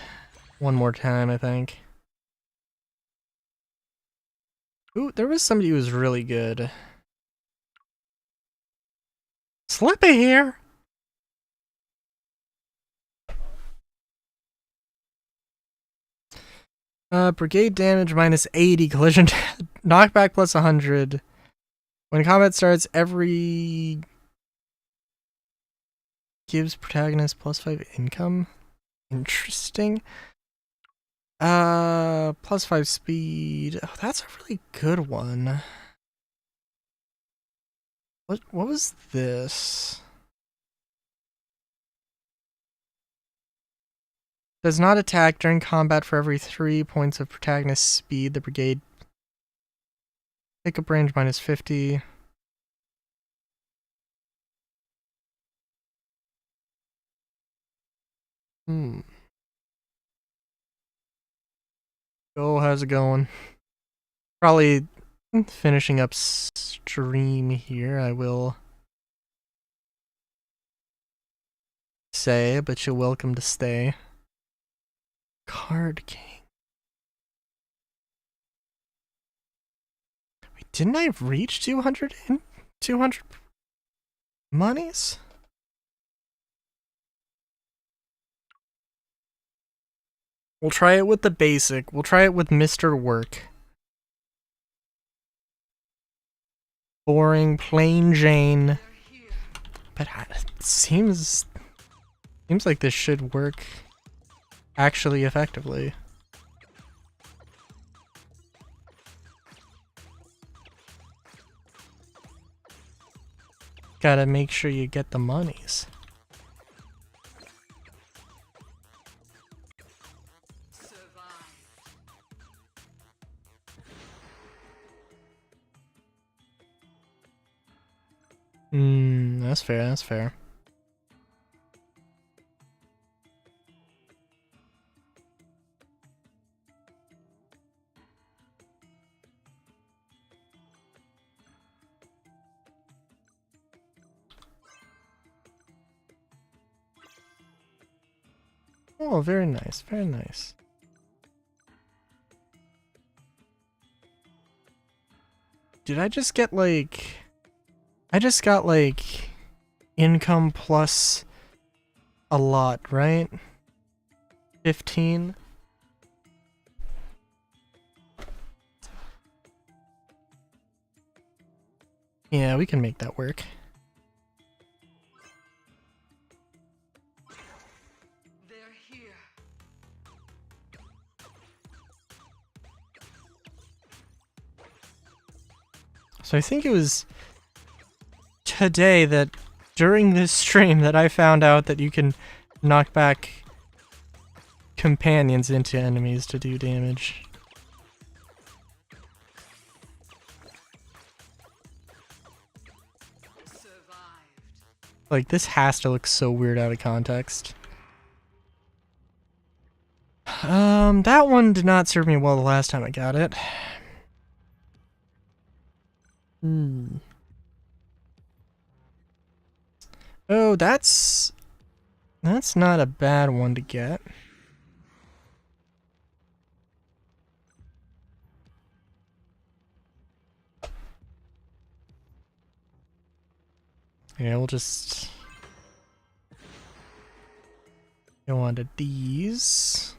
Speaker 1: one more time, I think. Ooh, there was somebody who was really good. Slippy here! Brigade damage minus 80, collision knockback plus 100. When combat starts, every gives protagonist plus 5 income. Interesting. Plus 5 speed. Oh, that's a really good one. What was this? Does not attack during combat for every 3 points of protagonist speed. The brigade pickup range minus 50. Oh, how's it going? Probably finishing up stream here, I will say, but you're welcome to stay. Card King. Wait, didn't I reach 200 monies? We'll try it with the basic. We'll try it with Mr. Work. Boring, plain Jane. But it seems like this should work actually effectively. Gotta make sure you get the monies. That's fair, that's fair. Oh, very nice, very nice. Did I just get like... I just got like income plus a lot, right? 15? Yeah, we can make that work. So I think it was today that during this stream that I found out that you can knock back companions into enemies to do damage. Like, this has to look so weird out of context. That one did not serve me well the last time I got it. Oh, that's not a bad one to get. Yeah, we'll just go on to these.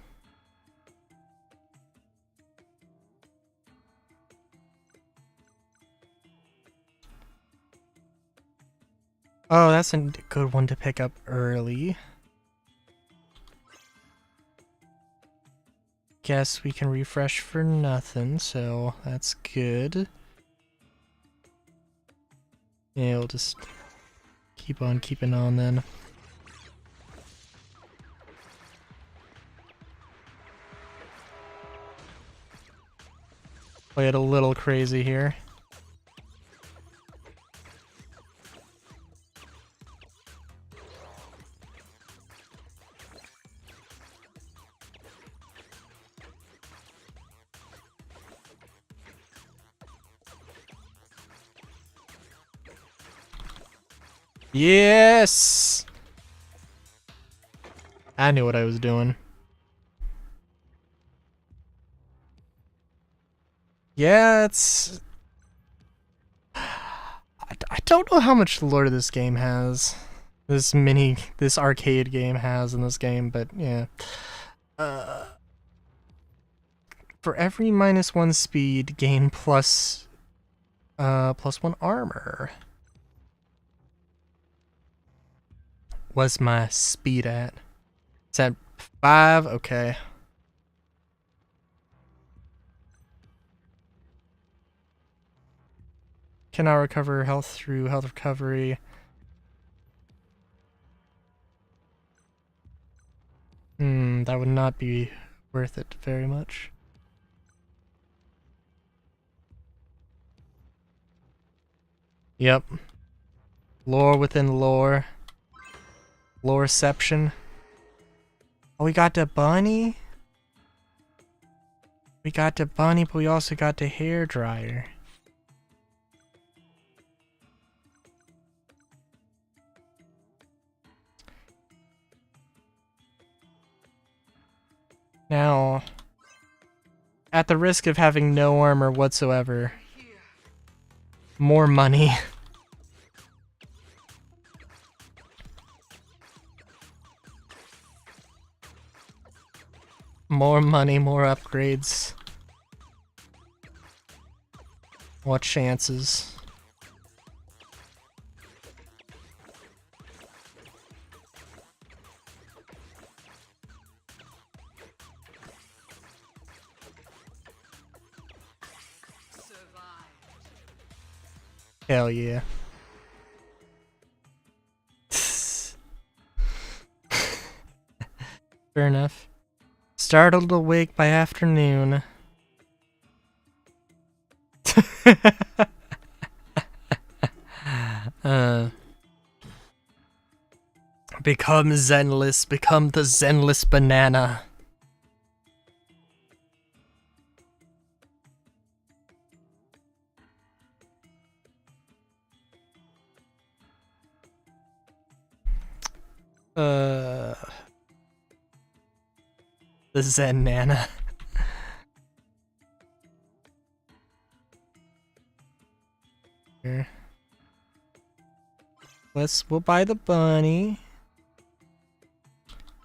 Speaker 1: Oh, that's a good one to pick up early. Guess we can refresh for nothing, so that's good. Yeah, we'll just keep on keeping on then. Play it a little crazy here. Yes! I knew what I was doing. Yeah, it's... I don't know how much lore this game has. This arcade game has in this game, but yeah. For every -1 speed, gain plus +1 armor. What's my speed at? It's at 5? Okay. Cannot recover health through health recovery. That would not be worth it very much. Yep. Lore within lore. Loreception. Oh, we got the bunny? We got the bunny, but we also got the hairdryer. Now, at the risk of having no armor whatsoever, more money. More money, more upgrades. What chances? Hell yeah. Fair enough. Startled awake by afternoon. Become Zenless. Become the Zenless banana. The Zen Nana. Here. We'll buy the bunny.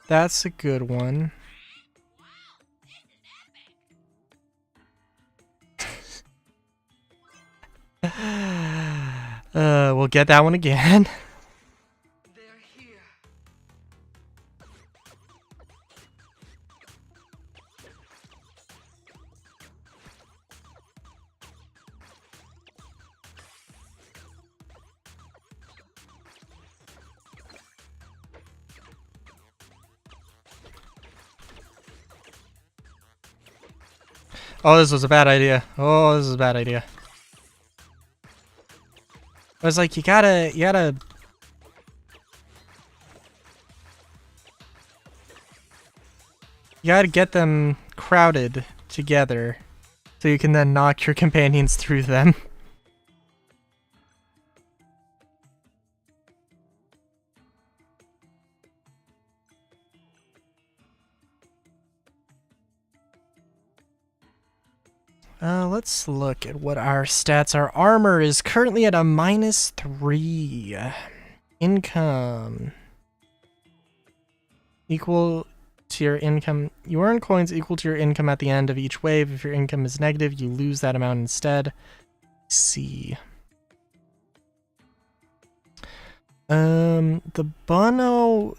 Speaker 1: That's a good one. We'll get that one again. Oh, this was a bad idea. Oh, this is a bad idea. I was like, you gotta get them crowded together so you can then knock your companions through them. Let's look at what our stats are. Armor is currently at a -3. Income. Equal to your income. You earn coins equal to your income at the end of each wave. If your income is negative, you lose that amount instead. C. The Bunno...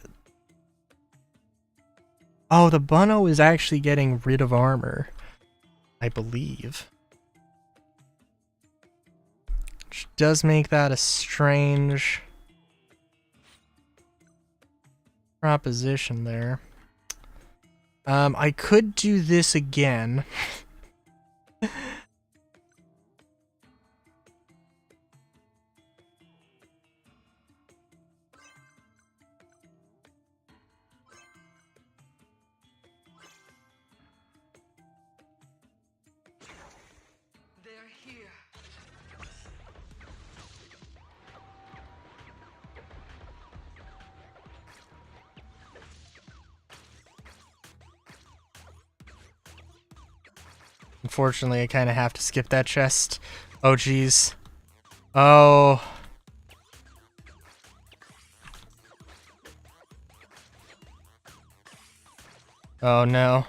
Speaker 1: Oh, the Bunno is actually getting rid of armor, I believe. Which does make that a strange proposition there. I could do this again. unfortunately, I kind of have to skip that chest. Oh, jeez. Oh. Oh, no.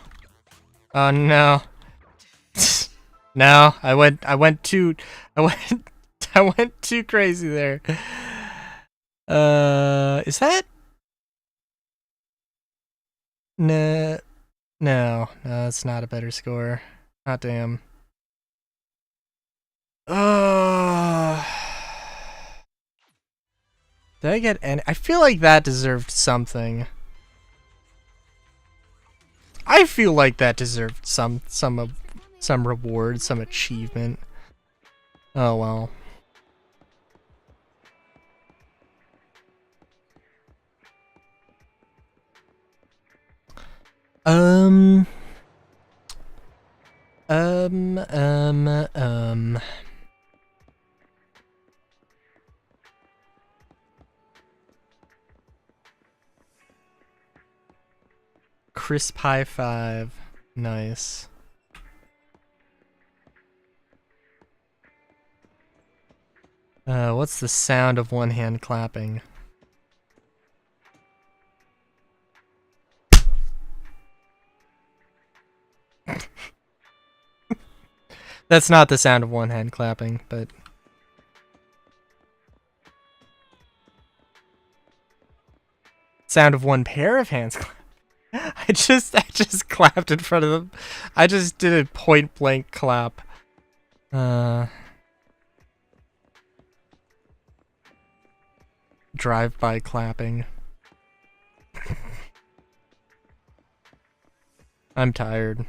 Speaker 1: Oh, no. No, I went too I went too crazy there. Is that? No, no, it's not a better score. Hot damn. Did I get any? I feel like that deserved something. I feel like that deserved some reward, some achievement. Oh well. Um. Crisp high five. Nice. What's the sound of one hand clapping? That's not the sound of one hand clapping, but... Sound of one pair of hands clapping. I just clapped in front of them. I just did a point blank clap. Drive-by clapping. I'm tired.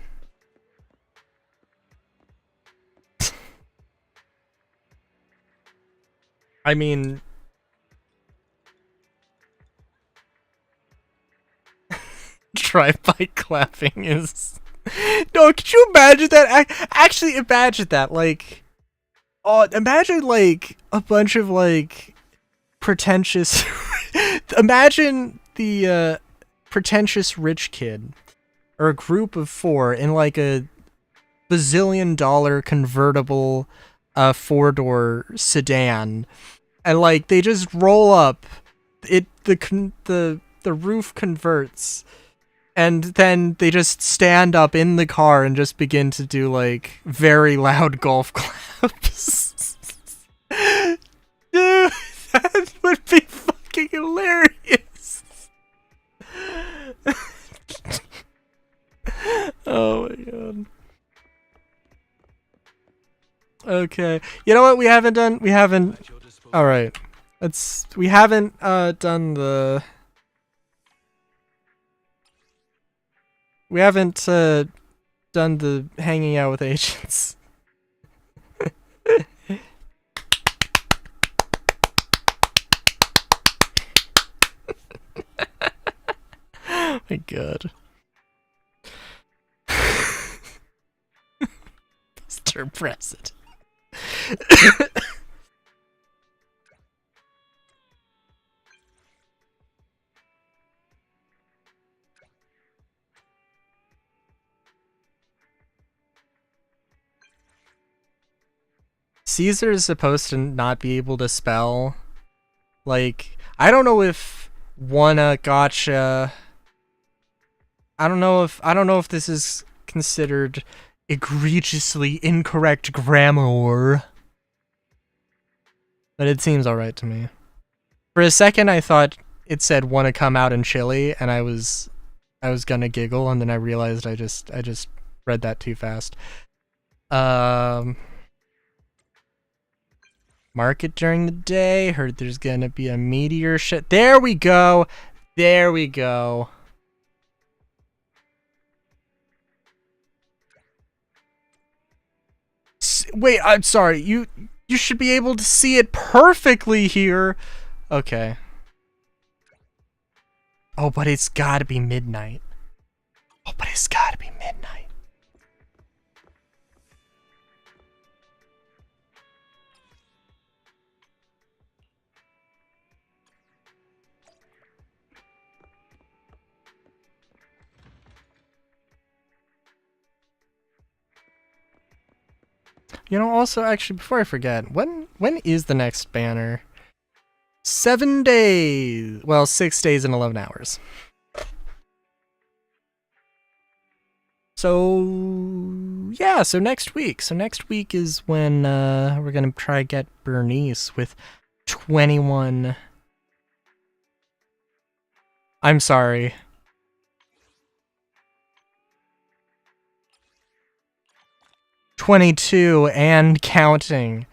Speaker 1: I mean... Drive-by clapping is... No, could you imagine that? Actually, imagine that. Like... Oh, imagine, like, a bunch of, like... pretentious... Imagine the, pretentious rich kid. Or a group of 4 in, like, a bazillion-dollar convertible, 4-door sedan. And, like, they just roll up. The roof converts. And then they just stand up in the car and just begin to do, like, very loud golf claps. Dude, that would be fucking hilarious. Oh my god. Okay. You know what we haven't done? We haven't... Alright. We haven't, done the... We haven't, done the hanging out with agents. Oh my god. Mr. President. Caesar is supposed to not be able to spell. Like, I don't know if wanna gotcha. I don't know if this is considered egregiously incorrect grammar. But it seems alright to me. For a second I thought it said wanna come out in Chile, and I was gonna giggle, and then I realized I just read that too fast. Market during the day. Heard there's gonna be a meteor shit. There we go. There we go. Wait, I'm sorry. You should be able to see it perfectly here. Okay. Oh, but it's gotta be midnight. Oh, but it's gotta be midnight. You know, also, actually, before I forget, when is the next banner? 7 days. Well, 6 days and 11 hours. So, yeah, so next week. So next week is when we're going to try to get Bernice with 21... I'm sorry. $22 and counting.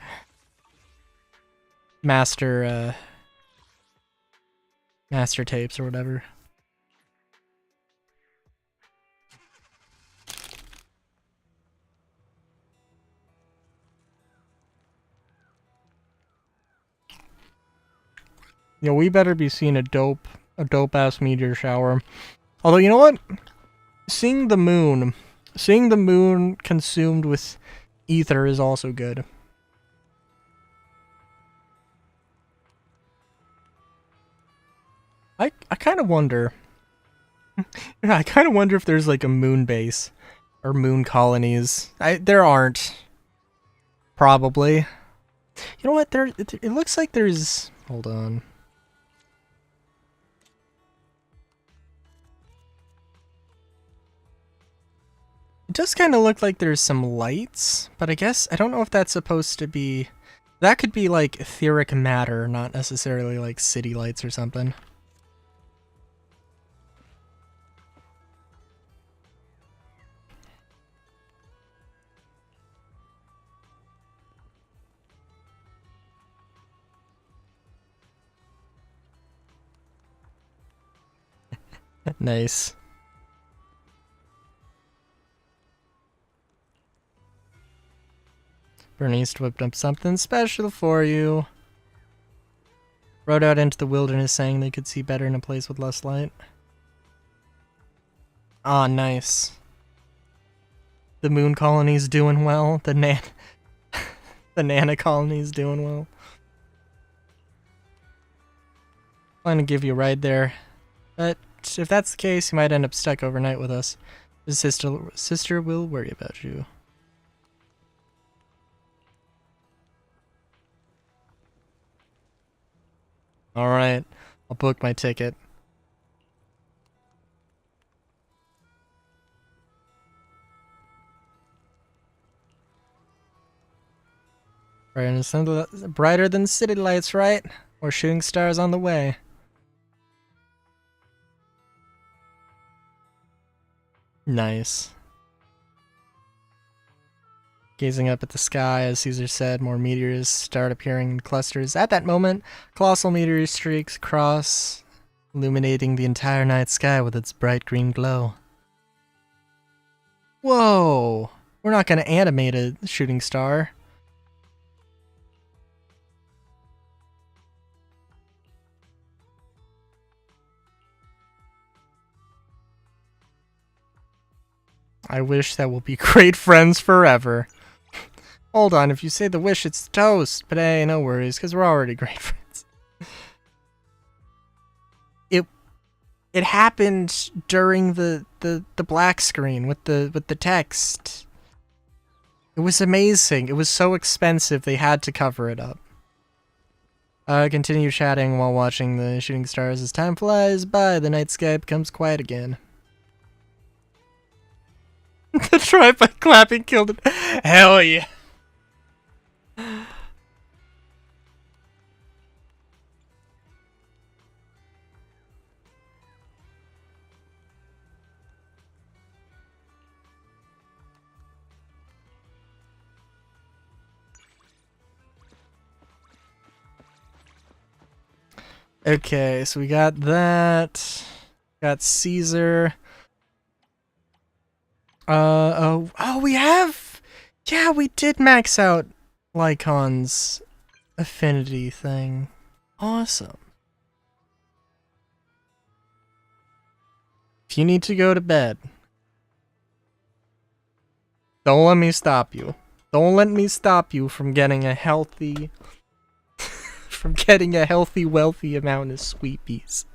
Speaker 1: Master tapes or whatever. You know, we better be seeing a dope ass meteor shower. Although, you know what? Seeing the moon consumed with ether is also good. I kind of wonder. I kind of wonder if there's like a moon base or moon colonies. There aren't. Probably. You know what? It looks like there's. Hold on. It does kind of look like there's some lights, but I guess I don't know if that's supposed to be. That could be like etheric matter, not necessarily like city lights or something. Nice. Bernice whipped up something special for you. Rode out into the wilderness saying they could see better in a place with less light. Ah, nice. The moon colony's doing well. The nana colony's doing well. I'm gonna give you a ride there. But if that's the case, you might end up stuck overnight with us. His sister will worry about you. Alright, I'll book my ticket. Brighter than city lights, right? Or shooting stars on the way. Nice. Gazing up at the sky, as Caesar said, more meteors start appearing in clusters. At that moment, colossal meteor streaks cross, illuminating the entire night sky with its bright green glow. Whoa! We're not gonna animate a shooting star. I wish that we'll be great friends forever. Hold on, if you say the wish, it's toast. But hey, no worries, because we're already great friends. It happened during the black screen with the text. It was amazing. It was so expensive they had to cover it up. Continue chatting while watching the shooting stars. As time flies by, the night sky becomes quiet again. The tripod clapping killed it. Hell yeah. Okay, so we got that. Got Caesar. Oh, we have. Yeah, we did max out Lycon's affinity thing. Awesome. If you need to go to bed, don't let me stop you. Don't let me stop you from getting a healthy, wealthy amount of sweet peas.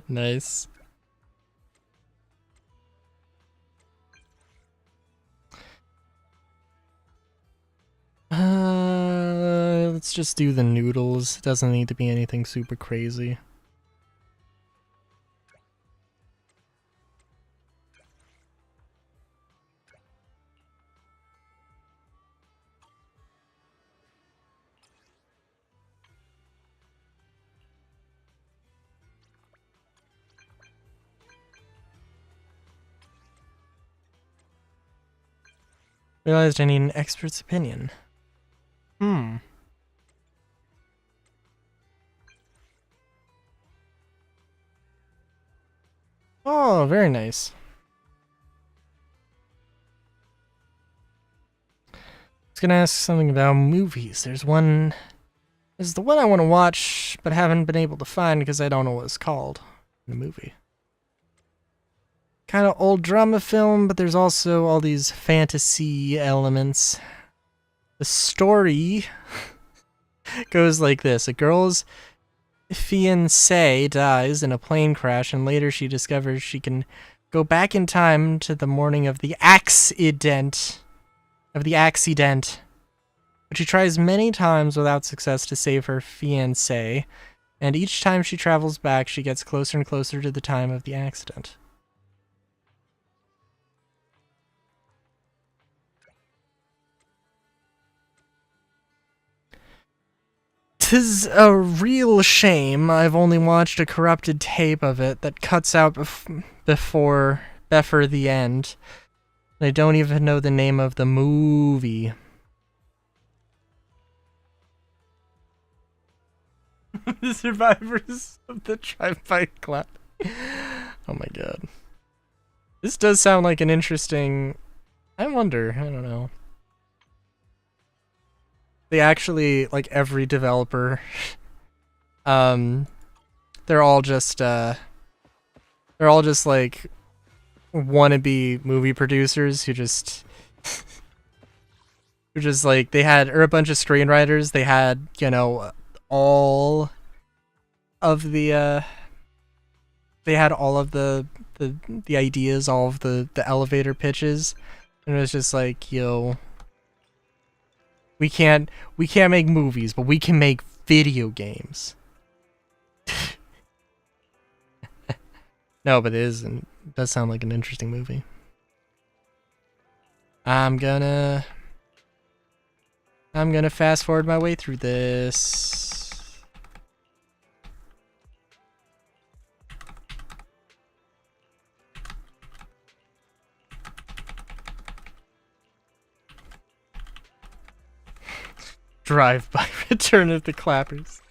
Speaker 1: Nice. Let's just do the noodles. It doesn't need to be anything super crazy. Realized I need an expert's opinion. Oh, very nice. I was gonna ask something about movies. There's the one I want to watch, but haven't been able to find because I don't know what it's called in the movie. Kind of old drama film, but there's also all these fantasy elements. The story goes like this. A girl's fiancé dies in a plane crash, and later she discovers she can go back in time to the morning of the accident. But she tries many times without success to save her fiancé, and each time she travels back, she gets closer and closer to the time of the accident. 'Tis a real shame I've only watched a corrupted tape of it that cuts out before the end. I don't even know the name of the movie. The survivors of the drive-by clap. Oh my god. This does sound like an interesting... I wonder, I don't know. They actually, like, every developer, they're all just like wannabe movie producers who just like, they had, or a bunch of screenwriters, they had, you know, all of the they had all of the ideas, all of the elevator pitches, and it was just like, yo, we can't make movies, but we can make video games. No, but it does sound like an interesting movie. I'm gonna fast forward my way through this. Drive by Return of the Clappers.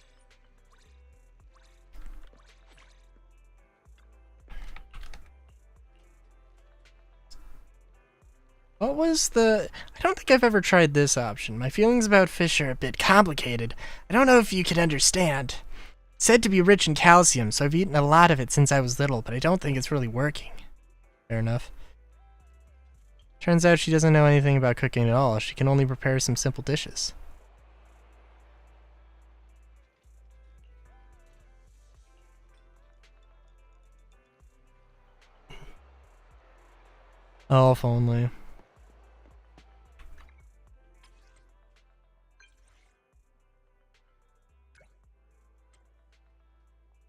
Speaker 1: What was the... I don't think I've ever tried this option. My feelings about fish are a bit complicated. I don't know if you could understand. It's said to be rich in calcium, so I've eaten a lot of it since I was little, but I don't think it's really working. Fair enough. Turns out she doesn't know anything about cooking at all. She can only prepare some simple dishes. Oh, if only.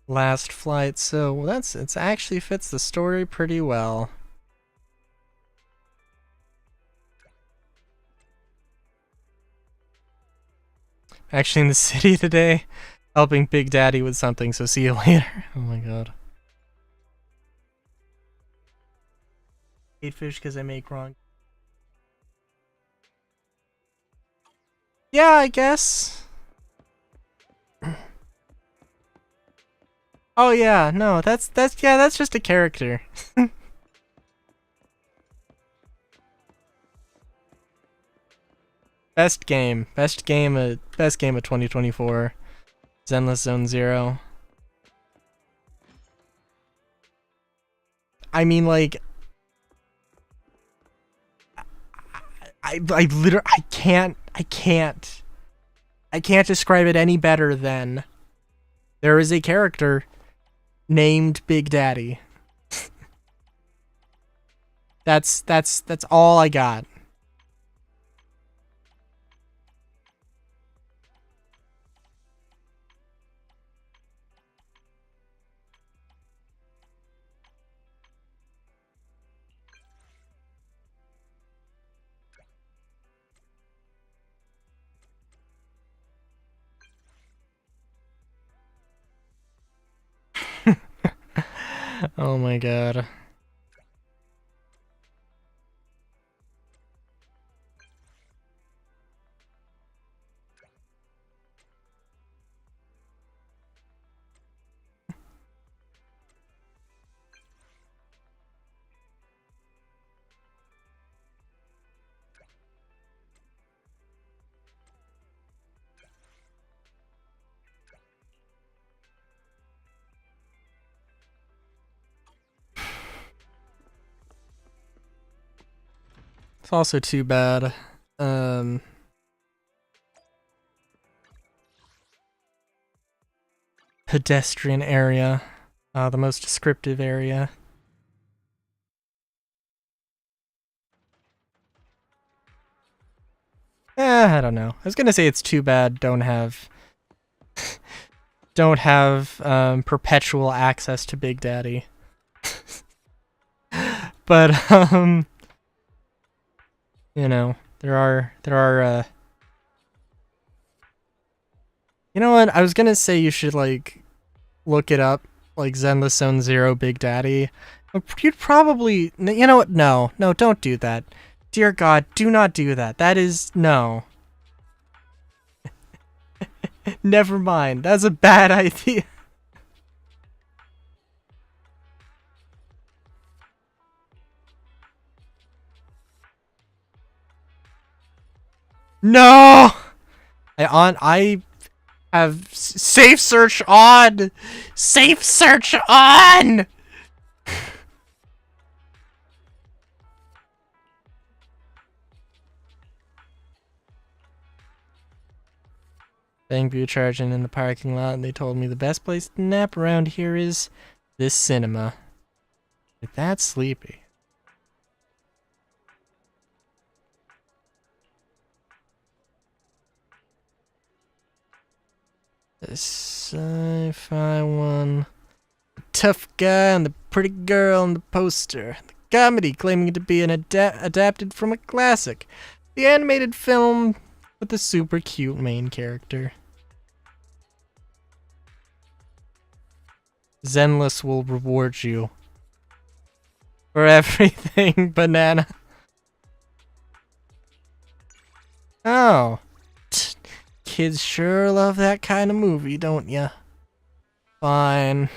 Speaker 1: Last flight, so it actually fits the story pretty well. Actually in the city today, helping Big Daddy with something, so see you later. Oh my god. Hate fish because I make wrong. Yeah, I guess. Oh yeah, no, that's just a character. Best game of 2024. Zenless Zone Zero. I mean, like, I literally I can't describe it any better than there is a character named Big Daddy. That's all I got. Oh my god. It's also too bad. Pedestrian area. The most descriptive area. I don't know. I was gonna say it's too bad don't have perpetual access to Big Daddy. But you know, there are you know what? I was gonna say you should like look it up, like Zenless Zone Zero Big Daddy. You'd probably, you know what? No, don't do that. Dear God, do not do that. That is no. Never mind. That's a bad idea. No. I have safe search on. Safe search on. Bangview charging in the parking lot, and they told me the best place to nap around here is this cinema. Like, that's sleepy. The sci-fi one. The tough guy and the pretty girl on the poster. The comedy claiming to be an adapted from a classic. The animated film with the super cute main character. Zenless will reward you for everything, banana. Oh. Kids sure love that kind of movie, don't ya? Fine.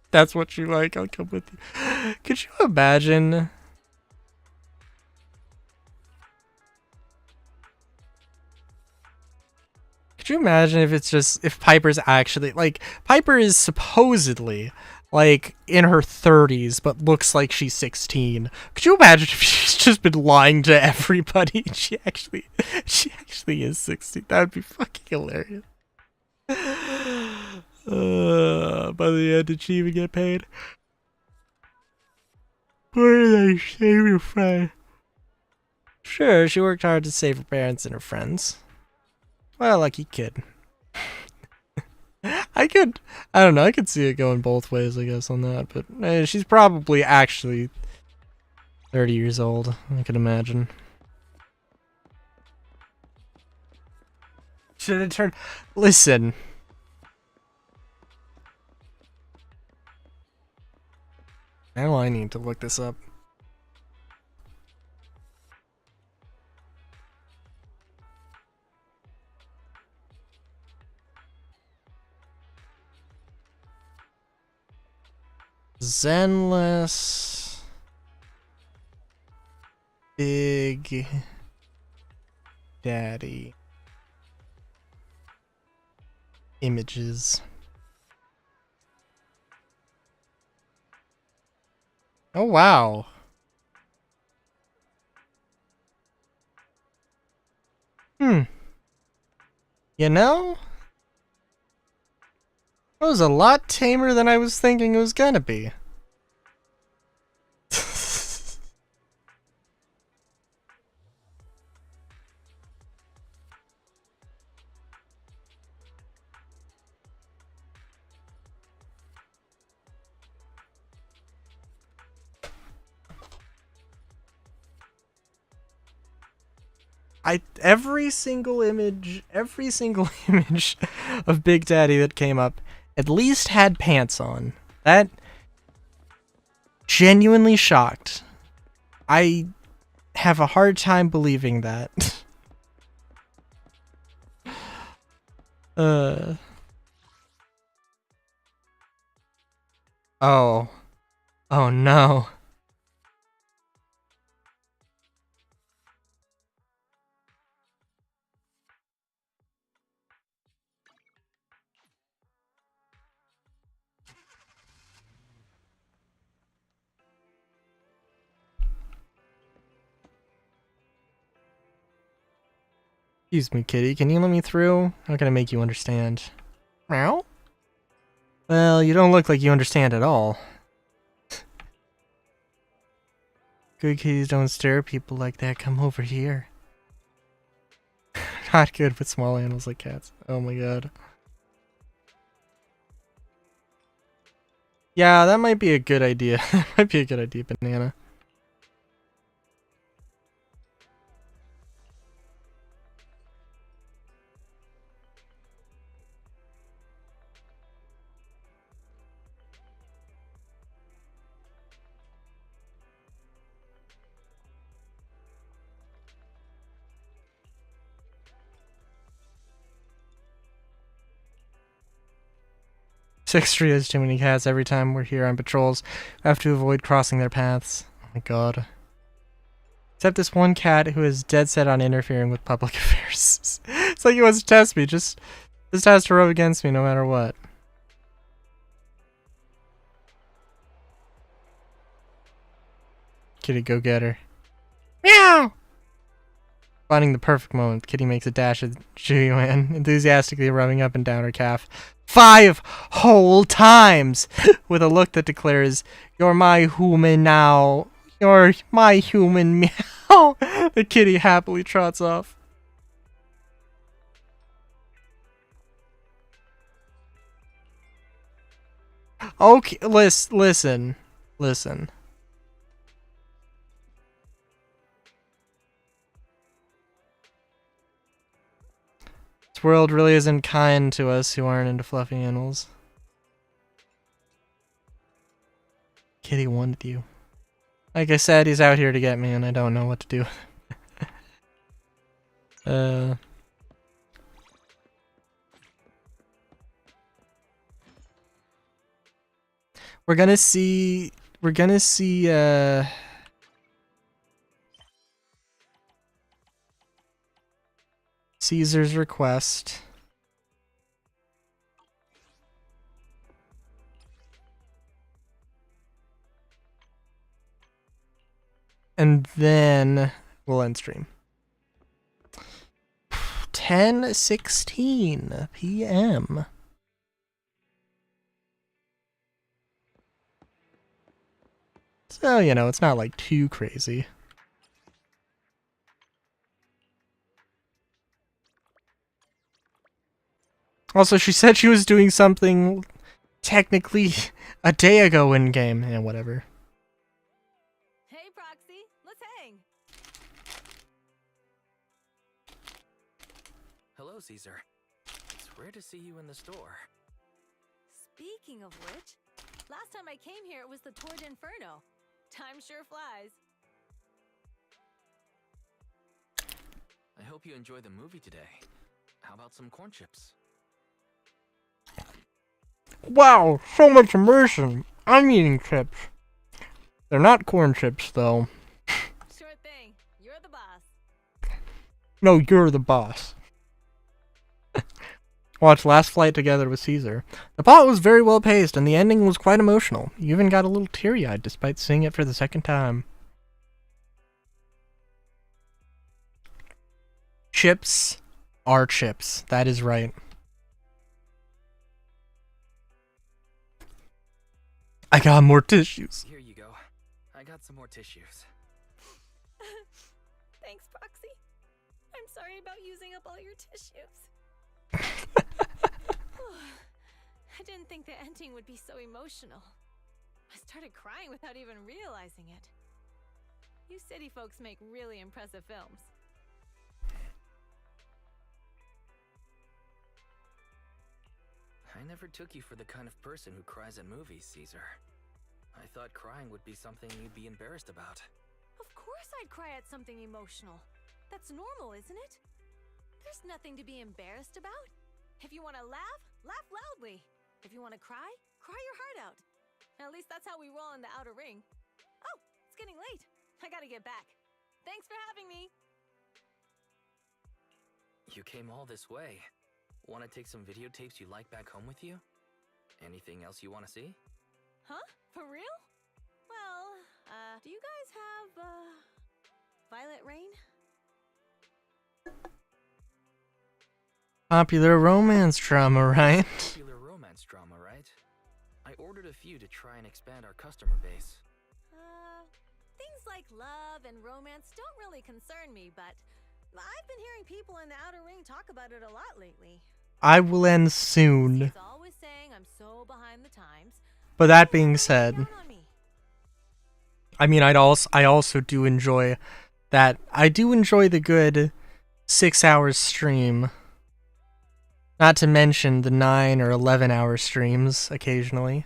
Speaker 1: That's what you like, I'll come with you. Could you imagine? Could you imagine if it's just, if Piper's actually, like, Piper is supposedly, like, in her 30s, but looks like she's 16. Could you imagine if she's just been lying to everybody and she actually is 16? That would be fucking hilarious. By the end, did she even get paid? What did I save your friend? Sure, she worked hard to save her parents and her friends. What a lucky kid. I don't know, I could see it going both ways, I guess, on that, but she's probably actually 30 years old, I can imagine. Should have turned. Listen. Now I need to look this up. Zenless Big Daddy images. Oh wow. You know? That was a lot tamer than I was thinking it was gonna be. Every single image of Big Daddy that came up at least had pants on. That genuinely shocked. I have a hard time believing that. Oh. Oh no. Excuse me, kitty. Can you let me through? I'm not gonna make you understand. Meow? Well, you don't look like you understand at all. Good kitties don't stare at people like that. Come over here. Not good with small animals like cats. Oh my god. Yeah, that might be a good idea. That might be a good idea, Banana. Six Tree has too many cats. Every time we're here on patrols, we have to avoid crossing their paths. Oh my god. Except this one cat who is dead set on interfering with public affairs. It's like he wants to test me. Just has to rub against me no matter what. Kitty, go get her. Meow! Finding the perfect moment, Kitty makes a dash at Julian, enthusiastically rubbing up and down her calf 5 whole times, with a look that declares, "You're my human now. You're my human meow." The kitty happily trots off. Okay, listen. This world really isn't kind to us who aren't into fluffy animals. Kitty wanted you. Like I said, he's out here to get me, and I don't know what to do. We're gonna see Caesar's request. And then we'll end stream. 10:16 p.m. So, you know, it's not like too crazy. Also, she said she was doing something technically a day ago in game. Yeah, whatever.
Speaker 2: Hey, Proxy, let's hang.
Speaker 7: Hello, Caesar. It's rare to see you in the store.
Speaker 2: Speaking of which, last time I came here, it was the Tour d'Inferno. Time sure flies.
Speaker 7: I hope you enjoyed the movie today. How about some corn chips?
Speaker 1: Wow, so much immersion. I'm eating chips. They're not corn chips, though.
Speaker 2: Sure thing. You're the boss.
Speaker 1: No, you're the boss. Watch Last Flight together with Caesar. The plot was very well paced, and the ending was quite emotional. You even got a little teary-eyed despite seeing it for the second time. Chips are chips. That is right. I got more tissues.
Speaker 7: Here you go. I got some more tissues.
Speaker 2: Thanks, Proxy. I'm sorry about using up all your tissues. I didn't think the ending would be so emotional. I started crying without even realizing it. You city folks make really impressive films.
Speaker 7: I never took you for the kind of person who cries at movies, Caesar. I thought crying would be something you'd be embarrassed about.
Speaker 2: Of course I'd cry at something emotional. That's normal, isn't it? There's nothing to be embarrassed about. If you want to laugh, laugh loudly. If you want to cry, cry your heart out. At least that's how we roll in the outer ring. Oh, it's getting late. I gotta get back. Thanks for having me.
Speaker 7: You came all this way. Want to take some videotapes you like back home with you? Anything else you want to see?
Speaker 2: Huh? For real? Well, do you guys have, Violet Rain?
Speaker 1: Popular romance drama, right?
Speaker 7: Popular romance drama, right? I ordered a few to try and expand our customer base.
Speaker 2: Things like love and romance don't really concern me, but I've been hearing people in the outer ring talk about it a lot lately.
Speaker 1: I will end soon.
Speaker 2: He's always saying I'm so behind the times.
Speaker 1: But that being said,
Speaker 2: Down on me.
Speaker 1: I mean, I also do enjoy that. I do enjoy the good 6 hours stream. Not to mention the 9 or 11-hour streams occasionally.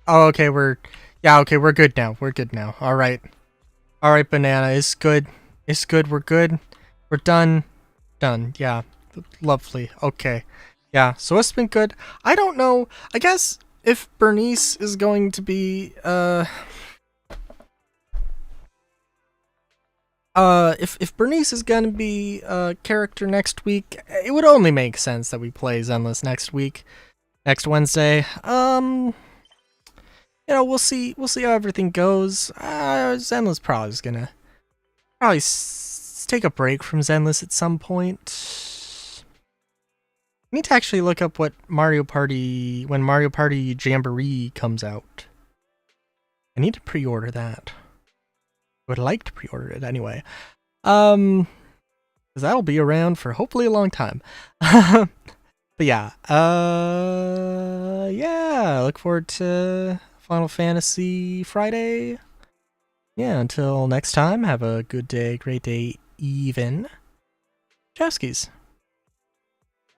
Speaker 1: Oh, okay, we're good now. We're good now. All right, Banana, it's good. It's good. We're good. We're done. Done. Yeah, lovely. Okay. Yeah, so it's been good. I don't know. I guess if Bernice is going to be if Bernice is gonna be a character next week, it would only make sense that we play Zenless next week, next Wednesday. You know, we'll see how everything goes. Zenless probably is gonna take a break from Zenless at some point. I need to actually look up what when Mario Party Jamboree comes out. I need to pre-order that. Would like to pre-order it anyway. Because that'll be around for hopefully a long time. But yeah, yeah, look forward to Final Fantasy Friday. Yeah, until next time, have a good day, great day, even. Chowskis.